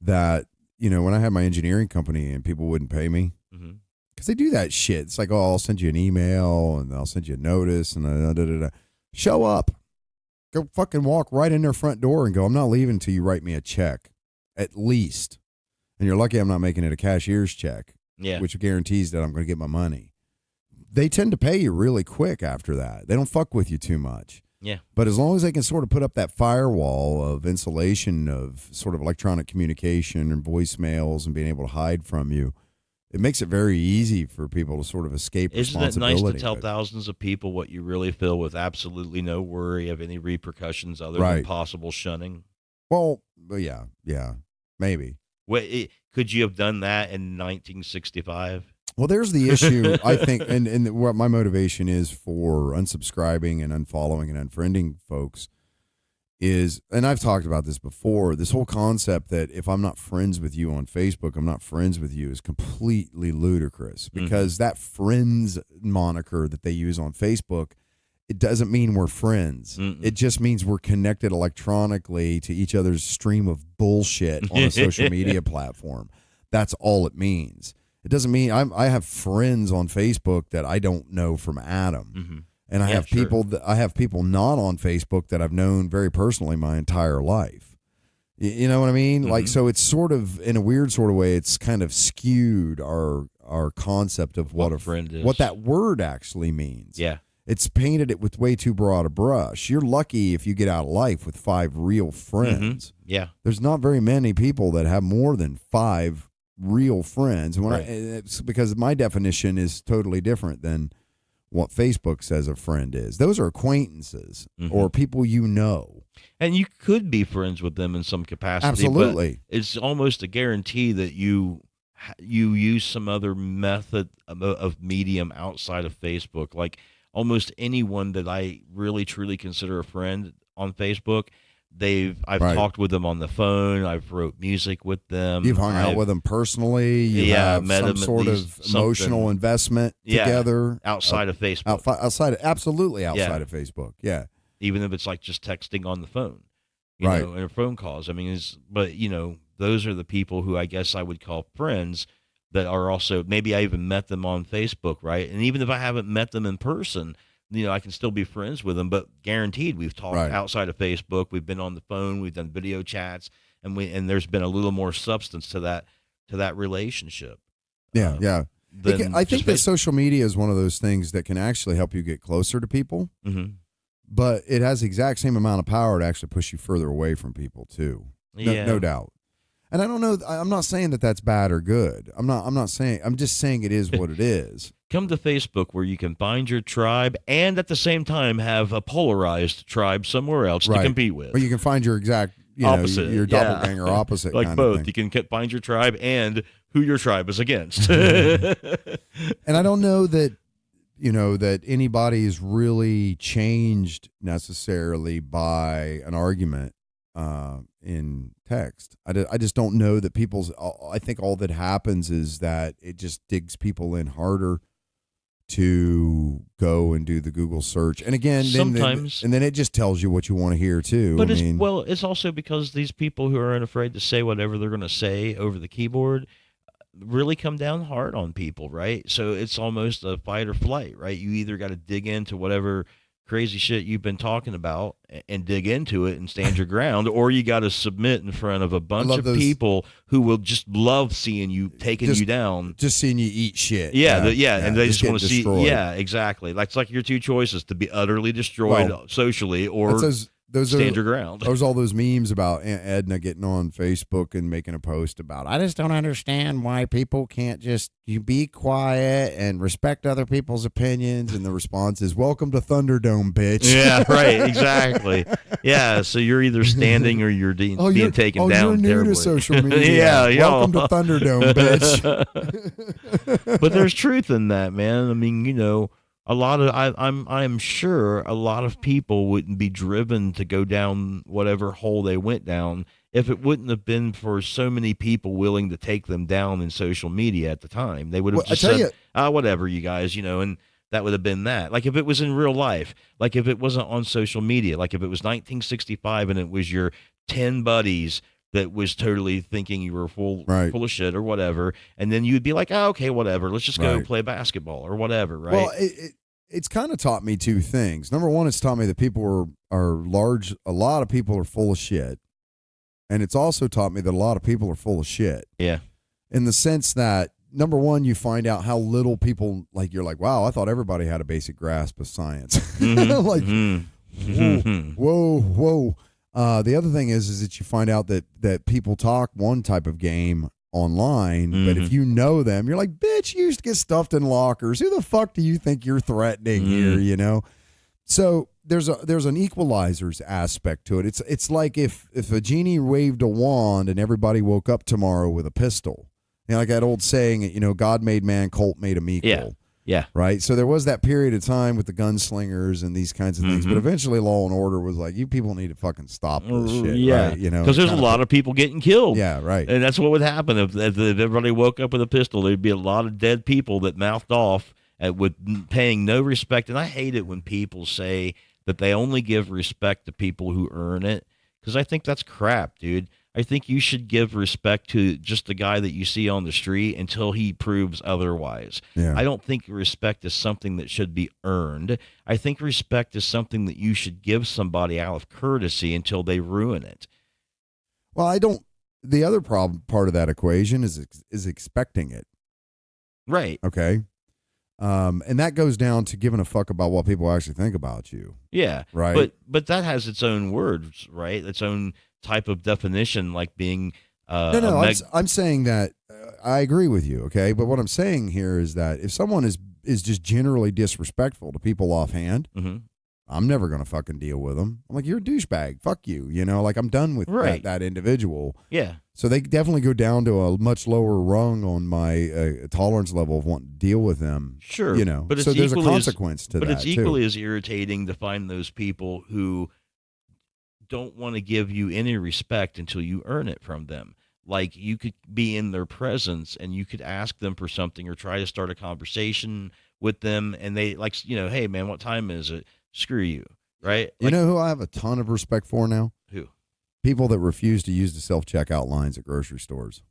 that when I had my engineering company and people wouldn't pay me because they do that shit. It's like, oh, I'll send you an email and I'll send you a notice and show up, go fucking walk right in their front door and go, I'm not leaving until you write me a check, at least. And you're lucky I'm not making it a cashier's check. Yeah. Which guarantees that I'm going to get my money. They tend to pay you really quick after that. They don't fuck with you too much. Yeah. But as long as they can sort of put up that firewall of insulation of sort of electronic communication and voicemails and being able to hide from you, it makes it very easy for people to sort of escape responsibility. Isn't it nice to tell thousands of people what you really feel with absolutely no worry of any repercussions other than possible shunning? Well, yeah, maybe. Could you have done that in 1965? Well, there's the issue, I think, and what my motivation is for unsubscribing and unfollowing and unfriending folks is, and I've talked about this before, this whole concept that if I'm not friends with you on Facebook, I'm not friends with you is completely ludicrous because that friends moniker that they use on Facebook, it doesn't mean we're friends. It just means we're connected electronically to each other's stream of bullshit on a social media platform. That's all it means. It doesn't mean I have friends on Facebook that I don't know from Adam. And I have people not on Facebook that I've known very personally my entire life. You know what I mean? Like, so it's sort of, in a weird sort of way, it's kind of skewed our concept of what a friend is, what that word actually means. Yeah. It's painted it with way too broad a brush. You're lucky if you get out of life with 5 real friends. Yeah. There's not very many people that have more than 5 real friends. And it's because my definition is totally different than what Facebook says a friend is. Those are acquaintances or people you know. And you could be friends with them in some capacity. Absolutely. But it's almost a guarantee that you use some other method of medium outside of Facebook. Like, almost anyone that I really truly consider a friend on Facebook, I've talked with them on the phone. I've wrote music with them. You've hung out with them personally. You have met some sort of emotional investment together outside of Facebook. Outside of Facebook. Yeah. Even if it's like just texting on the phone, you know, and phone calls. I mean, those are the people who I guess I would call friends. That are also, maybe I even met them on Facebook, right? And even if I haven't met them in person, I can still be friends with them, but guaranteed we've talked outside of Facebook. We've been on the phone, we've done video chats, and there's been a little more substance to that relationship. Yeah. I think that social media is one of those things that can actually help you get closer to people, but it has the exact same amount of power to actually push you further away from people too. No doubt. And I don't know. I'm not saying that that's bad or good. I'm not saying. I'm just saying it is what it is. Come to Facebook where you can find your tribe and at the same time have a polarized tribe somewhere else to compete with. Or you can find your exact opposite, your doppelganger opposite. Like kind both. Of thing. You can find your tribe and who your tribe is against. And I don't know that that anybody's really changed necessarily by an argument in text. I just don't know that I think all that happens is that it just digs people in harder to go and do the Google search. And again, sometimes, then it just tells you what you want to hear too. But it's also because these people who are unafraid to say whatever they're going to say over the keyboard, really come down hard on people, right? So it's almost a fight or flight, right? You either got to dig into whatever crazy shit you've been talking about and dig into it and stand your ground, or you got to submit in front of a bunch of people who will just love seeing you taking you down, just seeing you eat shit. Yeah, and they just want to see. Destroyed. Yeah, exactly. Like, it's like your two choices: to be utterly destroyed socially, or stand your ground. There's all those memes about Aunt Edna getting on Facebook and making a post about, I just don't understand why people can't just be quiet and respect other people's opinions. And the response is, welcome to Thunderdome, bitch. Yeah, right, exactly. Yeah, so you're either standing or you're being taken down. You're new terribly. to social media. Welcome to Thunderdome, bitch. But there's truth in that, man. I mean, you know, I'm sure a lot of people wouldn't be driven to go down whatever hole they went down if it wouldn't have been for so many people willing to take them down in social media at the time. They would have just said, whatever, you guys, you know, and that would have been that. Like, if it was in real life, like if it wasn't on social media, like if it was 1965 and it was your 10 buddies that was totally thinking you were full of shit or whatever, and then you'd be like, oh, okay, whatever, let's just go play basketball or whatever, right? Well, it's kind of taught me two things. Number one, it's taught me that people are large. A lot of people are full of shit, and it's also taught me that a lot of people are full of shit. Yeah, in the sense that, number one, you find out how little people, like, you're like, wow, I thought everybody had a basic grasp of science. Like, whoa. The other thing is that you find out that people talk one type of game online, but if you know them, you're like, bitch, you used to get stuffed in lockers. Who the fuck do you think you're threatening here, you know? So there's an equalizers aspect to it. It's like if a genie waved a wand and everybody woke up tomorrow with a pistol. You know, like that old saying, you know, God made man, Colt made him equal. Yeah. Right. So there was that period of time with the gunslingers and these kinds of things, but eventually Law and Order was like, you people need to fucking stop this shit. Yeah. Right? You know, because there's a lot of people getting killed. Yeah. Right. And that's what would happen if everybody woke up with a pistol. There'd be a lot of dead people that mouthed off with paying no respect. And I hate it when people say that they only give respect to people who earn it, because I think that's crap, dude. I think you should give respect to just the guy that you see on the street until he proves otherwise. Yeah. I don't think respect is something that should be earned. I think respect is something that you should give somebody out of courtesy until they ruin it. Well, I don't. The other part of that equation is expecting it. Right. Okay. And that goes down to giving a fuck about what people actually think about you. Yeah. Right. But that has its own words, right? Its own type of definition, like being I'm saying that I agree with you, okay? But what I'm saying here is that if someone is just generally disrespectful to people offhand, I'm never going to fucking deal with them. I'm like, you're a douchebag. Fuck you. You know, like, I'm done with that individual. Yeah. So they definitely go down to a much lower rung on my tolerance level of wanting to deal with them. Sure. You know, but so there's a consequence to that, But it's equally as irritating to find those people who don't want to give you any respect until you earn it from them. Like, you could be in their presence and you could ask them for something or try to start a conversation with them, and they, like, you know, hey man, what time is it? Screw you, right? You know who I have a ton of respect for now? Who? People that refuse to use the self-checkout lines at grocery stores.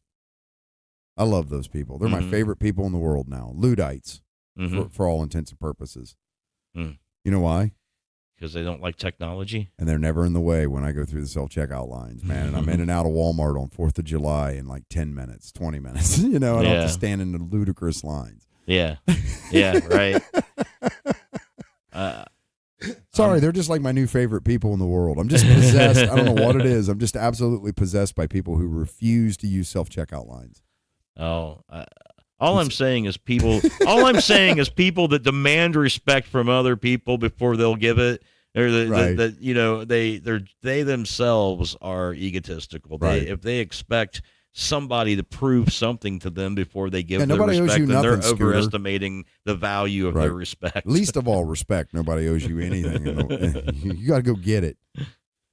I love those people. They're my favorite people in the world now. Luddites, for all intents and purposes. You know why? Because they don't like technology? And they're never in the way when I go through the self-checkout lines, man. And I'm in and out of Walmart on 4th of July in like 10 minutes, 20 minutes. You know, I don't have to stand in the ludicrous lines. Yeah. Yeah, right. Sorry, they're just like my new favorite people in the world. I'm just possessed. I don't know what it is. I'm just absolutely possessed by people who refuse to use self-checkout lines. All I'm saying is people that demand respect from other people before they'll give it, or you know, they themselves are egotistical. If they expect somebody to prove something to them before they give their respect, then they're overestimating the value of their respect. Least of all respect. Nobody owes you anything. You got to go get it.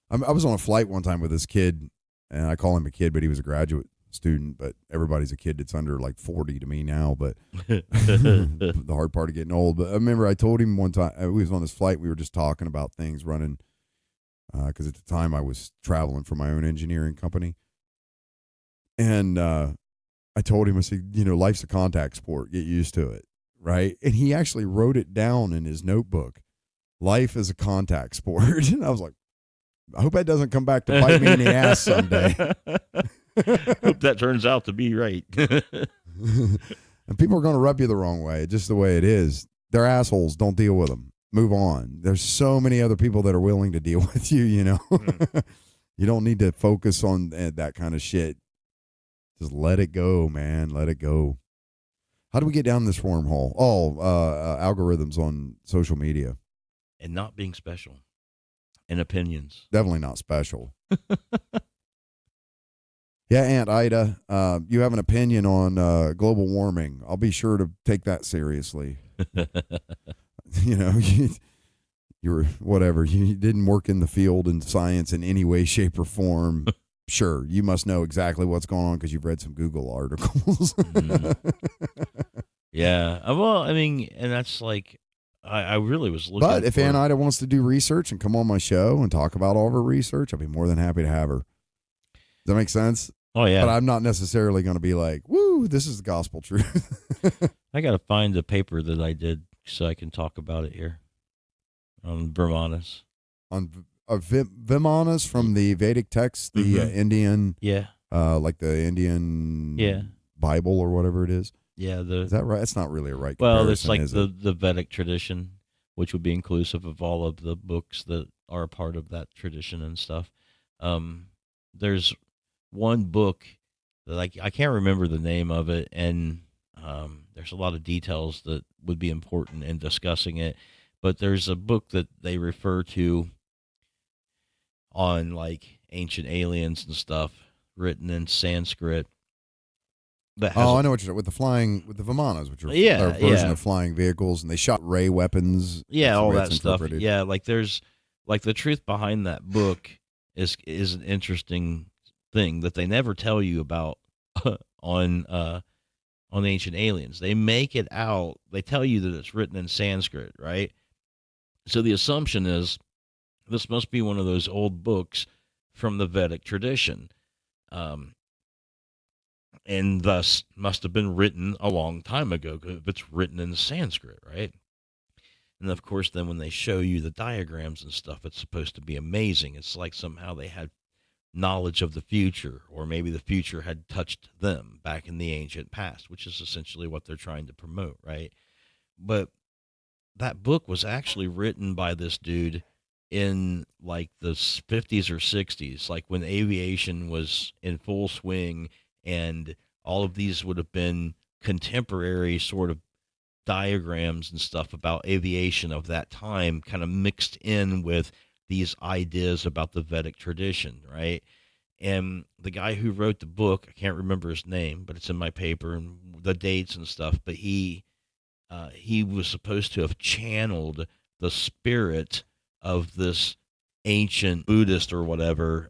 I was on a flight one time with this kid, and I call him a kid, but he was a graduate student, but everybody's a kid that's under like 40 to me now, but the hard part of getting old. But I remember I told him one time, we was on this flight, we were just talking about things running, because at the time I was traveling for my own engineering company. And I I told him, I said, life's a contact sport. Get used to it, right? And he actually wrote it down in his notebook. Life is a contact sport. And I was like, I hope that doesn't come back to bite me in the ass someday. Hope that turns out to be right. And people are going to rub you the wrong way, just the way it is. They're assholes. Don't deal with them. Move on. There's so many other people that are willing to deal with you, You don't need to focus on that kind of shit. Just let it go, man. Let it go. How do we get down this wormhole? Algorithms on social media. And not being special. And opinions. Definitely not special. Yeah, Aunt Ida, you have an opinion on global warming. I'll be sure to take that seriously. You're whatever. You didn't work in the field in science in any way, shape, or form. Sure, you must know exactly what's going on because you've read some Google articles. Yeah. Well, I mean, and that's like, I really was looking. But if Aunt Ida wants to do research and come on my show and talk about all of her research, I'll be more than happy to have her. Does that make sense? Oh, yeah. But I'm not necessarily going to be like, woo, this is the gospel truth. I got to find the paper that I did so I can talk about it here on Brahmanas. On Vimanas from the Vedic text, the Indian, like the Indian Bible or whatever it is. Yeah, is that right? It's not really a right. Well, it's like the Vedic tradition, which would be inclusive of all of the books that are a part of that tradition and stuff. There's one book that I can't remember the name of it, and there's a lot of details that would be important in discussing it. But there's a book that they refer to on like ancient aliens and stuff, written in Sanskrit. I know what you're with the Vimanas, which are a version of flying vehicles, and they shot ray weapons. Yeah, all that stuff. Yeah, like there's like the truth behind that book is an interesting thing that they never tell you about on Ancient Aliens. They make it out. They tell you that it's written in Sanskrit, right? So the assumption is this must be one of those old books from the Vedic tradition. And thus must have been written a long time ago if it's written in Sanskrit, right? And of course, then when they show you the diagrams and stuff, it's supposed to be amazing. It's like somehow they had knowledge of the future, or maybe the future had touched them back in the ancient past, which is essentially what they're trying to promote, right? But that book was actually written by this dude in like the 50s or 60s, like when aviation was in full swing. And all of these would have been contemporary sort of diagrams and stuff about aviation of that time, kind of mixed in with these ideas about the Vedic tradition, right? And the guy who wrote the book, I can't remember his name, but it's in my paper and the dates and stuff, but he was supposed to have channeled the spirit of this ancient Buddhist or whatever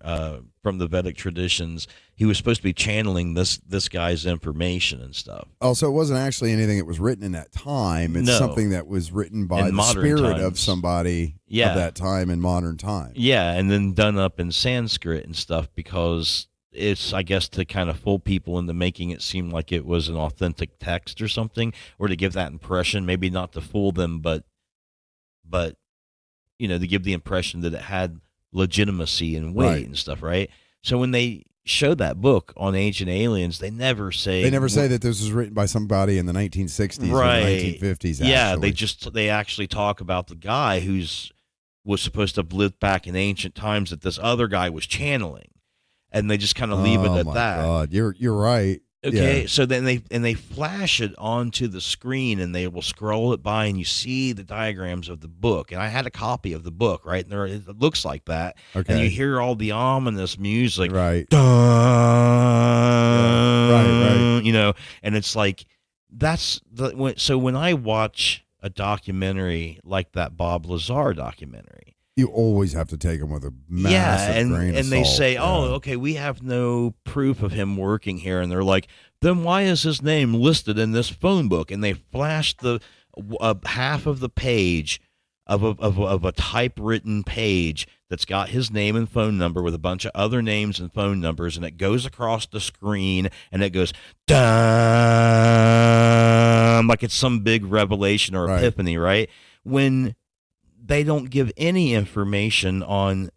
from the Vedic traditions. He was supposed to be channeling this guy's information and stuff. Oh, so it wasn't actually anything that was written in that time. It's something that was written by the spirit of somebody of that time in modern time. Yeah, and then done up in Sanskrit and stuff because it's, I guess, to kind of fool people into making it seem like it was an authentic text or something, or to give that impression, maybe not to fool them, but to give the impression that it had legitimacy and weight and stuff, right? So when they show that book on Ancient Aliens, they never say that this was written by somebody in the 1960s or the 1950s. Yeah, they actually talk about the guy was supposed to have lived back in ancient times that this other guy was channeling, and they just kind of leave it at that. Oh my God, you're right. Okay, so then they flash it onto the screen, and they will scroll it by, and you see the diagrams of the book. And I had a copy of the book, right? And it looks like that. Okay. And you hear all the ominous music, right? Dun, right. And it's like so when I watch a documentary like that Bob Lazar documentary, you always have to take them with a massive grain of salt. And they say, okay, we have no proof of him working here. And they're like, then why is his name listed in this phone book? And they flash the half of the page of a typewritten page that's got his name and phone number with a bunch of other names and phone numbers, and it goes across the screen, and it goes, dun, like it's some big revelation or epiphany, right? When they don't give any information on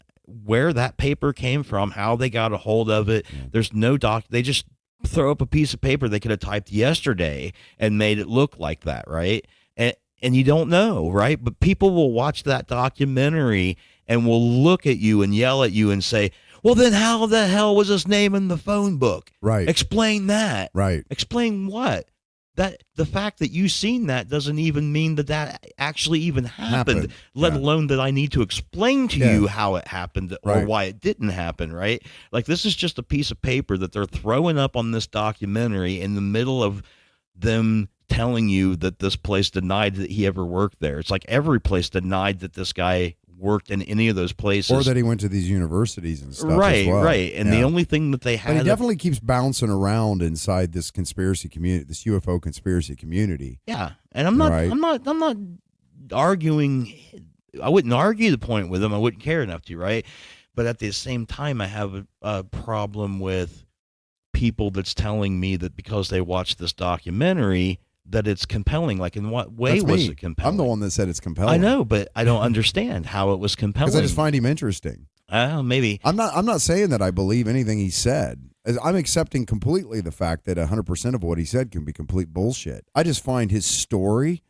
where that paper came from, how they got a hold of it. There's no they just throw up a piece of paper they could have typed yesterday and made it look like that, right? And you don't know, right? But people will watch that documentary and will look at you and yell at you and say, well, then how the hell was his name in the phone book? Right. Explain that. Right. Explain what? That the fact that you've seen that doesn't even mean that actually even happened, let alone that I need to explain to you how it happened or why it didn't happen, right? Like, this is just a piece of paper that they're throwing up on this documentary in the middle of them telling you that this place denied that he ever worked there. It's like every place denied that this guy worked in any of those places, or that he went to these universities and stuff. Right, as well. right. And the only thing that they had, but he definitely keeps bouncing around inside this conspiracy community, this UFO conspiracy community. Yeah, and I'm not arguing. I wouldn't argue the point with him. I wouldn't care enough to, right? But at the same time, I have a problem with people that's telling me that because they watched this documentary that it's compelling. Like, in what way was it compelling? I'm the one that said it's compelling. I know, but I don't understand how it was compelling. Because I just find him interesting. Maybe. I'm not saying that I believe anything he said. I'm accepting completely the fact that 100% of what he said can be complete bullshit. I just find his story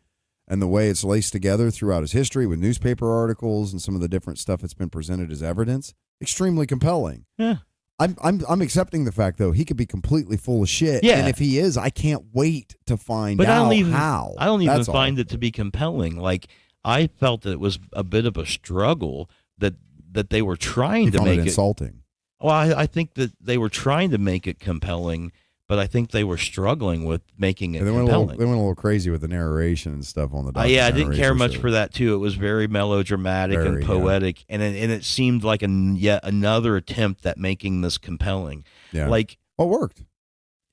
and the way it's laced together throughout his history with newspaper articles and some of the different stuff that's been presented as evidence extremely compelling. Yeah. I'm accepting the fact, though, he could be completely full of shit. Yeah. And if he is, I can't wait to find out how. I don't even find it to be compelling. Like, I felt that it was a bit of a struggle that they were trying to make it insulting. Well, I think that they were trying to make it compelling, but I think they were struggling with making it compelling. They went a little crazy with the narration and stuff on the documentary. I didn't care much for that, too. It was very melodramatic and poetic, and it seemed like yet another attempt at making this compelling. Yeah. Like, what worked?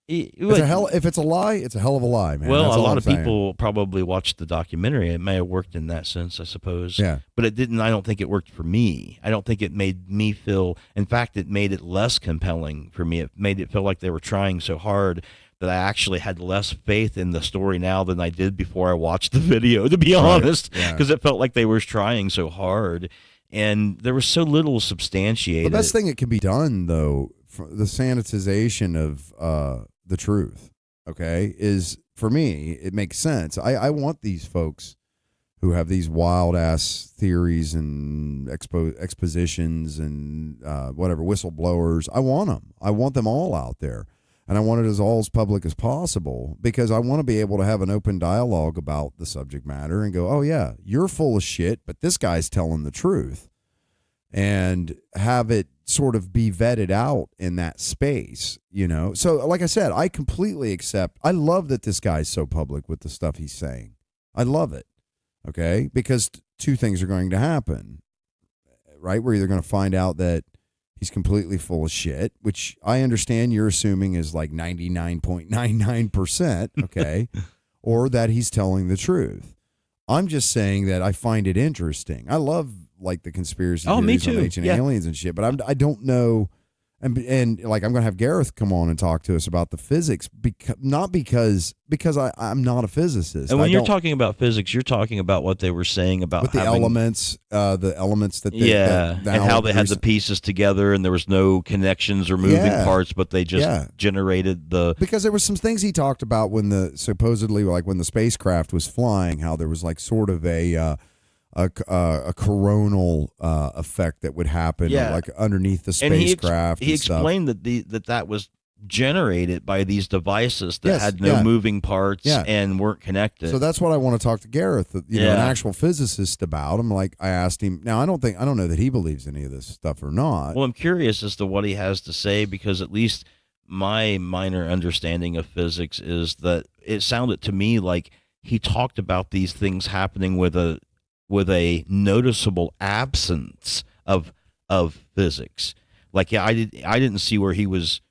If it's a lie, it's a hell of a lie, man. Well, That's a all lot I'm of saying. people probably watched the documentary. It may have worked in that sense, I suppose. Yeah. But it didn't. I don't think it worked for me. I don't think it made me feel. In fact, it made it less compelling for me. It made it feel like they were trying so hard that I actually had less faith in the story now than I did before I watched the video, to be honest, because it felt like they were trying so hard. And there was so little substantiated. The best thing that can be done, though, the sanitization of the truth, okay, is, for me, it makes sense. I want these folks who have these wild-ass theories and expositions and whatever, whistleblowers. I want them. I want them all out there. And I want it as public as possible, because I want to be able to have an open dialogue about the subject matter and go, oh, yeah, you're full of shit, but this guy's telling the truth. And have it sort of be vetted out in that space, you know? So, like I said, I completely accept. I love that this guy's so public with the stuff he's saying. I love it, okay? Because two things are going to happen, right? We're either going to find out that he's completely full of shit, which I understand you're assuming is like 99.99%, okay? Or that he's telling the truth. I'm just saying that I find it interesting. I love, like, the conspiracy theories on ancient aliens and shit, but I don't know, and like, I'm gonna have Gareth come on and talk to us about the physics, not because I'm not a physicist. And when you're talking about physics, you're talking about what they were saying about with the elements that they, and how they had the pieces together, and there was no connections or moving parts, but they just generated because there was some things he talked about when supposedly, like, when the spacecraft was flying, how there was like sort of a coronal effect that would happen, like underneath the spacecraft. He explained that was generated by these devices that had no moving parts and weren't connected. So that's what I want to talk to Gareth, an actual physicist, about. I asked him. Now I don't know that he believes any of this stuff or not. Well, I'm curious as to what he has to say, because at least my minor understanding of physics is that it sounded to me like he talked about these things happening with a noticeable absence of physics. Like, I didn't see where he was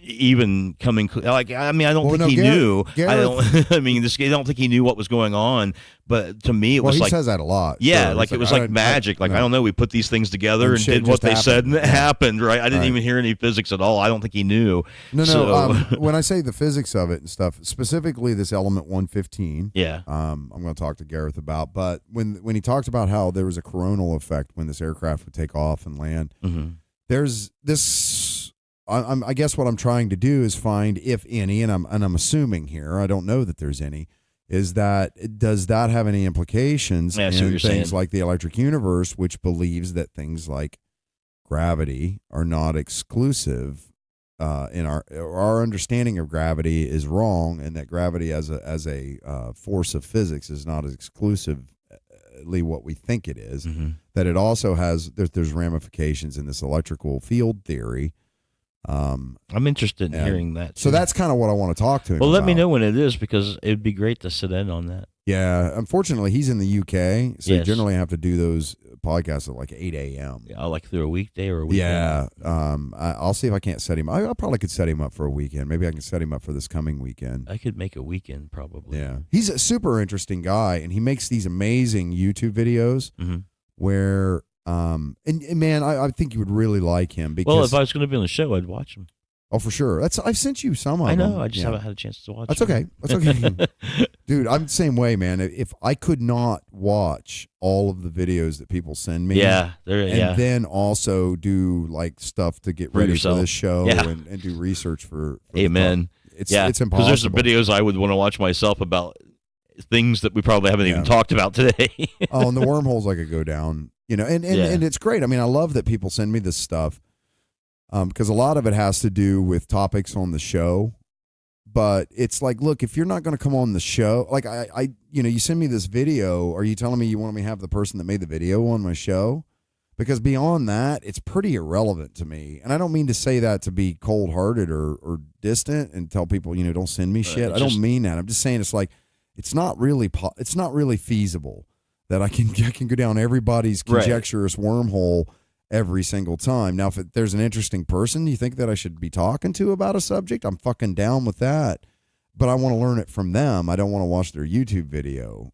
even coming like, I mean, I don't think he knew. I don't. I mean, I don't think he knew what was going on. But to me, it was he like, says that a lot. Yeah, sure. like it was like magic. I don't know. We put these things together and did what they said, and it happened. Right? I didn't even hear any physics at all. I don't think he knew. No. When I say the physics of it and stuff, specifically this element 115. Yeah. I'm going to talk to Gareth about. But when he talked about how there was a coronal effect when this aircraft would take off and land, there's this. I guess what I'm trying to do is find, if any, and I'm assuming here, I don't know that there's any, is that does that have any implications in things like the electric universe, which believes that things like gravity are not exclusive in our understanding of gravity is wrong, and that gravity as a force of physics is not as exclusively what we think it is, that it also has there's ramifications in this electrical field theory. I'm interested in hearing that too. So that's kind of what I want to talk to him about. Let me know when it is, because it'd be great to sit in on that. Yeah, unfortunately he's in the UK, so you generally have to do those podcasts at like 8 a.m. Yeah, like through a weekday or a weekend. Yeah, I'll see if I can't set him. I probably could set him up for a weekend. Maybe I can set him up for this coming weekend. I could make a weekend probably. Yeah, he's a super interesting guy, and he makes these amazing YouTube videos where. And man, I think you would really like him because. If I was going to be on the show, I'd watch him. Oh, for sure. I've sent you some of them. I know. I just haven't had a chance to watch. That's okay. That's okay, dude. I'm the same way, man. If I could not watch all of the videos that people send me, then also do like stuff to get ready for this show and do research for Amen. It's impossible. Because there's some videos I would want to watch myself about things that we probably haven't even talked about today. And the wormholes I could go down. And it's great. I mean, I love that people send me this stuff because a lot of it has to do with topics on the show. But it's like, look, if you're not going to come on the show, like you send me this video, are you telling me you want me to have the person that made the video on my show? Because beyond that, it's pretty irrelevant to me. And I don't mean to say that to be cold-hearted or distant and tell people, don't send me shit. I don't mean that. I'm just saying it's like it's not really feasible that I can go down everybody's conjecturous wormhole every single time. Now, if there's an interesting person you think that I should be talking to about a subject, I'm fucking down with that. But I want to learn it from them. I don't want to watch their YouTube video.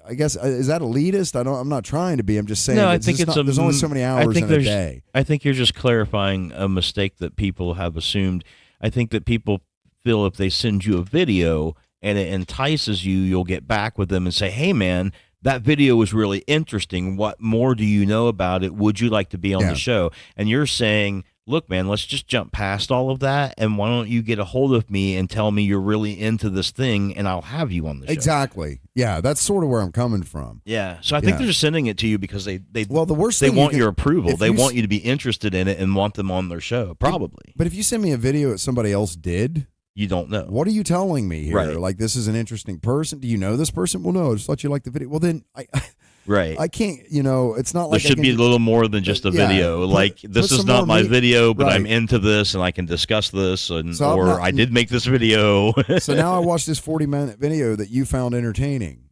I guess, is that elitist? I'm not trying to be. I'm just saying. No, I think there's only so many hours in a day. I think you're just clarifying a mistake that people have assumed. I think that people feel if they send you a video and it entices you, you'll get back with them and say, hey, man, that video was really interesting. What more do you know about it? Would you like to be on the show? And you're saying, look, man, let's just jump past all of that, and why don't you get a hold of me and tell me you're really into this thing, and I'll have you on the show. Exactly. Yeah, that's sort of where I'm coming from. Yeah, so I think they're just sending it to you because the worst thing they want your approval. They want you to be interested in it and want them on their show, probably. But if you send me a video that somebody else did, you don't know. What are you telling me here? Right. Like, this is an interesting person. Do you know this person? Well, no, I just thought you liked the video. Well, then I can't, it's not like there should be a little more than just a video. This is not my video, but I'm into this and I can discuss this, I did make this video. So now I watched this 40-minute video that you found entertaining.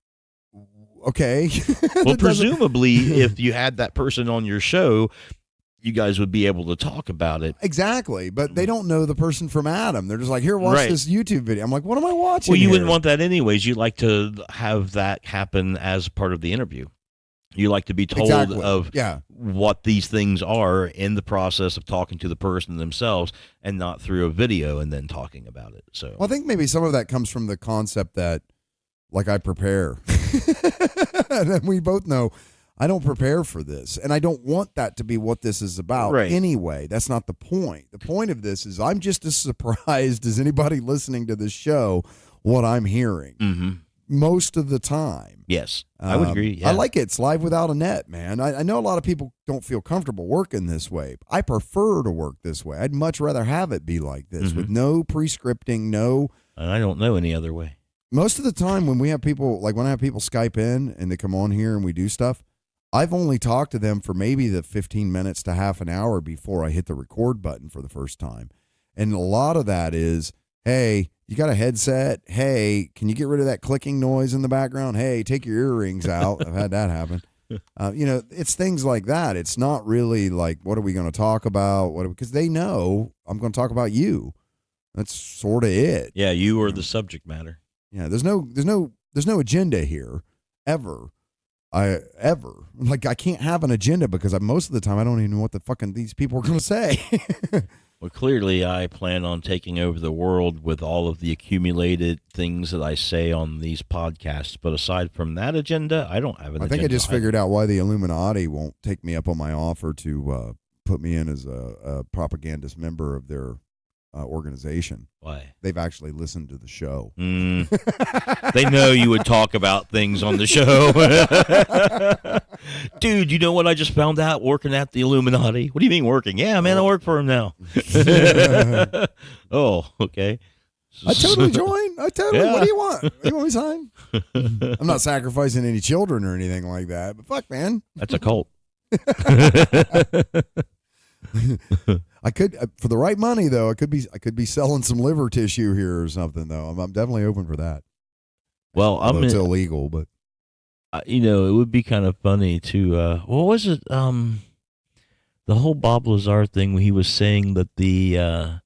Okay. Well, presumably, if you had that person on your show, you guys would be able to talk about it. Exactly. But they don't know the person from Adam. They're just like, here, watch this YouTube video. I'm like, what am I watching? Well, you wouldn't want that anyways. You'd like to have that happen as part of the interview. You like to be told of what these things are in the process of talking to the person themselves and not through a video and then talking about it. So I think maybe some of that comes from the concept that, like, I prepare. And we both know I don't prepare for this, and I don't want that to be what this is about anyway. That's not the point. The point of this is I'm just as surprised as anybody listening to this show what I'm hearing most of the time. Yes, I would agree. Yeah. I like it. It's live without a net, man. I know a lot of people don't feel comfortable working this way. I prefer to work this way. I'd much rather have it be like this with no pre-scripting, no... And I don't know any other way. Most of the time when we have people, like when I have people Skype in and they come on here and we do stuff, I've only talked to them for maybe the 15 minutes to half an hour before I hit the record button for the first time. And a lot of that is, hey, you got a headset? Hey, can you get rid of that clicking noise in the background? Hey, take your earrings out. I've had that happen. It's things like that. It's not really like, what are we going to talk about? Because they know I'm going to talk about you. That's sort of it. Yeah, you are the subject matter. Yeah, there's no agenda here, ever. I can't have an agenda because most of the time I don't even know what the fucking these people are going to say. Well, clearly I plan on taking over the world with all of the accumulated things that I say on these podcasts. But aside from that agenda, I don't have an agenda. I think I just figured out why the Illuminati won't take me up on my offer to put me in as a propagandist member of their organization. Why? They've actually listened to the show. They know you would talk about things on the show. Dude, you know what I just found out working at the Illuminati? What do you mean working? Yeah, man, I work for him now. Oh, okay. I totally join. What do you want? You want me to sign? I'm not sacrificing any children or anything like that, but fuck, man. That's a cult. I could, for the right money though, I could be selling some liver tissue here or something though. I'm definitely open for that. Well, it's illegal, but it would be kind of funny to what was it? The whole Bob Lazar thing when he was saying that the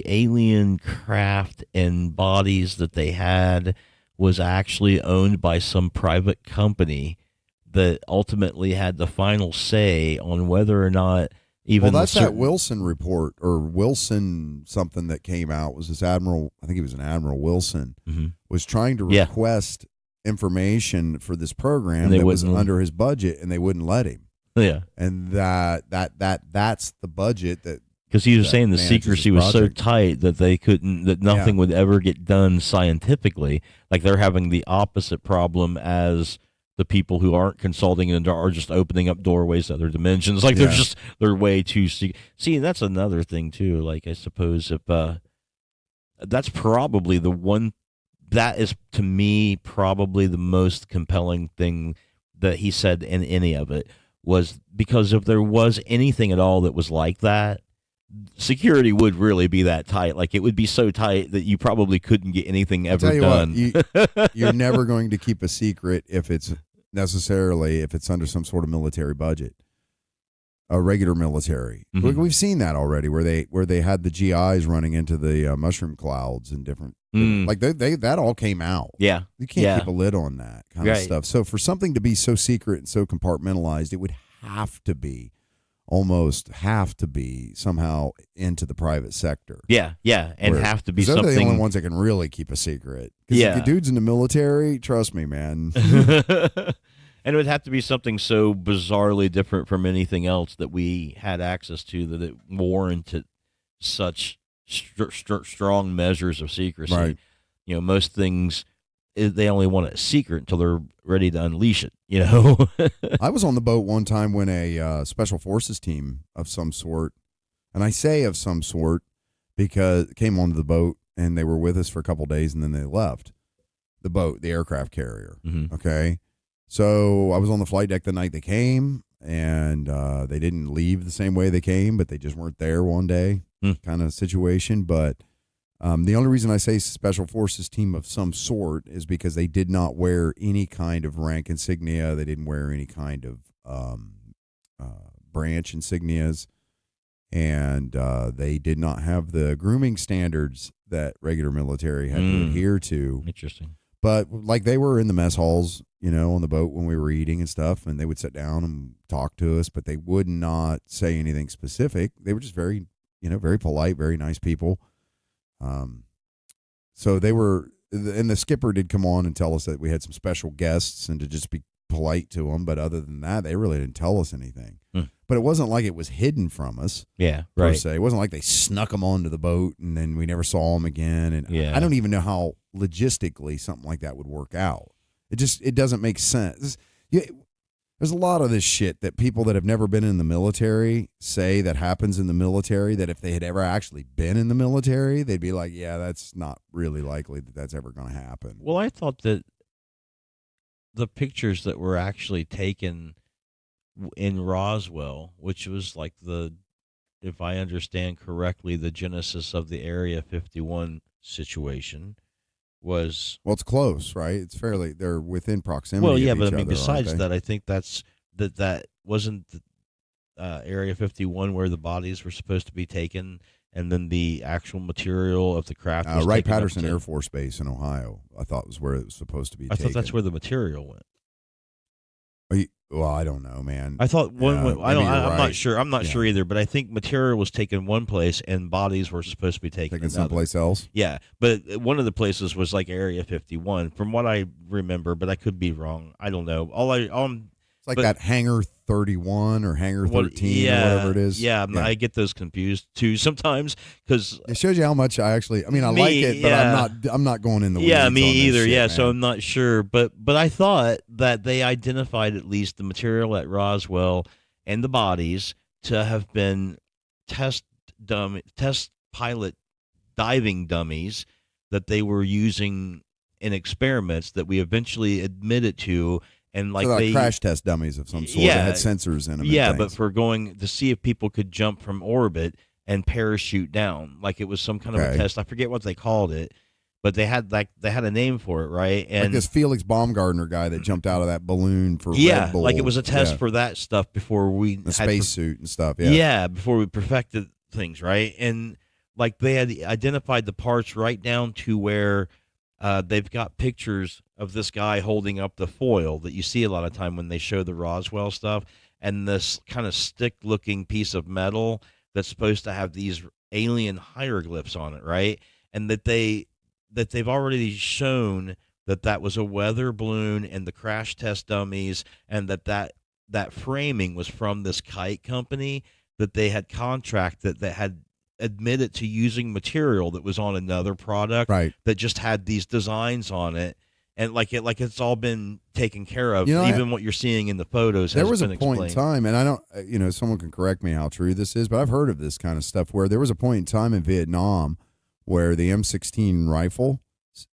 alien craft and bodies that they had was actually owned by some private company that ultimately had the final say on whether or not even. Well, that's that Wilson report or Wilson something that came out. Was this Admiral? I think he was an Admiral Wilson was trying to request information for this program that was under his budget, and they wouldn't let him. Yeah, and that's the budget that. Because he was saying the secrecy was so tight that they couldn't, that nothing would ever get done scientifically. Like they're having the opposite problem as the people who aren't consulting and are just opening up doorways to other dimensions. Like they're way too see, that's another thing too. Like I suppose if that's probably the one that is to me probably the most compelling thing that he said in any of it was because if there was anything at all that was like that, security would really be that tight. Like it would be so tight that you probably couldn't get anything ever done. You're never going to keep a secret if it's under some sort of military budget, a regular military. We've seen that already where they had the GIs running into the mushroom clouds and different like they that all came out. Yeah, you can't keep a lid on that kind of stuff. So for something to be so secret and so compartmentalized, it would almost have to be somehow into the private sector. Yeah, and have to be something. They're the only ones that can really keep a secret. If the dude's in the military, trust me, man. And it would have to be something so bizarrely different from anything else that we had access to that it warranted such strong measures of secrecy. Right. Most things they only want it secret until they're ready to unleash it. I was on the boat one time when a special forces team of some sort, and I say of some sort because came onto the boat and they were with us for a couple of days and then they left the boat, the aircraft carrier. Okay. So I was on the flight deck the night they came, and they didn't leave the same way they came, but they just weren't there one day kind of situation. But the only reason I say special forces team of some sort is because they did not wear any kind of rank insignia. They didn't wear any kind of branch insignias, and they did not have the grooming standards that regular military had to adhere to. Interesting. But like they were in the mess halls, on the boat when we were eating and stuff, and they would sit down and talk to us, but they would not say anything specific. They were just very, very polite, very nice people. So they were, and the skipper did come on and tell us that we had some special guests and to just be polite to them. But other than that, they really didn't tell us anything. But it wasn't like it was hidden from us. Yeah, per right. se. It wasn't like they snuck them onto the boat and then we never saw them again. And I don't even know how logistically something like that would work out. It doesn't make sense. There's a lot of this shit that people that have never been in the military say that happens in the military, that if they had ever actually been in the military, they'd be like, yeah, that's not really likely that that's ever going to happen. Well, I thought that the pictures that were actually taken in Roswell, which was like if I understand correctly, the genesis of the Area 51 situation, was. Well, it's close, right? It's fairly, they're within proximity. Well, yeah, of but each I mean, other, besides aren't they? that, I think that wasn't Area 51 where the bodies were supposed to be taken, and then the actual material of the craft was taken up Wright-Patterson to. Air Force Base in Ohio, I thought was where it was supposed to be I taken. thought that's where the material went. Well, I don't know, man. I thought one went. I maybe don't. you're I'm right. not sure. I'm not Yeah. sure either. But I think material was taken one place, and bodies were supposed to be taken Taken another. someplace else. Yeah, but one of the places was like Area 51, from what I remember. But I could be wrong. I don't know. It's like but- that Hangar 31 or Hangar 13 or whatever it is. Yeah, I get those confused too sometimes because It shows you how much I like Me, it, but yeah. I'm not going in the weeds. yeah, me on this either. shit, Yeah, man. so I'm not sure, but I thought that they identified at least the material at Roswell and the bodies to have been test pilot diving dummies that they were using in experiments that we eventually admitted to, and like so they crash test dummies of some sort Yeah. that had sensors in them. yeah, and but things. for going to see if people could jump from orbit and parachute down, like it was some kind of a Okay. test. I forget what they called it, but they had a name for it, right? And like this Felix Baumgartner guy that jumped out of that balloon for yeah, Red Bull. like it was a test Yeah. for that stuff before we the had spacesuit and stuff. Yeah. yeah, before we perfected things, right? And like they had identified the parts right down to where they've got pictures of this guy holding up the foil that you see a lot of time when they show the Roswell stuff, and this kind of stick-looking piece of metal that's supposed to have these alien hieroglyphs on it, right? And they've already shown that was a weather balloon and the crash test dummies, and that framing was from this kite company that they had contracted that had admitted to using material that was on another product Right. that just had these designs on it, and it's all been taken care of. You know, Even what you're seeing in the photos There has was a been point in explained. time, and I don't, someone can correct me how true this is, but I've heard of this kind of stuff where there was a point in time in Vietnam where the M16 rifle,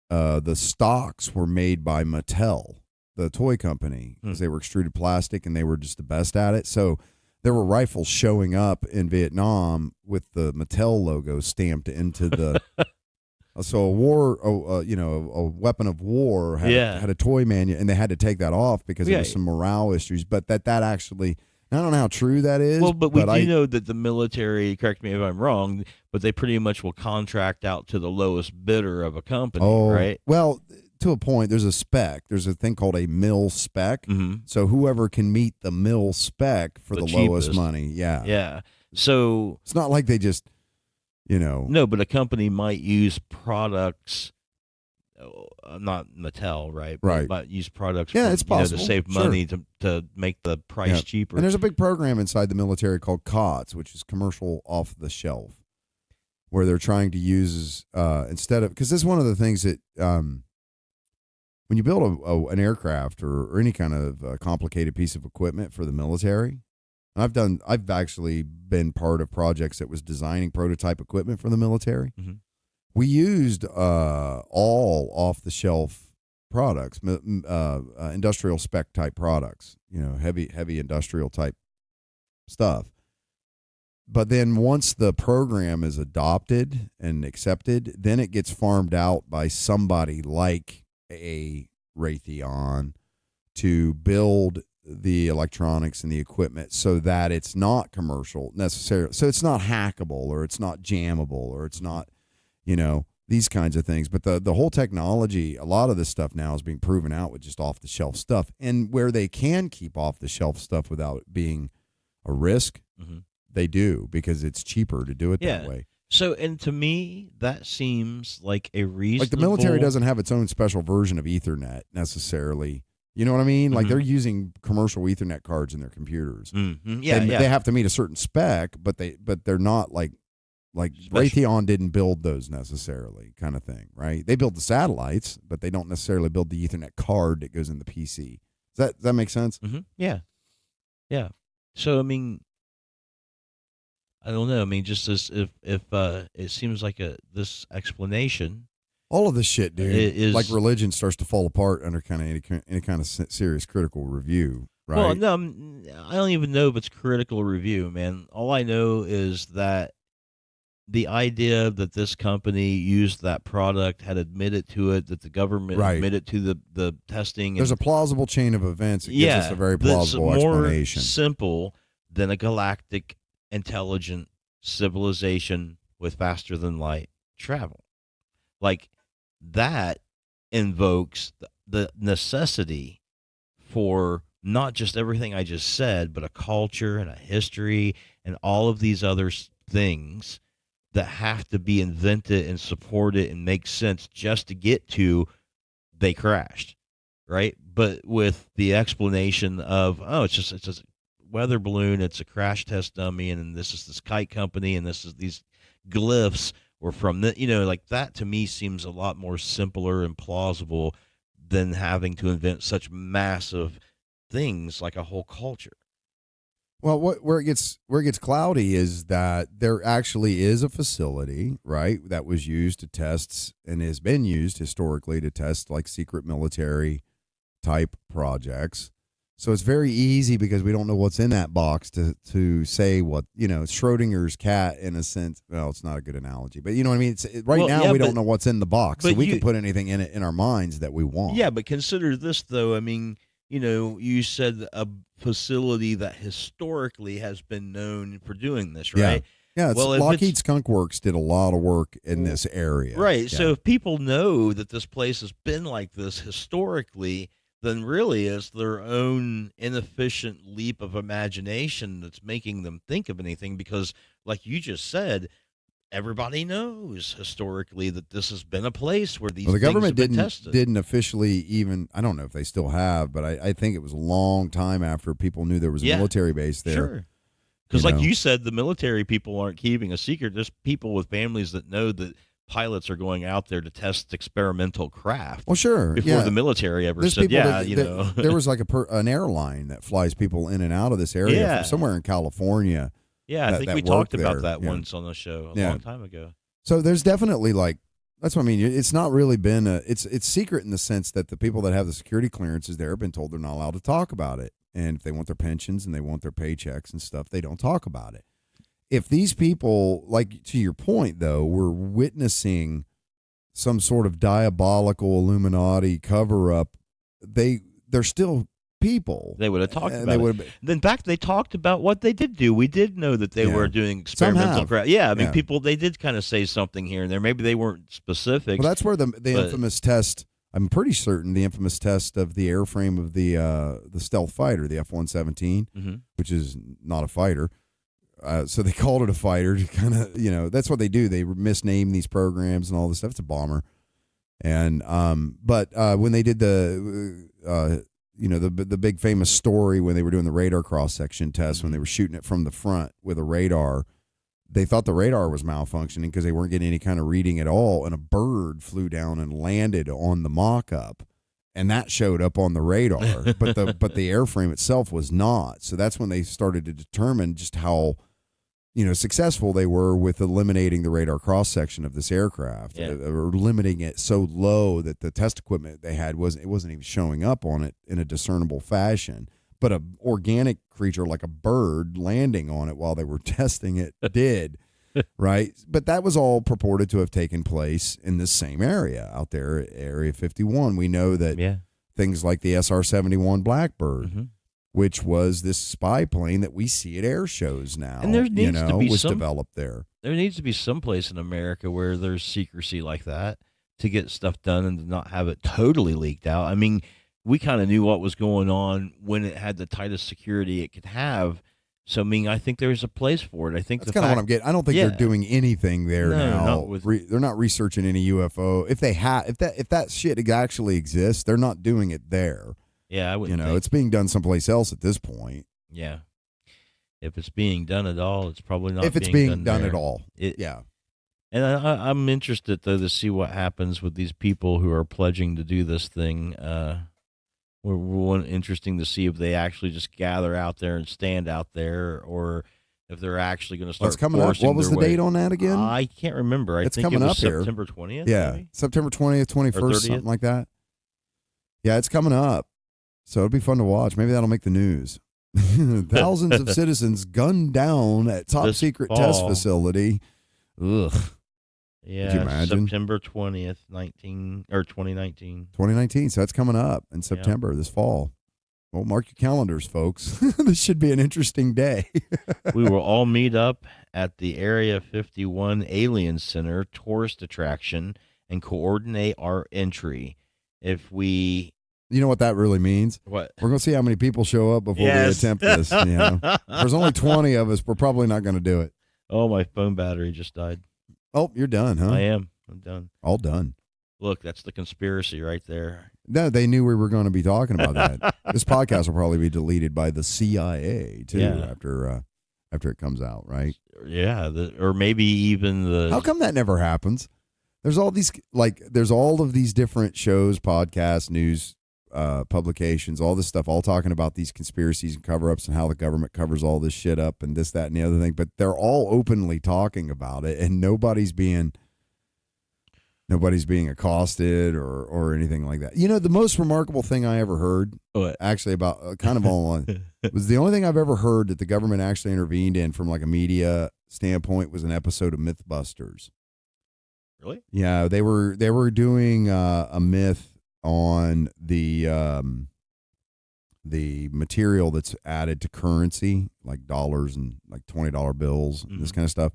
the stocks were made by Mattel, the toy company, because they were extruded plastic and they were just the best at it. So there were rifles showing up in Vietnam with the Mattel logo stamped into the. So a a weapon of war had a toy manual, and they had to take that off because there was some morale issues. But that actually, I don't know how true that is. Well, but we I do know that the military, correct me if I'm wrong, but they pretty much will contract out to the lowest bidder of a company, right? Well, to a point, there's a spec. There's a thing called a mill spec. Mm-hmm. So whoever can meet the mill spec for the lowest cheapest. money, yeah. Yeah. So It's not like they just, no, but a company might use products, not Mattel, right? Right. But use products, Yeah, from, it's to possible. save Sure. money to make the price Yeah. cheaper. And there's a big program inside the military called COTS, which is commercial off the shelf, where they're trying to use instead of, because this is one of the things that when you build an aircraft or any kind of complicated piece of equipment for the military, and I've actually been part of projects that was designing prototype equipment for the military. Mm-hmm. We used all off the shelf products, industrial spec type products, heavy industrial type stuff. But then once the program is adopted and accepted, then it gets farmed out by somebody like a Raytheon to build the electronics and the equipment so that it's not commercial necessarily. So it's not hackable or it's not jammable or it's not, these kinds of things. But the whole technology, a lot of this stuff now is being proven out with just off the shelf stuff. And where they can keep off the shelf stuff without it being a risk, Mm-hmm. they do because it's cheaper to do it that way. So, and to me, that seems like a reasonable. Like the military doesn't have its own special version of Ethernet necessarily. You know what I mean? Like they're using commercial Ethernet cards in their computers. Mm-hmm. They have to meet a certain spec, but they're not like Raytheon didn't build those necessarily, kind of thing, right? They build the satellites, but they don't necessarily build the Ethernet card that goes in the PC. Does that make sense? Mm-hmm. Yeah. So I mean, I don't know. I mean, just as if it seems like this explanation. All of this shit, dude, is like religion starts to fall apart under kind of any kind of serious critical review, right? Well, no, I don't even know if it's critical review, man. All I know is that the idea that this company used that product, had admitted to it, that the government Right. admitted to the testing. There's a plausible chain of events. It gives us a very that's plausible more explanation. simple than a galactic intelligent civilization with faster than light travel. Like, that invokes the necessity for not just everything I just said, but a culture and a history and all of these other things that have to be invented and supported and make sense just to get to they crashed, right? But with the explanation of, oh, it's a weather balloon, it's a crash test dummy, and this is this kite company, and this is these glyphs were from the, like, that to me seems a lot more simpler and plausible than having to invent such massive things like a whole culture. Well, where it gets cloudy is that there actually is a facility, right, that was used to test and has been used historically to test like secret military type projects. So it's very easy because we don't know what's in that box to say what, Schrodinger's cat in a sense. Well, it's not a good analogy, but you know what I mean? We don't know what's in the box, so we can put anything in it in our minds that we want. Yeah, but consider this, though. I mean, you said a facility that historically has been known for doing this, right? Yeah. Lockheed Skunk Works did a lot of work in this area. Right. Yeah. So if people know that this place has been like this historically, then really it's their own inefficient leap of imagination that's making them think of anything, because, like you just said, everybody knows historically that this has been a place where these the government things have been tested. didn't officially even, I don't know if they still have, but I think it was a long time after people knew there was a military base there. Sure. Because like you said, the military people aren't keeping a secret. There's people with families that know that pilots are going out there to test experimental craft. Well, sure. Before the military ever said, there was like an airline that flies people in and out of this area from somewhere in California. Yeah, I think we talked about that once on the show a long time ago. So there's definitely that's what I mean. It's not really been it's secret in the sense that the people that have the security clearances there have been told they're not allowed to talk about it. And if they want their pensions and they want their paychecks and stuff, they don't talk about it. If these people, like to your point though, were witnessing some sort of diabolical Illuminati cover up, they're still people. They would have talked about it. In fact, they talked about what they did do. We did know that they were doing experimental craft. Yeah, I mean, people, they did kind of say something here and there. Maybe they weren't specific. Well, that's where the infamous test, I'm pretty certain the infamous test of the airframe of the stealth fighter, the F-117, which is not a fighter. So they called it a fighter to kind of, that's what they do. They misname these programs and all this stuff. It's a bomber. And, but when they did the big famous story when they were doing the radar cross-section test, when they were shooting it from the front with a radar, they thought the radar was malfunctioning because they weren't getting any kind of reading at all, and a bird flew down and landed on the mock-up, and that showed up on the radar, but the airframe itself was not. So that's when they started to determine just how successful they were with eliminating the radar cross-section of this aircraft, or limiting it so low that the test equipment they had wasn't even showing up on it in a discernible fashion. But an organic creature like a bird landing on it while they were testing it did, right? But that was all purported to have taken place in this same area out there, Area 51. We know that things like the SR-71 Blackbird, which was this spy plane that we see at air shows now, and there needs to be developed there. There needs to be some place in America where there's secrecy like that to get stuff done and to not have it totally leaked out. I mean, we kind of knew what was going on when it had the tightest security it could have. So, I mean, I think there's a place for it. I think that's kind of what I'm getting. I don't think they're doing anything there now. They're not researching any UFO. If that shit actually exists, they're not doing it there. Yeah, I wouldn't think. It's being done someplace else at this point. Yeah. If it's being done at all, it's probably not. If it's being done there. At all, And I'm interested, though, to see what happens with these people who are pledging to do this thing. We're interesting to see if they actually just gather out there and stand out there, or if they're actually going to start coming up. What was the date on that again? I can't remember. I think coming it was up September 20th. Yeah, maybe? September 20th, 21st, something like that. Yeah, it's coming up. So it'll be fun to watch. Maybe that'll make the news. Thousands of citizens gunned down at top secret test facility Ugh. Yeah, Could you imagine? September 20th, 2019. 2019. So that's coming up in September, this fall. Well, mark your calendars, folks. This should be an interesting day. We will all meet up at the Area 51 Alien Center tourist attraction and coordinate our entry. If we... You know what that really means? What? We're going to see how many people show up before we attempt this. You know? If there's only 20 of us, we're probably not going to do it. Oh, my phone battery just died. Oh, you're done, huh? I am. I'm done. All done. Look, that's the conspiracy right there. No, they knew we were going to be talking about that. This podcast will probably be deleted by the CIA too after it comes out, right? Yeah, or maybe even the. How come that never happens? There's all these there's all of these different shows, podcasts, news, publications, all this stuff, all talking about these conspiracies and cover-ups and how the government covers all this shit up and this, that, and the other thing. But they're all openly talking about it, and nobody's being accosted or anything like that. You know, the most remarkable thing I ever heard, actually about kind of all on, was the only thing I've ever heard that the government actually intervened in from like a media standpoint was an episode of Mythbusters. Really? Yeah, they were doing a myth on the material that's added to currency, like dollars and like $20 bills and this kind of stuff.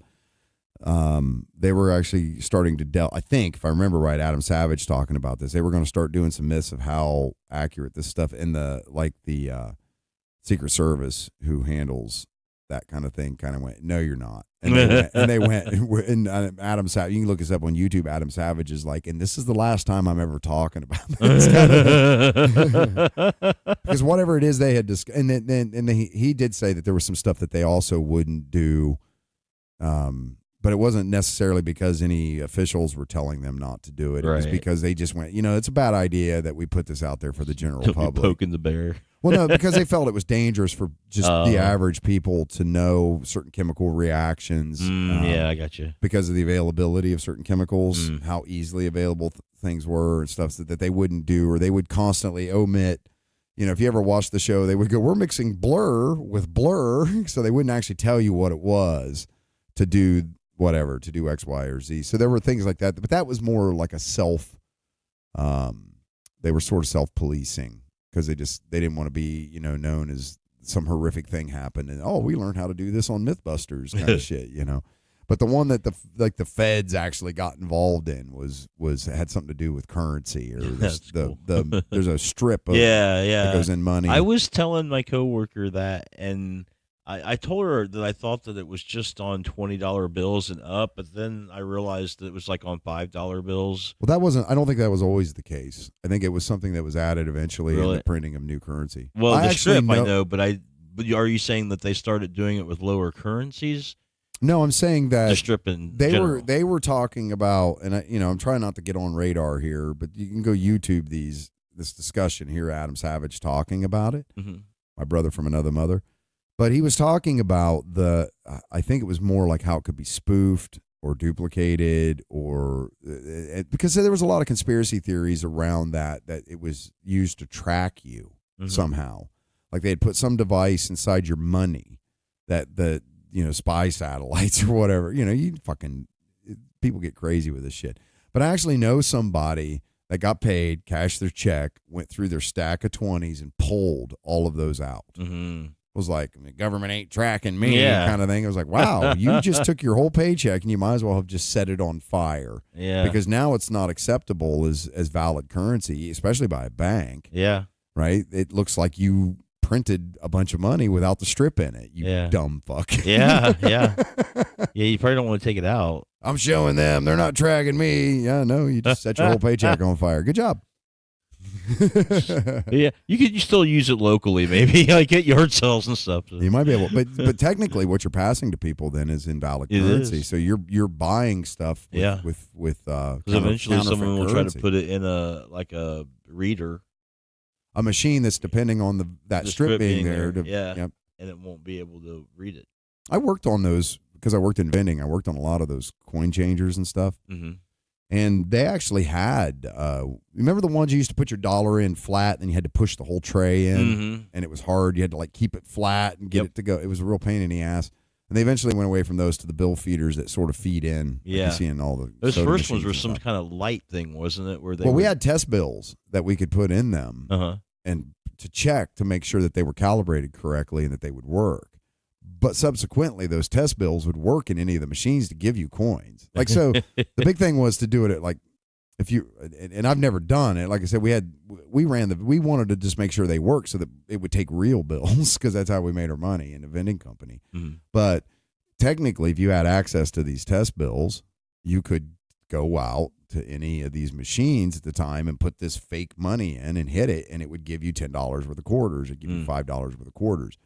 They were actually starting to I think, if I remember right, Adam Savage talking about this. They were going to start doing some myths of how accurate this stuff in the Secret Service, who handles that kind of thing, kind of went, "No, you're not." And they went, and Adam Savage, you can look us up on YouTube. Adam Savage is like, and this is the last time I'm ever talking about this kind of because whatever it is they had discussed, and then he did say that there was some stuff that they also wouldn't do. But it wasn't necessarily because any officials were telling them not to do it. It was because they just went, it's a bad idea that we put this out there for the general public. Poking the bear. Well, no, because they felt it was dangerous for just the average people to know certain chemical reactions. Yeah, I got you. Because of the availability of certain chemicals, how easily available things were and stuff that they wouldn't do, or they would constantly omit. If you ever watched the show, they would go, "We're mixing blur with blur." So they wouldn't actually tell you what it was to do whatever, to do X, Y, or Z. So there were things like that, but that was more like a they were sort of self-policing because they didn't want to be, known as some horrific thing happened and, we learned how to do this on Mythbusters kind of shit, But the one that the feds actually got involved in was had something to do with currency or there's a strip of that goes in money. I was telling my coworker that, and I told her that I thought that it was just on $20 bills and up, but then I realized that it was like on $5 bills. Well, I don't think that was always the case. I think it was something that was added eventually in the printing of new currency. Well, the strip I know, but are you saying that they started doing it with lower currencies? No, I'm saying that the strip in they were talking about, and I'm trying not to get on radar here, but you can go YouTube this discussion here. Adam Savage talking about it. Mm-hmm. My brother from another mother. But he was talking about I think it was more like how it could be spoofed or duplicated or because there was a lot of conspiracy theories around that it was used to track you somehow. Like they had put some device inside your money that spy satellites or whatever, people get crazy with this shit. But I actually know somebody that got paid, cashed their check, went through their stack of 20s and pulled all of those out. Mm-hmm. Was like, the government ain't tracking me kind of thing. It was like, wow, you just took your whole paycheck and you might as well have just set it on fire. Yeah. Because now it's not acceptable as valid currency, especially by a bank. Yeah. Right? It looks like you printed a bunch of money without the strip in it, you dumb fuck. Yeah. Yeah, you probably don't want to take it out. I'm showing them. They're not tracking me. Yeah, no, you just set your whole paycheck on fire. Good job. Yeah, you still use it locally, maybe like at yard sales and stuff. So. You might be able, but technically, what you're passing to people then is invalid currency. So you're buying stuff with because eventually someone will try to put it in a reader, a machine that's depending on that strip being there. And it won't be able to read it. I worked on those because I worked in vending. I worked on a lot of those coin changers and stuff. Mm-hmm. And they actually had, remember the ones you used to put your dollar in flat and you had to push the whole tray in and it was hard. You had to keep it flat and get it to go. It was a real pain in the ass. And they eventually went away from those to the bill feeders that sort of feed in. Yeah. Like you see in all the those soda first ones machines were and some stuff. kind of light thing, wasn't it? Where they we had test bills that we could put in them and to check to make sure that they were calibrated correctly and that they would work. But subsequently, those test bills would work in any of the machines to give you coins. Like, so the big thing was to do it at like, if you, and I've never done it. Like I said, we wanted to just make sure they worked so that it would take real bills because that's how we made our money in the vending company. Mm-hmm. But technically, if you had access to these test bills, you could go out to any of these machines at the time and put this fake money in and hit it, and it would give you $10 worth of quarters. It'd give you $5 worth of quarters.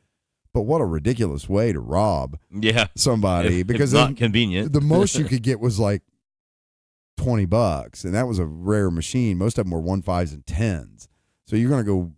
But what a ridiculous way to rob somebody, because it's not convenient. The most you could get was like $20, and that was a rare machine. Most of them were 1 5s and 10s. So you're gonna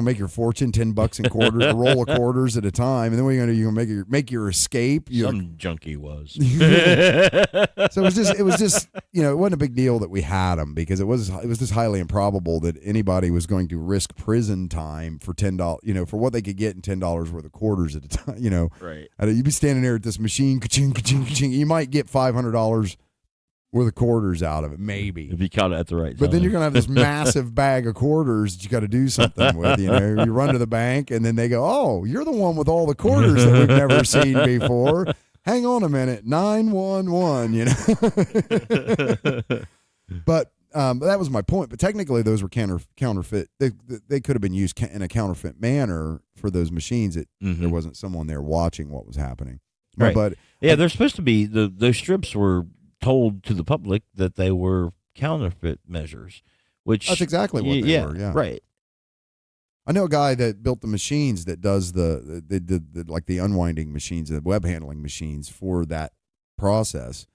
make your fortune, $10 in quarters, a roll of quarters at a time, and then what are you gonna do? You're gonna make your escape. Some junkie was. So it was just it wasn't a big deal that we had them, because it was just highly improbable that anybody was going to risk prison time for $10, for what they could get in $10 worth of quarters at a time. Right. You'd be standing there at this machine, ka-ching, ka-ching, ka-ching. You might get $500 worth of quarters out of it, maybe. If you caught it at the right time. But then you're going to have this massive bag of quarters that you got to do something with. You run to the bank, and then they go, oh, you're the one with all the quarters that we've never seen before. Hang on a minute, 911, But that was my point. But technically, those were counterfeit. They could have been used in a counterfeit manner for those machines that there wasn't someone there watching what was happening. Right. But they're supposed to be, those strips were told to the public that they were counterfeit measures, which that's exactly what they were. Yeah, right. I know a guy that built the machines that does the like the unwinding machines, the web handling machines for that process.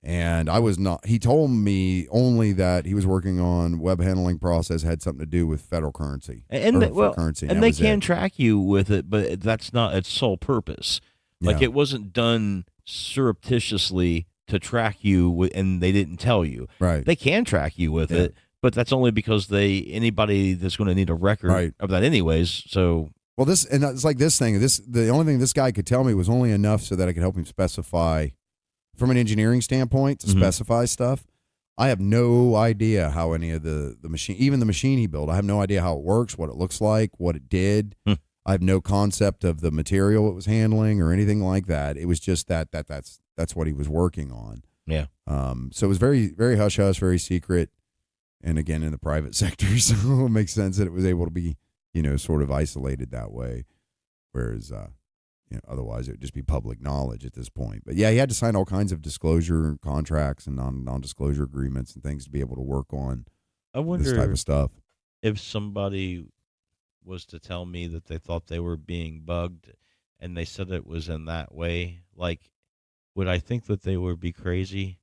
And I was not. He told me only that he was working on web handling process had something to do with federal currency currency, and they can track you with it, but that's not its sole purpose. Like it wasn't done surreptitiously to track you, and they didn't tell you. Right. They can track you with it, but that's only because anybody that's going to need a record of that anyways. So it's like this thing. The only thing this guy could tell me was only enough so that I could help him specify, from an engineering standpoint, to specify stuff. I have no idea how any of the machine, even the machine he built, I have no idea how it works, what it looks like, what it did. I have no concept of the material it was handling or anything like that. It was just that's what he was working on. Yeah. So it was very, very hush hush, very secret, and again in the private sector, so it makes sense that it was able to be, sort of isolated that way. Whereas, otherwise it would just be public knowledge at this point. But yeah, he had to sign all kinds of disclosure contracts and non-disclosure agreements and things to be able to work on this type of stuff. If somebody was to tell me that they thought they were being bugged and they said it was in that way, like, would I think that they would be crazy?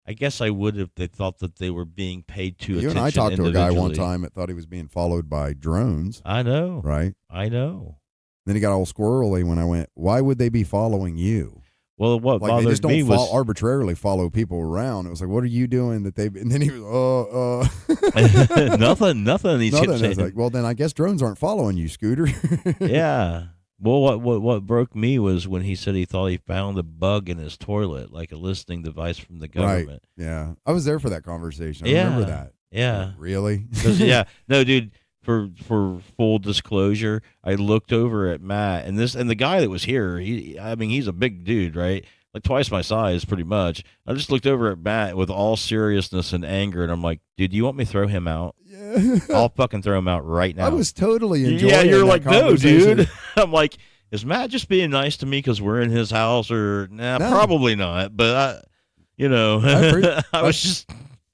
I guess I would if they thought that they were being paid to attention. You and I talked to a guy one time that thought he was being followed by drones. I know. Right? I know. Then he got all squirrely when I went, why would they be following you? Well, what bothered they just me don't was arbitrarily follow people around. It was like, what are you doing that and then he was, nothing. He kept saying, like, well, then I guess drones aren't following you, Scooter. Yeah. Well, what broke me was when he said he thought he found a bug in his toilet, like a listening device from the government. Right. Yeah. I was there for that conversation. I remember that. Yeah. Really? Yeah. No, dude. For full disclosure, I looked over at Matt and the guy that was here. He's a big dude, right? Like twice my size, pretty much. I just looked over at Matt with all seriousness and anger, and I'm like, dude, you want me to throw him out? Yeah. I'll fucking throw him out right now. I was totally enjoying. Yeah, you're that like, no, dude. I'm like, is Matt just being nice to me because we're in his house, or no. Probably not? But I was just.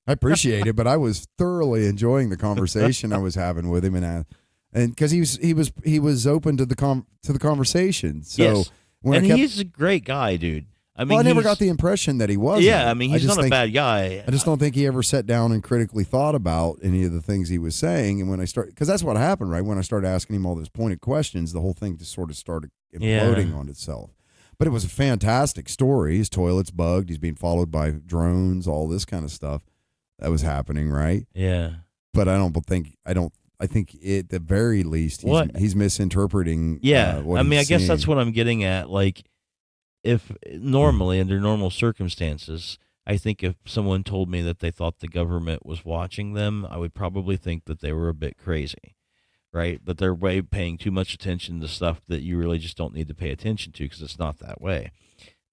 I appreciate it, but I was thoroughly enjoying the conversation I was having with him, and because he was open to the conversation. So yes. He's a great guy, dude. I never got the impression that he wasn't. Yeah, he's not a bad guy. I just don't think he ever sat down and critically thought about any of the things he was saying. And when because that's what happened, right? When I started asking him all those pointed questions, the whole thing just sort of started imploding on itself. But it was a fantastic story. His toilet's bugged. He's being followed by drones, all this kind of stuff. That was happening, right? Yeah. But I think at the very least he's misinterpreting. Yeah. What I he's guess that's seeing. what I'm getting at. Like, if normally under normal circumstances, I think if someone told me that they thought the government was watching them, I would probably think that they were a bit crazy, right? That they're way paying too much attention to stuff that you really just don't need to pay attention to because it's not that way.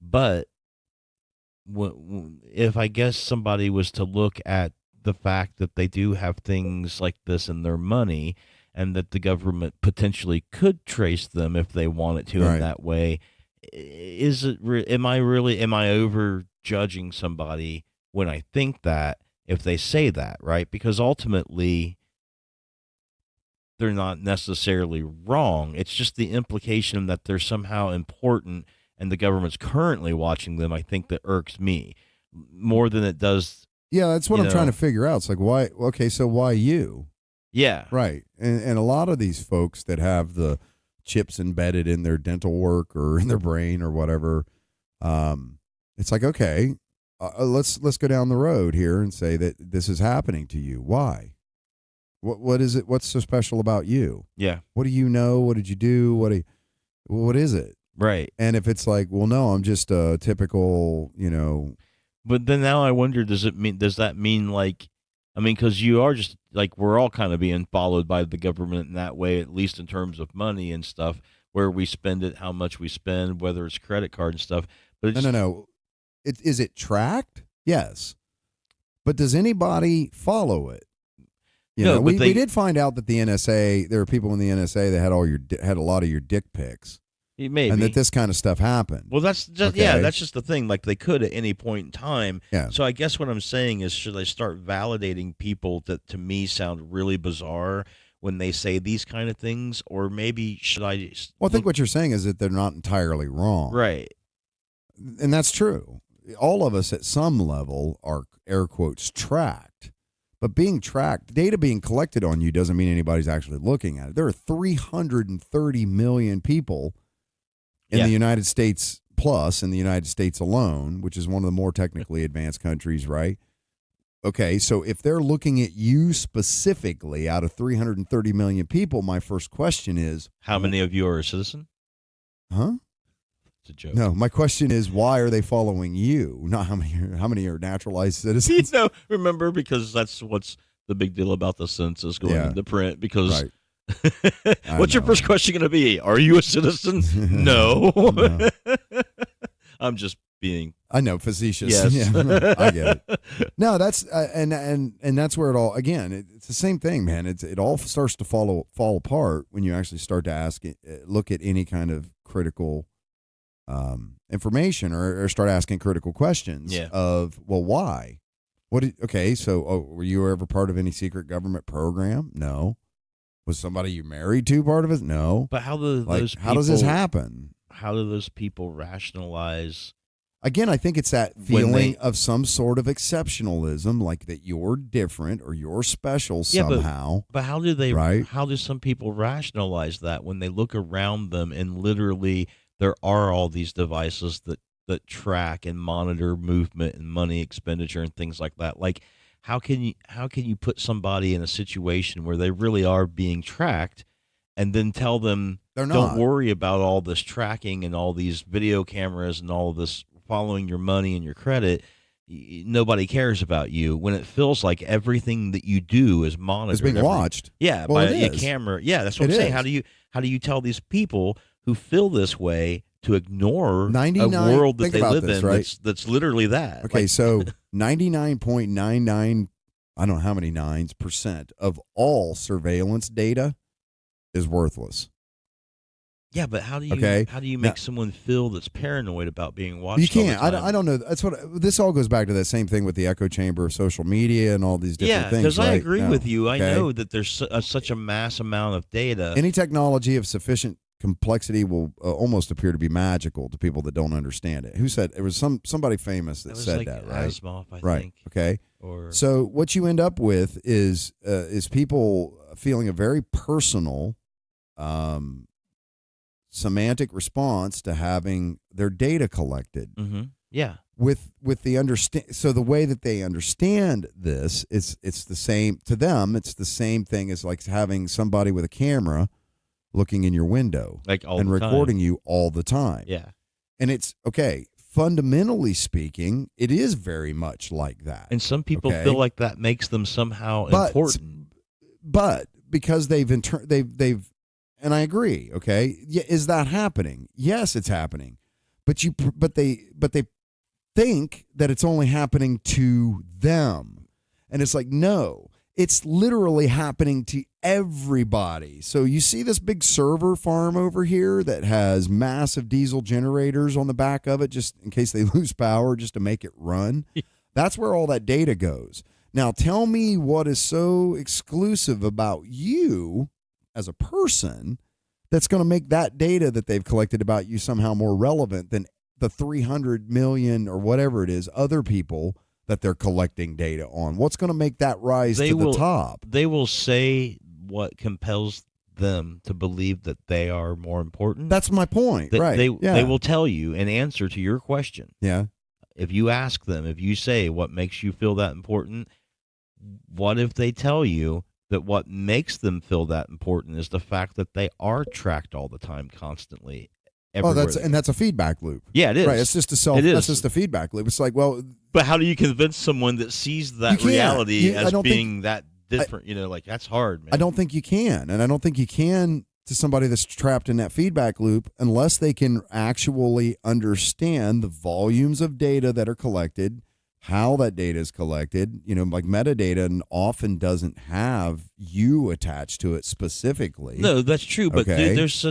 But if I guess somebody was to look at the fact that they do have things like this in their money and that the government potentially could trace them if they wanted to in that way, am I over judging somebody when I think that if they say that, right? Because ultimately they're not necessarily wrong. It's just the implication that they're somehow important and the government's currently watching them, I think that irks me more than it does. Yeah, that's what I'm trying to figure out. It's like, why? Okay, so why you? Yeah. Right. And a lot of these folks that have the chips embedded in their dental work or in their brain or whatever, it's like, okay, let's go down the road here and say that this is happening to you. Why? What is it? What's so special about you? Yeah. What do you know? What did you do? What is it? Right. And if it's like, well, no, I'm just a typical, But then now I wonder, does that mean like, I mean, because you are just like, we're all kind of being followed by the government in that way, at least in terms of money and stuff, where we spend it, how much we spend, whether it's credit card and stuff. But no. Is it tracked? Yes. But does anybody follow it? We did find out that the NSA, there are people in the NSA that had a lot of your dick pics. Maybe. And that this kind of stuff happened. Well, that's just that's just the thing. Like they could at any point in time. Yeah. So I guess what I'm saying is, should I start validating people that to me sound really bizarre when they say these kind of things, or maybe should I? Well, I think what you're saying is that they're not entirely wrong, right? And that's true. All of us at some level are air quotes tracked. But being tracked, data being collected on you doesn't mean anybody's actually looking at it. There are 330 million people in the United States plus, in the United States alone, which is one of the more technically advanced countries, right? Okay, so if they're looking at you specifically out of 330 million people, my first question is... How many of you are a citizen? Huh? It's a joke. No, my question is, why are they following you? Not how many are naturalized citizens? Remember, because that's what's the big deal about the census going into print, because... Right. What's your first question going to be? Are you a citizen? No. No. I'm just being. I know, facetious. Yes. Yeah, I get it. No, that's and that's where it all. Again, it's the same thing, man. It all starts to fall apart when you actually start to look at any kind of critical information or start asking critical questions. Yeah. Of, well, why? So were you ever part of any secret government program? No. Was somebody you married to part of it? No. But how does this happen? How do those people rationalize? Again, I think it's that feeling of some sort of exceptionalism, like that you're different or you're special somehow. But how do they? Right? How do some people rationalize that when they look around them and literally there are all these devices that track and monitor movement and money expenditure and things like that? Like, how can you put somebody in a situation where they really are being tracked and then tell them they're not? Don't worry about all this tracking and all these video cameras and all of this following your money and your credit. Nobody cares about you, when it feels like everything that you do is monitored. It's being watched. Yeah, well, by a camera. Yeah, that's what I'm saying. How do you tell these people who feel this way to ignore a world that they live in, right? that's literally that? Okay, so 99.99, I don't know how many % of all surveillance data is worthless. Yeah, but how do you make someone feel that's paranoid about being watched? You can't. All the time? I don't know. That's what this all goes back to. That same thing with the echo chamber of social media and all these different things. Because I agree with you. I know that there's such a mass amount of data. Any technology of sufficient complexity will almost appear to be magical to people that don't understand it. Who said it? Was somebody famous that said like that, right? Asimov, I right. think. Okay. Or so what you end up with is people feeling a very personal, semantic response to having their data collected. Mm-hmm. Yeah. With the so the way that they understand this, it's the same to them. It's the same thing as like having somebody with a camera looking in your window, like all and the recording time. You all the time. Yeah. And it's okay. Fundamentally speaking, it is very much like that. And some people feel like that makes them somehow important. But because they've and I agree, okay? Yeah, is that happening? Yes, it's happening. But they think that it's only happening to them. And it's like, no, it's literally happening to everybody. So you see this big server farm over here that has massive diesel generators on the back of it just in case they lose power, just to make it run. That's where all that data goes. Now tell me what is so exclusive about you as a person that's going to make that data that they've collected about you somehow more relevant than the 300 million or whatever it is other people that they're collecting data on. What's going to make that rise to the top? They will say what compels them to believe that they are more important. That's my point, right? They will tell you an answer to your question. Yeah. If you ask them, if you say what makes you feel that important, what if they tell you that what makes them feel that important is the fact that they are tracked all the time, constantly? That's a feedback loop. Yeah, it is. Right, it's just that's just a feedback loop. It's like, well, but how do you convince someone that sees that reality as being that different? That's hard, man. I don't think you can, and I don't think you can to somebody that's trapped in that feedback loop unless they can actually understand the volumes of data that are collected, how that data is collected. Like metadata often doesn't have you attached to it specifically. No, that's true, but there's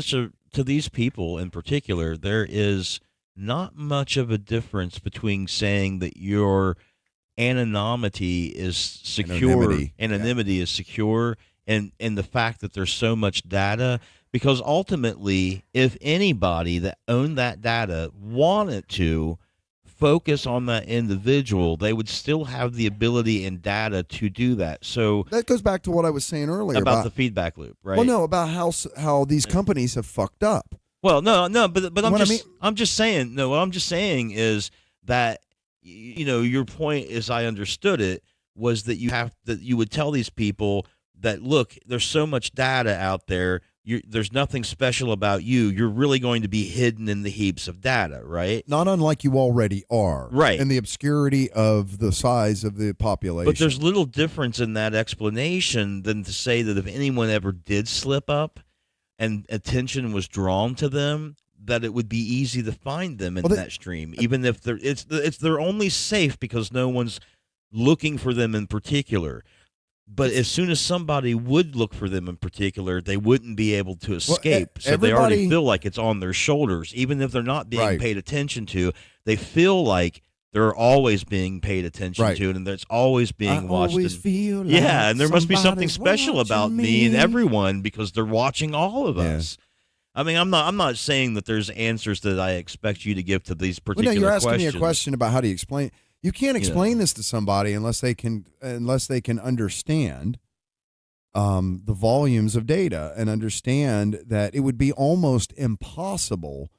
to these people in particular, there is not much of a difference between saying that your anonymity is secure, anonymity is secure, and the fact that there's so much data. Because ultimately, if anybody that owned that data wanted to focus on that individual, they would still have the ability and data to do that. So that goes back to what I was saying earlier about the feedback loop, right? Well, no, about how these companies have fucked up. Well, no, but I'm just saying. No, what I'm just saying is that your point, as I understood it, was that you would tell these people that, look, there's so much data out there. There's nothing special about you. You're really going to be hidden in the heaps of data, right? Not unlike you already are. Right. In the obscurity of the size of the population. But there's little difference in that explanation than to say that if anyone ever did slip up and attention was drawn to them, that it would be easy to find them in that stream, even if they're only safe because no one's looking for them in particular. But as soon as somebody would look for them in particular, they wouldn't be able to escape. So they already feel like it's on their shoulders. Even if they're not being paid attention to, they feel like they're always being paid attention to, and it's always being watched. And there must be something special about me and everyone because they're watching all of us. I mean, I'm not saying that there's answers that I expect you to give to these particular questions. You're asking me a question about how do you explain. You can't explain this to somebody unless they can understand the volumes of data and understand that it would be almost impossible.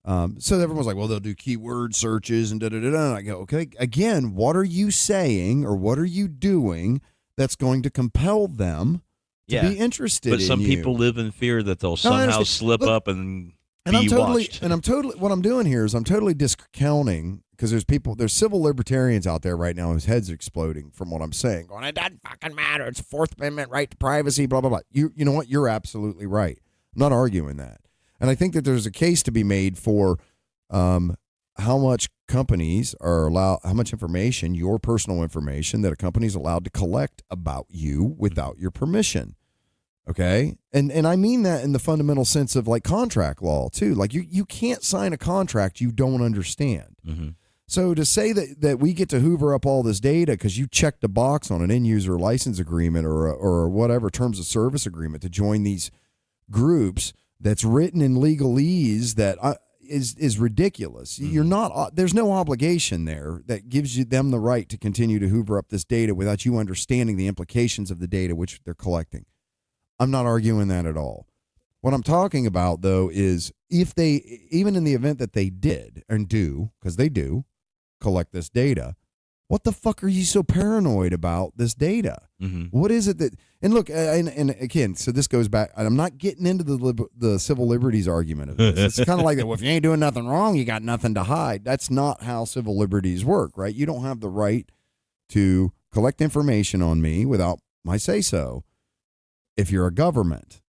So everyone's like, well, they'll do keyword searches and da-da-da-da. And I go, okay, again, what are you saying or what are you doing that's going to compel them to be interested in you? But some people live in fear that they'll somehow slip up and be watched. What I'm doing here is I'm totally discounting, because there's civil libertarians out there right now whose heads are exploding from what I'm saying. Going, it doesn't fucking matter. It's Fourth Amendment right to privacy, blah, blah, blah. You know what? You're absolutely right. I'm not arguing that. And I think that there's a case to be made for how much companies are allowed, how much information, your personal information, that a company is allowed to collect about you without your permission. Okay? And I mean that in the fundamental sense of like contract law too. Like you can't sign a contract you don't understand. Mm-hmm. So to say that we get to hoover up all this data because you checked a box on an end user license agreement or whatever terms of service agreement to join these groups that's written in legalese that is ridiculous. Mm-hmm. You're not. There's no obligation there that gives them the right to continue to hoover up this data without you understanding the implications of the data which they're collecting. I'm not arguing that at all. What I'm talking about, though, is if they, even in the event that they did and do, because they do collect this data, what the fuck are you so paranoid about this data? What is it that, and look, and again, so this goes back, I'm not getting into the civil liberties argument of this. It's kind of like that, well, if you ain't doing nothing wrong, you got nothing to hide. That's not how civil liberties work, right? You don't have the right to collect information on me without my say-so if you're a government.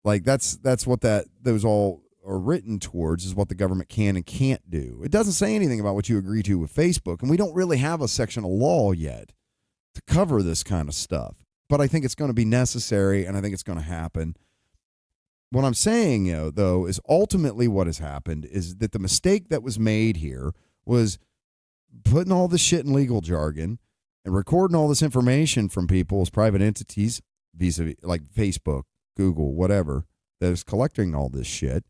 Like, that's what those all are written towards, is what the government can and can't do. It doesn't say anything about what you agree to with Facebook, and we don't really have a section of law yet to cover this kind of stuff. But I think it's going to be necessary, and I think it's going to happen. What I'm saying, though, is ultimately what has happened is that the mistake that was made here was putting all this shit in legal jargon and recording all this information from people as private entities, vis-a-vis like Facebook, Google, whatever, that is collecting all this shit,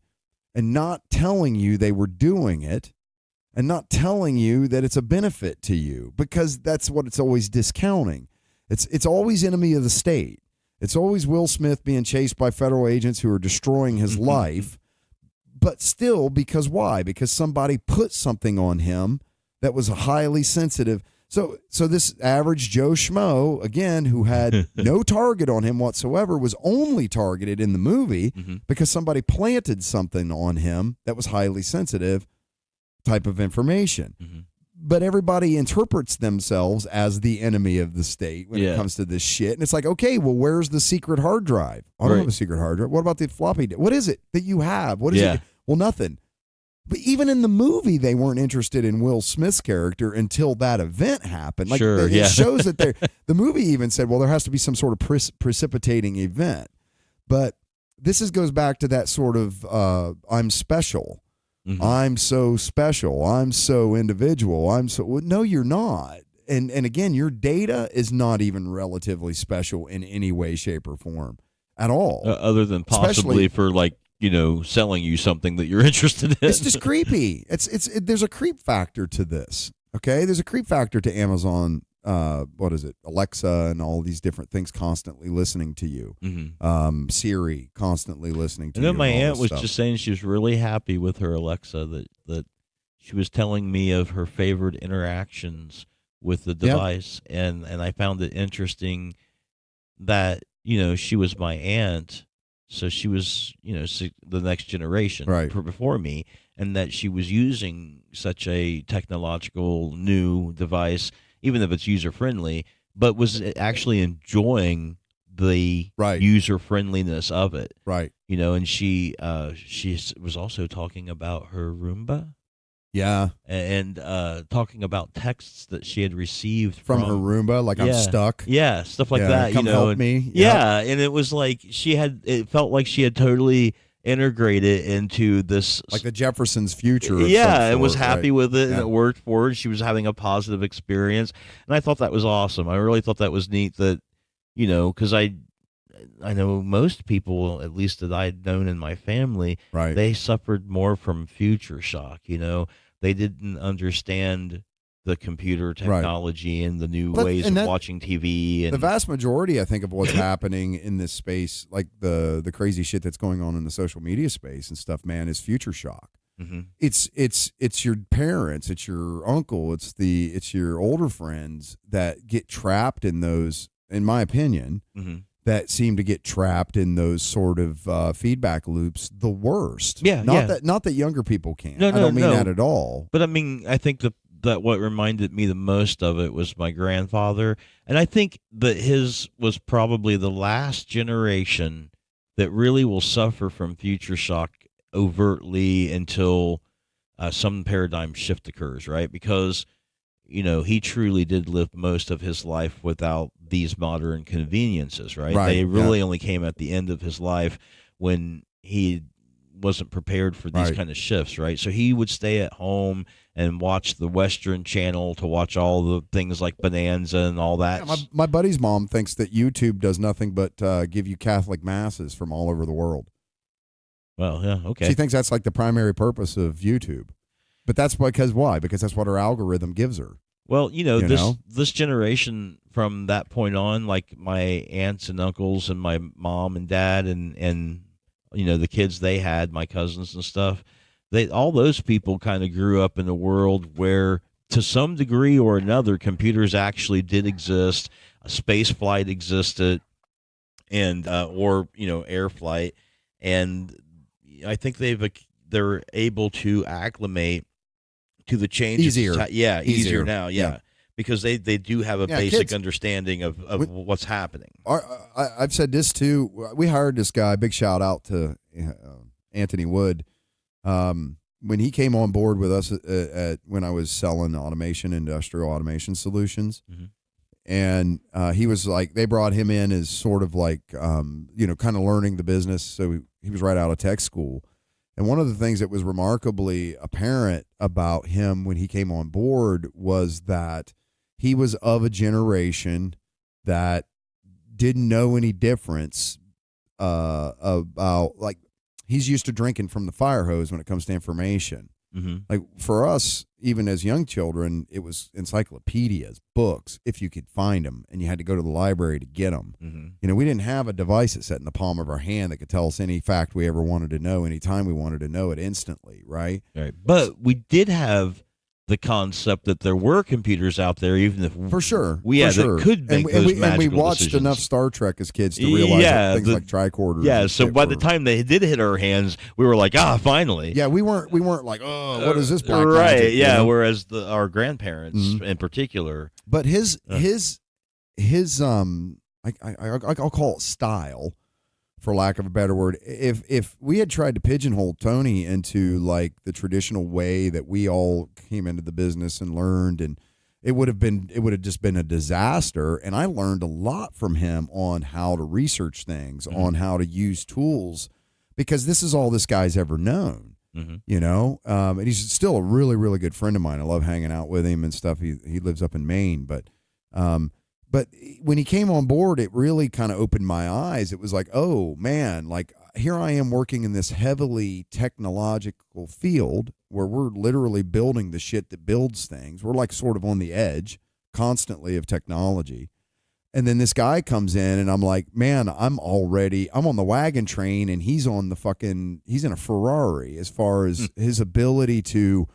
and not telling you they were doing it, and not telling you that it's a benefit to you, because that's what it's always discounting. It's always enemy of the state. It's always Will Smith being chased by federal agents who are destroying his life, but still, because why? Because somebody put something on him that was highly sensitive. So this average Joe Schmo, again, who had no target on him whatsoever, was only targeted in the movie because somebody planted something on him that was highly sensitive type of information. But everybody interprets themselves as the enemy of the state when it comes to this shit. And it's like, okay, well, where's the secret hard drive? I don't have a secret hard drive. What about the floppy disk? What is it that you have? What is it? Well, nothing. But even in the movie, they weren't interested in Will Smith's character until that event happened. Like, it shows that the movie even said, well, there has to be some sort of precipitating event. But this goes back to that sort of I'm special. I'm so special. I'm so individual. No, you're not. And again, your data is not even relatively special in any way, shape, or form at all. Other than possibly for, like, selling you something that you're interested in. It's just creepy. There's a creep factor to this. Okay, there's a creep factor to Amazon. What is it? Alexa and all these different things constantly listening to you. Siri constantly listening to you. And then my aunt was just saying she was really happy with her Alexa, that she was telling me of her favorite interactions with the device, and I found it interesting that she was my aunt. So she was, the next generation before me, and that she was using such a technological new device, even if it's user-friendly, but was actually enjoying the user-friendliness of it. Right. And she was also talking about her Roomba. Yeah. And talking about texts that she had received from her Roomba, like, I'm stuck. Yeah, stuff like that. Come help me. Yeah, and it was like it felt like she had totally integrated into this, like the Jefferson's future. And was happy with it, and it worked for her. She was having a positive experience, and I thought that was awesome. I really thought that was neat. That because I know most people, at least that I'd known in my family, they suffered more from future shock. They didn't understand the computer technology and the new ways of watching TV. And the vast majority, I think, of what's happening in this space, like the crazy shit that's going on in the social media space and stuff, man, is future shock. It's your parents, it's your uncle, it's your older friends that get trapped in those, in my opinion, that seem to get trapped in those sort of feedback loops the worst. Not that younger people can't. I don't mean that at all. But I mean, I think that what reminded me the most of it was my grandfather, and I think that his was probably the last generation that really will suffer from future shock overtly until some paradigm shift occurs, right? Because he truly did live most of his life without these modern conveniences, right? They really only came at the end of his life when he wasn't prepared for these kind of shifts, right? So he would stay at home and watch the Western Channel to watch all the things like Bonanza and all that. Yeah, my buddy's mom thinks that YouTube does nothing but give you Catholic masses from all over the world. Well, yeah, okay. She thinks that's like the primary purpose of YouTube. But that's because why? Because that's what her algorithm gives her. Well, this generation from that point on, like my aunts and uncles and my mom and dad and the kids they had, my cousins and stuff, all those people kind of grew up in a world where to some degree or another, computers actually did exist. A space flight existed, and or air flight, and I think they're able to acclimate to the changes. Easier. Easier now. Yeah. Because they do have a basic kids, understanding of what's happening. I've said this too. We hired this guy. Big shout out to Anthony Wood. When he came on board with us when I was selling industrial automation solutions, and he was like, they brought him in as sort of like, kind of learning the business. So he was right out of tech school. And one of the things that was remarkably apparent about him when he came on board was that he was of a generation that didn't know any difference about, like, he's used to drinking from the fire hose when it comes to information. Like for us, even as young children, it was encyclopedias, books, if you could find them, and you had to go to the library to get them. We didn't have a device that sat in the palm of our hand that could tell us any fact we ever wanted to know, anytime we wanted to know it instantly, right? Right. But we did have the concept that there were computers out there, even if for sure that could make and we watched decisions. enough Star Trek as kids to realize that things like tricorders. Yeah, so by the time they did hit our hands, we were like, finally. Yeah, we weren't like, oh, what is this black right? Magic, Yeah, whereas our grandparents in particular, but his I'll call it style, for lack of a better word. If we had tried to pigeonhole Tony into like the traditional way that we all came into the business and learned, and it would have just been a disaster. And I learned a lot from him on how to research things, on how to use tools, because this is all this guy's ever known. And he's still a really, really good friend of mine. I love hanging out with him and stuff. He lives up in Maine, but when he came on board, it really kind of opened my eyes. It was like, oh man, like here I am working in this heavily technological field where we're literally building the shit that builds things. We're like sort of on the edge constantly of technology. And then this guy comes in and I'm like, man, I'm on the wagon train, and he's in a Ferrari as far as his ability to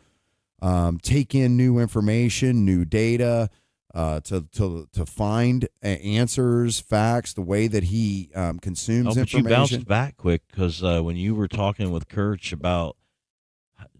take in new information, new data, to find answers, facts, the way that he consumes information. But you bounced back quick, because when you were talking with Kirch about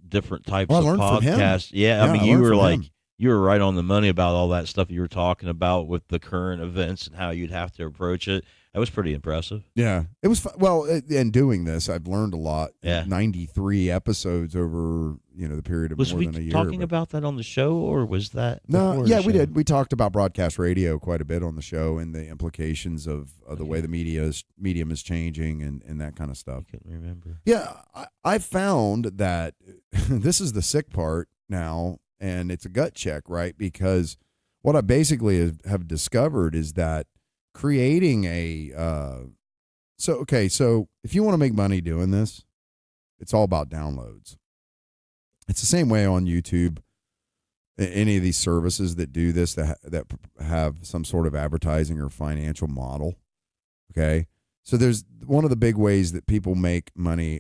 different types of podcasts, I mean, you were like, you were right on the money about all that stuff you were talking about with the current events and how you'd have to approach it. That was pretty impressive. Yeah, it was well. In doing this, I've learned a lot. Yeah, 93 episodes over the period of more than a year. Was we talking about that on the show, or was that no? Yeah, we did. We talked about broadcast radio quite a bit on the show, and the implications of the way the medium is changing and that kind of stuff. I couldn't remember. Yeah, I found that this is the sick part now, and it's a gut check, right? Because what I basically have discovered is that creating so if you want to make money doing this, it's all about downloads. It's the same way on YouTube, any of these services that do this, that have some sort of advertising or financial model. Okay, so there's one of the big ways that people make money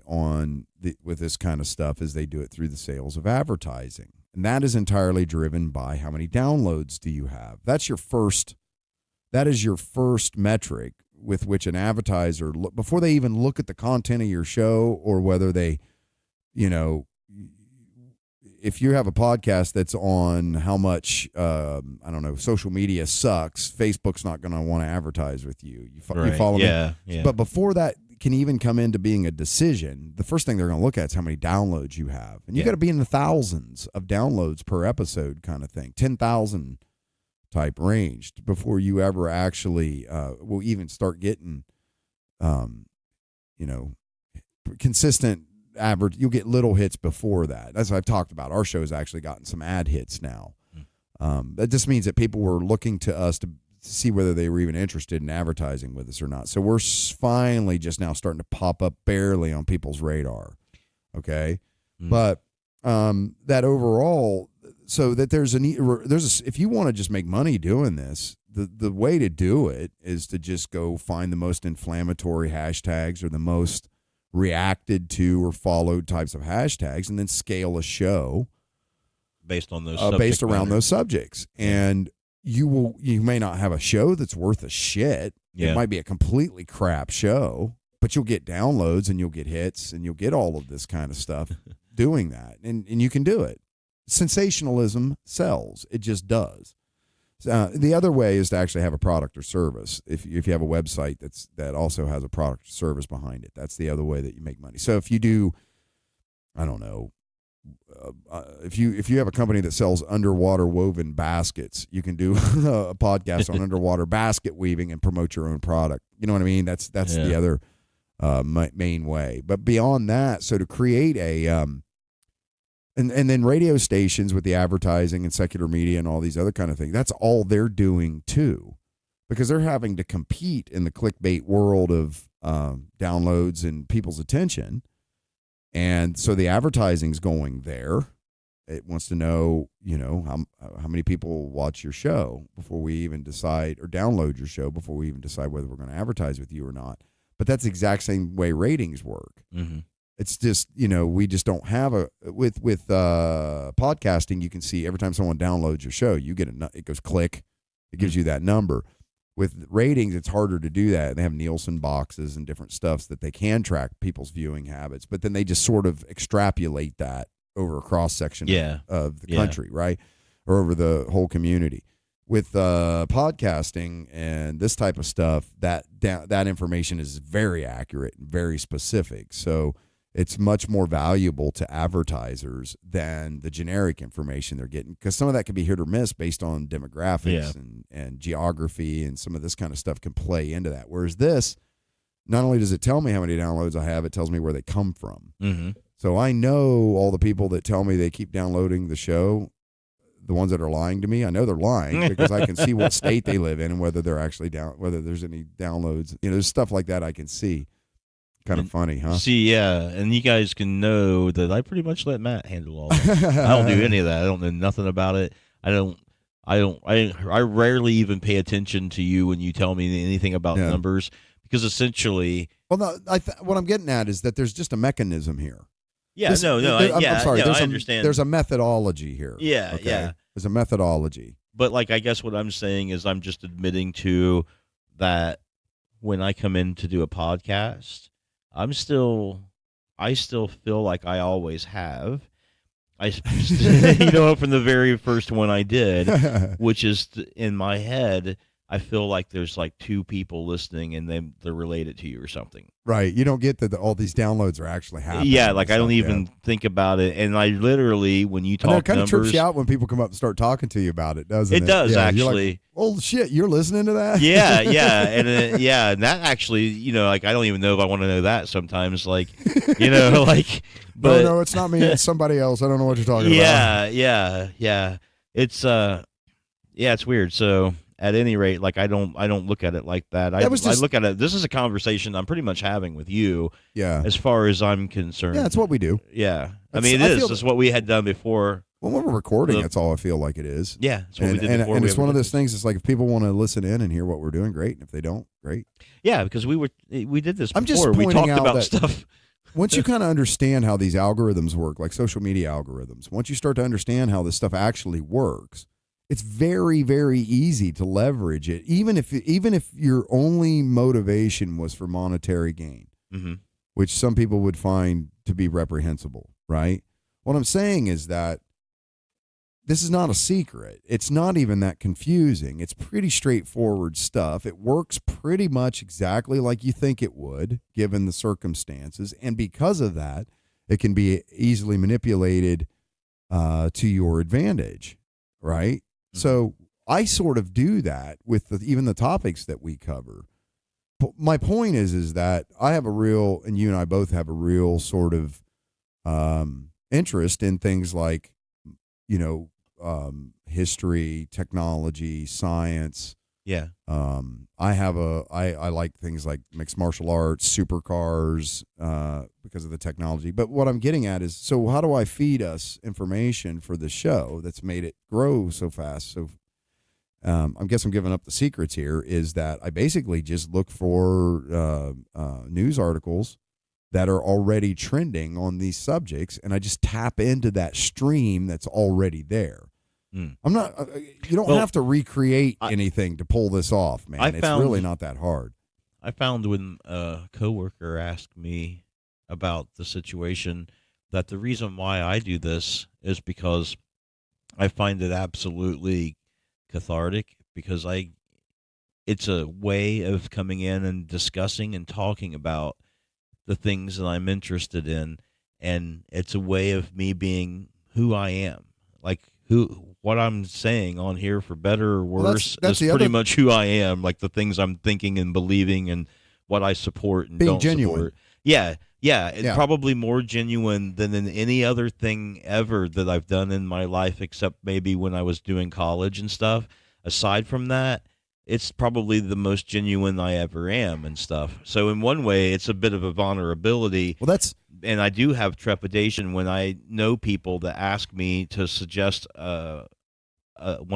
with this kind of stuff is they do it through the sales of advertising, and that is entirely driven by how many downloads do you have. That is your first metric with which an advertiser, before they even look at the content of your show, or whether they, if you have a podcast that's on how much, social media sucks, Facebook's not going to want to advertise with you. You follow me? Yeah. But before that can even come into being a decision, the first thing they're going to look at is how many downloads you have. And you got to be in the thousands of downloads per episode kind of thing, 10,000 type range before you ever actually will even start getting consistent average. You'll get little hits before that. As I've talked about, our show's actually gotten some ad hits now. That just means that people were looking to us to see whether they were even interested in advertising with us or not. So we're finally just now starting to pop up barely on people's radar. Okay. But that overall, so that if you want to just make money doing this, the way to do it is to just go find the most inflammatory hashtags or the most reacted to or followed types of hashtags, and then scale a show based on those based around those subjects. And you may not have a show that's worth a shit. Yeah. It might be a completely crap show, but you'll get downloads and you'll get hits and you'll get all of this kind of stuff doing that. And you can do it. Sensationalism sells. It just does. The other way is to actually have a product or service. If you have a website that also has a product or service behind it, that's the other way that you make money. So if you do, I don't know, if you have a company that sells underwater woven baskets, you can do a podcast on underwater basket weaving and promote your own product. You know what I mean? That's the other main way. But beyond that, so to create a and then radio stations with the advertising and secular media and all these other kind of things, that's all they're doing too, because they're having to compete in the clickbait world of downloads and people's attention. And so the advertising's going there. It wants to know, how many people watch your show before we even decide, or download your show before we even decide whether we're going to advertise with you or not. But that's the exact same way ratings work. Mm-hmm. It's just, we just don't have with podcasting. You can see every time someone downloads your show, you get it goes click. It gives you that number. With ratings, it's harder to do that. They have Nielsen boxes and different stuffs that they can track people's viewing habits, but then they just sort of extrapolate that over a cross section of the country, right? Or over the whole community. With podcasting and this type of stuff, that information is very accurate and very specific. So it's much more valuable to advertisers than the generic information they're getting, because some of that can be hit or miss based on demographics and geography, and some of this kind of stuff can play into that. Whereas this, not only does it tell me how many downloads I have, it tells me where they come from. Mm-hmm. So I know all the people that tell me they keep downloading the show, the ones that are lying to me, I know they're lying because I can see what state they live in and whether they're actually whether there's any downloads. There's stuff like that I can see. Kind of funny, huh? See, and you guys can know that I pretty much let Matt handle all that. I don't do any of that. I don't know nothing about it. I rarely even pay attention to you when you tell me anything about numbers, because essentially, well, no, what I'm getting at is that there's just a mechanism here. Yeah, I'm sorry. I understand. There's a methodology here. Yeah, okay? yeah. There's a methodology. But I guess what I'm saying is I'm just admitting to that when I come in to do a podcast, I still feel like I always have. From the very first one I did, which is in my head, I feel like there's two people listening and they're related to you or something. Right. You don't get that all these downloads are actually happening. Yeah, I don't even think about it. And I literally, when you talk numbers, it kind of trips you out when people come up and start talking to you about it, doesn't it? It does, actually. You're like, oh, shit, you're listening to that? Yeah. And that actually, I don't even know if I want to know that sometimes, but no, it's not me. It's somebody else. I don't know what you're talking about. Yeah. It's weird. So at any rate, I don't look at it like that. I look at it. This is a conversation I'm pretty much having with you. Yeah. As far as I'm concerned. Yeah, that's what we do. Yeah. It's what we had done before. Well, when we're recording, that's all I feel like it is. Yeah. That's what we did before. And it's one of those things. It's like if people want to listen in and hear what we're doing, great. And if they don't, great. Yeah, because we did this before. I'm just pointing we talked out about that stuff. Once you kind of understand how these algorithms work, like social media algorithms, once you start to understand how this stuff actually works, it's very, very easy to leverage it, even if your only motivation was for monetary gain, mm-hmm. which some people would find to be reprehensible, right? What I'm saying is that this is not a secret. It's not even that confusing. It's pretty straightforward stuff. It works pretty much exactly like you think it would, given the circumstances. And because of that, it can be easily manipulated to your advantage, right? Mm-hmm. So I sort of do that with even the topics that we cover. My point is that I have a real, and you and I both have a real sort of interest in things like, history, technology, science. Yeah. I like things like mixed martial arts, supercars, because of the technology. But what I'm getting at is, so how do I feed us information for the show that's made it grow so fast? So I guess I'm giving up the secrets here, is that I basically just look for news articles that are already trending on these subjects, and I just tap into that stream that's already there. I'm not. You don't have to recreate anything to pull this off, man. It's really not that hard. I found when a coworker asked me about the situation that the reason why I do this is because I find it absolutely cathartic, because it's a way of coming in and discussing and talking about the things that I'm interested in, and it's a way of me being who I am, like what I'm saying on here, for better or worse, that's is pretty much who I am, like the things I'm thinking and believing and what I support and don't support. Yeah, probably more genuine than in any other thing ever that I've done in my life, except maybe when I was doing college and stuff. Aside from that, it's probably the most genuine I ever am and stuff. So in one way, it's a bit of a vulnerability. And I do have trepidation when I know people that ask me to suggest one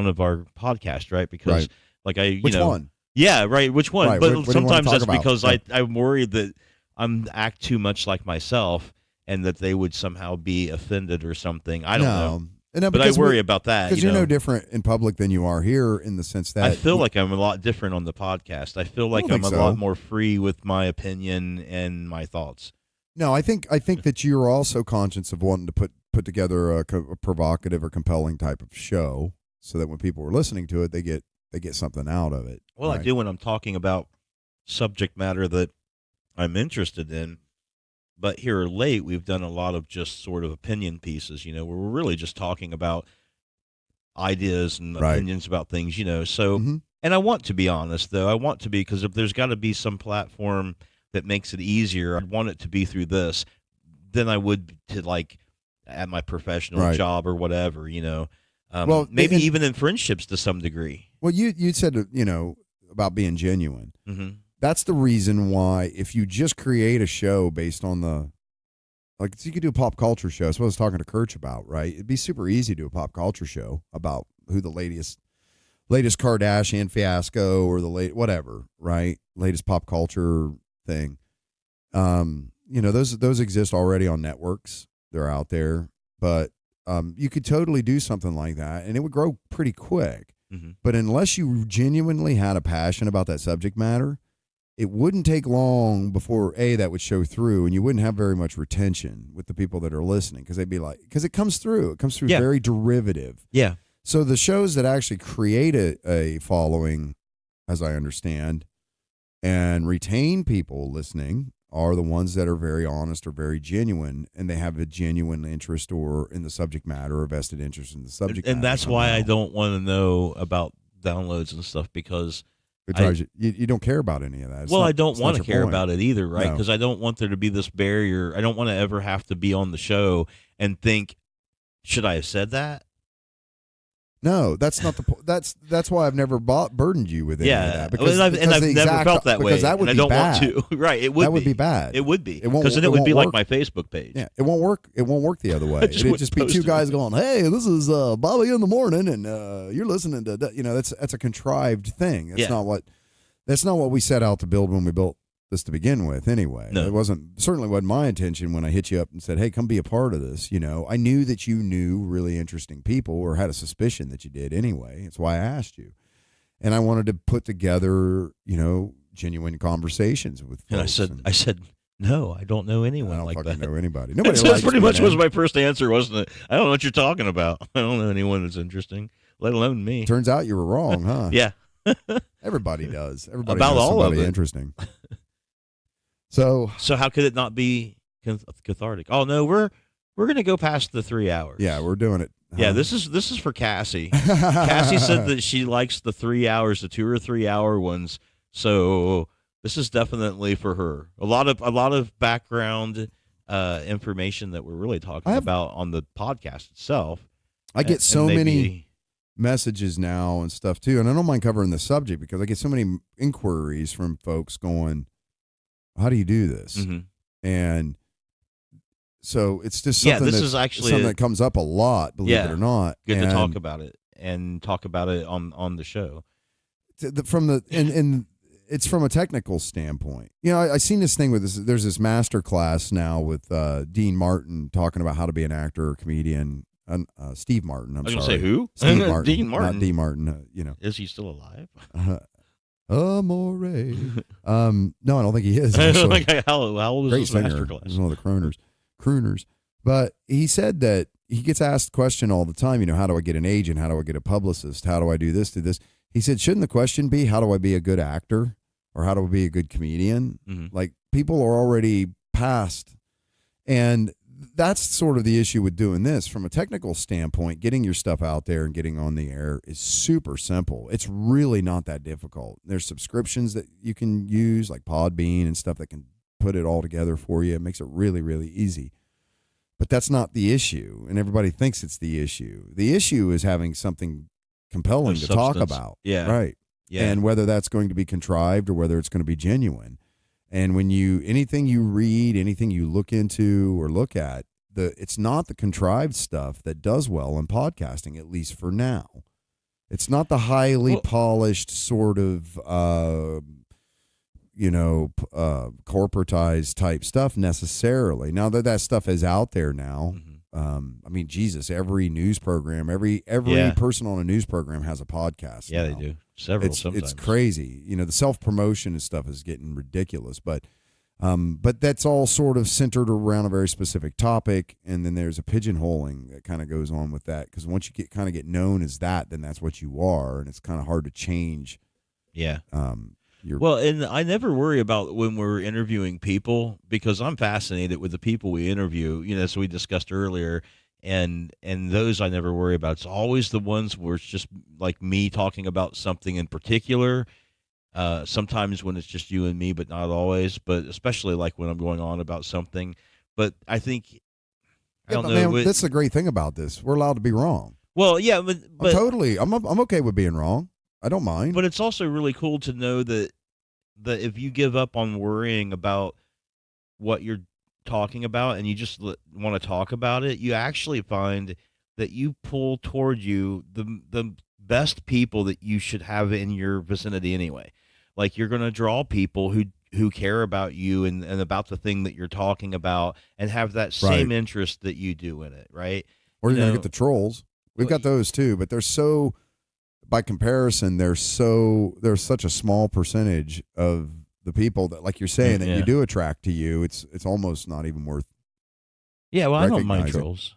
of our podcasts, right? Because like which one? Yeah, right. Which one? Right. But what sometimes that's about? because I'm worried that I'm act too much like myself and that they would somehow be offended or something. I don't know. No, but I worry about that. Because you're no different in public than you are here, in the sense that I feel like I'm a lot different on the podcast. I feel like I'm a lot more free with my opinion and my thoughts. No, I think that you're also conscious of wanting to put together a provocative or compelling type of show, so that when people are listening to it, they get something out of it. Well, right? I do when I'm talking about subject matter that I'm interested in. But here late, we've done a lot of just sort of opinion pieces, where we're really just talking about ideas and opinions about things, So, and I want to be honest, though. I want to be, because if there's got to be some platform that makes it easier, I'd want it to be through this than I would to, like, at my professional job or whatever, well, maybe even in friendships to some degree. Well, you said, about being genuine. Mm-hmm. That's the reason why, if you just create a show based on so you could do a pop culture show. That's what I was talking to Kirch about, right? It'd be super easy to do a pop culture show about who the latest Kardashian fiasco or the whatever, right? Latest pop culture thing. Those exist already on networks. They're out there, but you could totally do something like that, and it would grow pretty quick. Mm-hmm. But unless you genuinely had a passion about that subject matter, it wouldn't take long before that would show through, and you wouldn't have very much retention with the people that are listening, because they'd be like, because it comes through very derivative. Yeah. So the shows that actually create a following, as I understand, and retain people listening, are the ones that are very honest or very genuine, and they have a genuine interest or in the subject matter or vested interest in the subject matter. And that's why I don't want to know about downloads and stuff, because you don't care about any of that. I don't want to care about it either, right? Because I don't want there to be this barrier. I don't want to ever have to be on the show and think, should I have said that? No, that's not the point. That's why I've never burdened you with any of that. Because I've never felt that way. Because that would be bad. I don't want to. Right, it would. That would be bad. It would be. Because then it would be like my Facebook page. Yeah, it won't work. It won't work the other way. It'd just be two guys going, "Hey, this is Bobby in the morning, and you're listening to." That's a contrived thing. That's not what we set out to build when we built this to begin with. Anyway, no. Certainly wasn't my intention when I hit you up and said, "Hey, come be a part of this." I knew that you knew really interesting people, or had a suspicion that you did anyway. That's why I asked you, and I wanted to put together, genuine conversations with folks. And I said, no, I don't know anyone like that. I don't know anybody. Nobody. So that's pretty much was my first answer, wasn't it? I don't know what you're talking about. I don't know anyone that's interesting, let alone me. Turns out you were wrong, huh? Yeah. Everybody does. Everybody about knows all somebody of it. Interesting. So how could it not be cathartic? Oh no, we're going to go past the 3 hours. Yeah, we're doing it. Yeah, this is for Cassie. Cassie said that she likes the 3 hours, the 2 or 3 hour ones. So this is definitely for her. A lot of background information that we're really talking about on the podcast itself. I get so many messages now and stuff too, and I don't mind covering the subject because I get so many inquiries from folks going, "How do you do this?" Mm-hmm. And so it's just something is actually something that comes up a lot, believe it or not. Good to talk about it and talk about it on the show. And it's from a technical standpoint. I seen this thing with this. There's this master class now with Dean Martin talking about how to be an actor or comedian. Steve Martin. I'm sorry. I was going to say who? Steve Martin. Dean Martin. Not Dean Martin. Is he still alive? Amore. No, I don't think he is. How old is Great this singer. master class? He's one of the crooners. But he said that he gets asked the question all the time, how do I get an agent? How do I get a publicist? How do I do this, do this? He said, shouldn't the question be, how do I be a good actor? Or how do I be a good comedian? Mm-hmm. Like, people are already past. And that's sort of the issue with doing this. From a technical standpoint, getting your stuff out there and getting on the air is super simple. It's really not that difficult. There's subscriptions that you can use, like Podbean and stuff that can put it all together for you. It makes it really, really easy. But that's not the issue, and everybody thinks it's the issue. The issue is having something compelling to talk about. Yeah. Right. Yeah. And whether that's going to be contrived or whether it's going to be genuine. And when anything you read, anything you look into or look at, it's not the contrived stuff that does well in podcasting, at least for now. It's not the highly polished sort of, corporatized type stuff necessarily. Now that stuff is out there now. Mm-hmm. Jesus, every news program, every person on a news program has a podcast. Yeah, now. they do. Several sometimes. It's crazy. The self-promotion and stuff is getting ridiculous, but that's all sort of centered around a very specific topic, and then there's a pigeonholing that kind of goes on with that, because once you get known as that, then that's what you are, and it's kind of hard to change. Yeah. And I never worry about when we're interviewing people, because I'm fascinated with the people we interview, as we discussed earlier, and those I never worry about. It's always the ones where it's just like me talking about something in particular. Sometimes when it's just you and me, but not always, but especially like when I'm going on about something. But I think, I don't know. Man, that's the great thing about this. We're allowed to be wrong. Well, yeah, but I'm okay with being wrong. I don't mind. But it's also really cool to know that if you give up on worrying about what you're talking about and you just want to talk about it, you actually find that you pull toward you the best people that you should have in your vicinity anyway. Like, you're going to draw people who care about you and about the thing that you're talking about and have that same interest that you do in it, right? Or you're going to get the trolls. We've got those too, but they're so, by comparison, there's such a small percentage of the people that, like you're saying, that you do attract to you. It's almost not even worth. Yeah, well, I don't mind trolls.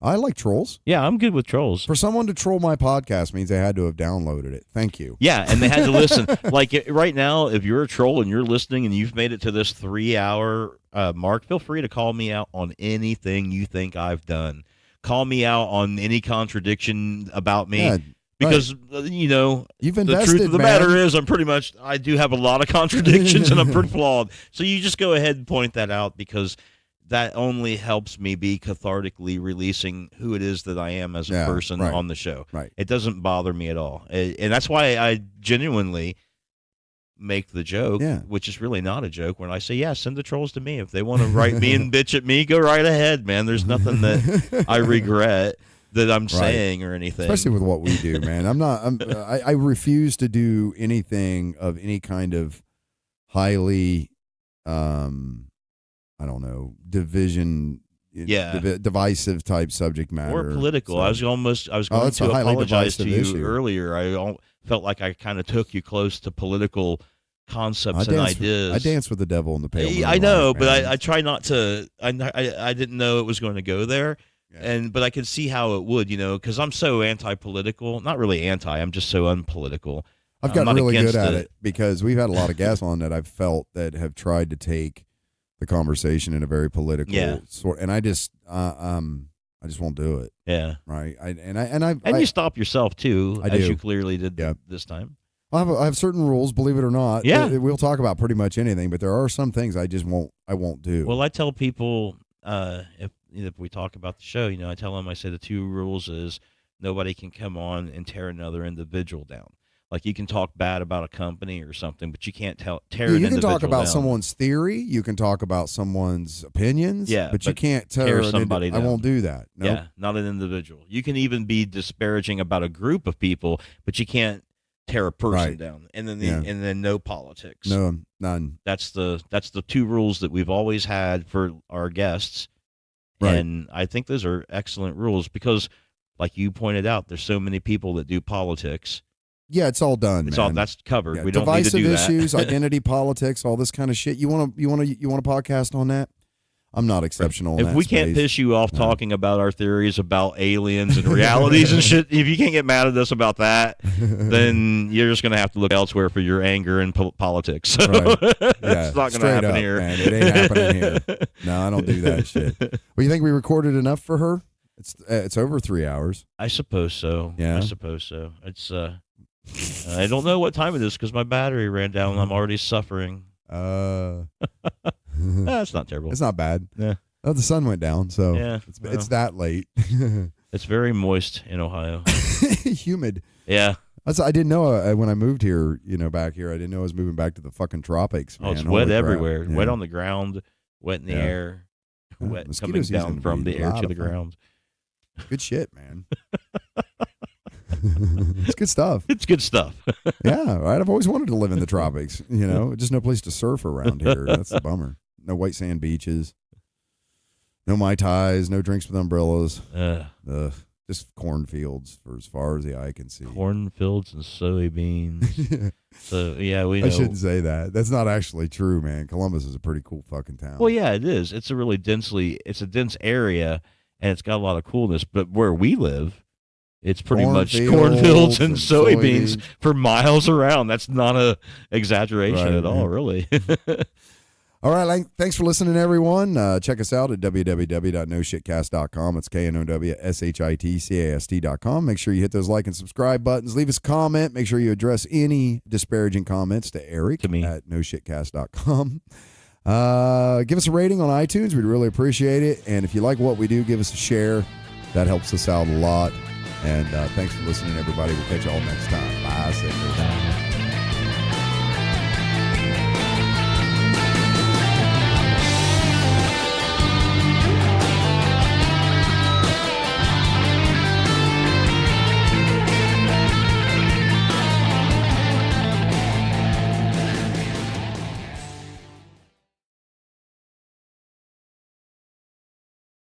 I like trolls. Yeah, I'm good with trolls. For someone to troll my podcast means they had to have downloaded it. Thank you. Yeah, and they had to listen. Like, right now, if you're a troll and you're listening and you've made it to this 3-hour mark, feel free to call me out on anything you think I've done. Call me out on any contradiction about me. Yeah, because, you've invested, the truth of the matter is I do have a lot of contradictions and I'm pretty flawed. So you just go ahead and point that out, because that only helps me be cathartically releasing who it is that I am as a person on the show. Right. It doesn't bother me at all. And that's why I genuinely make the joke, which is really not a joke, when I say, send the trolls to me. If they want to write me and bitch at me, go right ahead, man. There's nothing that I regret that I'm saying or anything. Especially with what we do, man. I refuse to do anything of any kind of highly, divisive type subject matter. Or political. So, I was going to apologize to you earlier. I felt like I kind of took you close to political concepts and ideas. I dance with the devil in the pale. I know, but I try not to. I didn't know it was going to go there. But I could see how it would, because I'm so anti-political. Not really anti. I'm just so unpolitical. I've gotten really good at it, because we've had a lot of guests on that I've felt that have tried to take the conversation in a very political sort, and I just won't do it. Yeah. Right. You stop yourself too, as you clearly did this time. I have certain rules, believe it or not. Yeah. We'll talk about pretty much anything, but there are some things I just won't do. Well, I tell people, if we talk about the show, I tell them, I say the 2 rules is nobody can come on and tear another individual down. Like, you can talk bad about a company or something, but you can't tear an individual down. You can talk about someone's theory. You can talk about someone's opinions. Yeah, but you can't tear somebody down. I won't do that. Nope. Yeah, not an individual. You can even be disparaging about a group of people, but you can't tear a person Right. down, and then Yeah. and then no politics. No, none. That's the 2 rules that we've always had for our guests. Right. And I think those are excellent rules because, like you pointed out, there's so many people that do politics. Yeah, it's all done. It's man. all that's covered. Yeah, We don't need to divisive do issues, that. identity politics, all this kind of shit. You want to podcast on that? I'm not exceptional. In If that we can't space. piss you off talking about our theories about aliens and realities and shit, if you can't get mad at us about that, then you're just going to have to look elsewhere for your anger and politics. So Right. Yeah, it's not going to straight happen up, here. man. It ain't happening here. No, I don't do that shit. Well, you think we recorded enough for her? It's over 3 hours. I suppose so. Yeah. I suppose so. It's I don't know what time it is because my battery ran down and I'm already suffering. That's not terrible. It's not bad. Yeah. Oh, the sun went down, so Yeah, it's that late. It's very moist in Ohio. Humid. Yeah. I didn't know when I moved here, back here, I didn't know I was moving back to the fucking tropics, man. Oh, it's Holy wet crap. everywhere. Yeah. Wet on the ground, wet in the Yeah. air, Yeah, wet mosquito coming season down would from be the a air lot to of the fun. ground. Good shit, man. It's good stuff. It's good stuff. Yeah, right. I've always wanted to live in the tropics, just no place to surf around here. That's the bummer. No white sand beaches, no Mai Tais, no drinks with umbrellas. Just cornfields for as far as the eye can see. Cornfields and soybeans. So, yeah, we know. I shouldn't say that. That's not actually true, man. Columbus is a pretty cool fucking town. Well, yeah, it is. It's a really dense area, and it's got a lot of coolness. But where we live, it's pretty much cornfields and soybeans for miles around. That's not a exaggeration at all, really. All right, thanks for listening, everyone. Check us out at www.noshitcast.com. It's KNOWSHITCAST.com. Make sure you hit those like and subscribe buttons. Leave us a comment. Make sure you address any disparaging comments to Eric to me at noshitcast.com. Give us a rating on iTunes. We'd really appreciate it. And if you like what we do, give us a share. That helps us out a lot. And thanks for listening, everybody. We'll catch you all next time. Bye.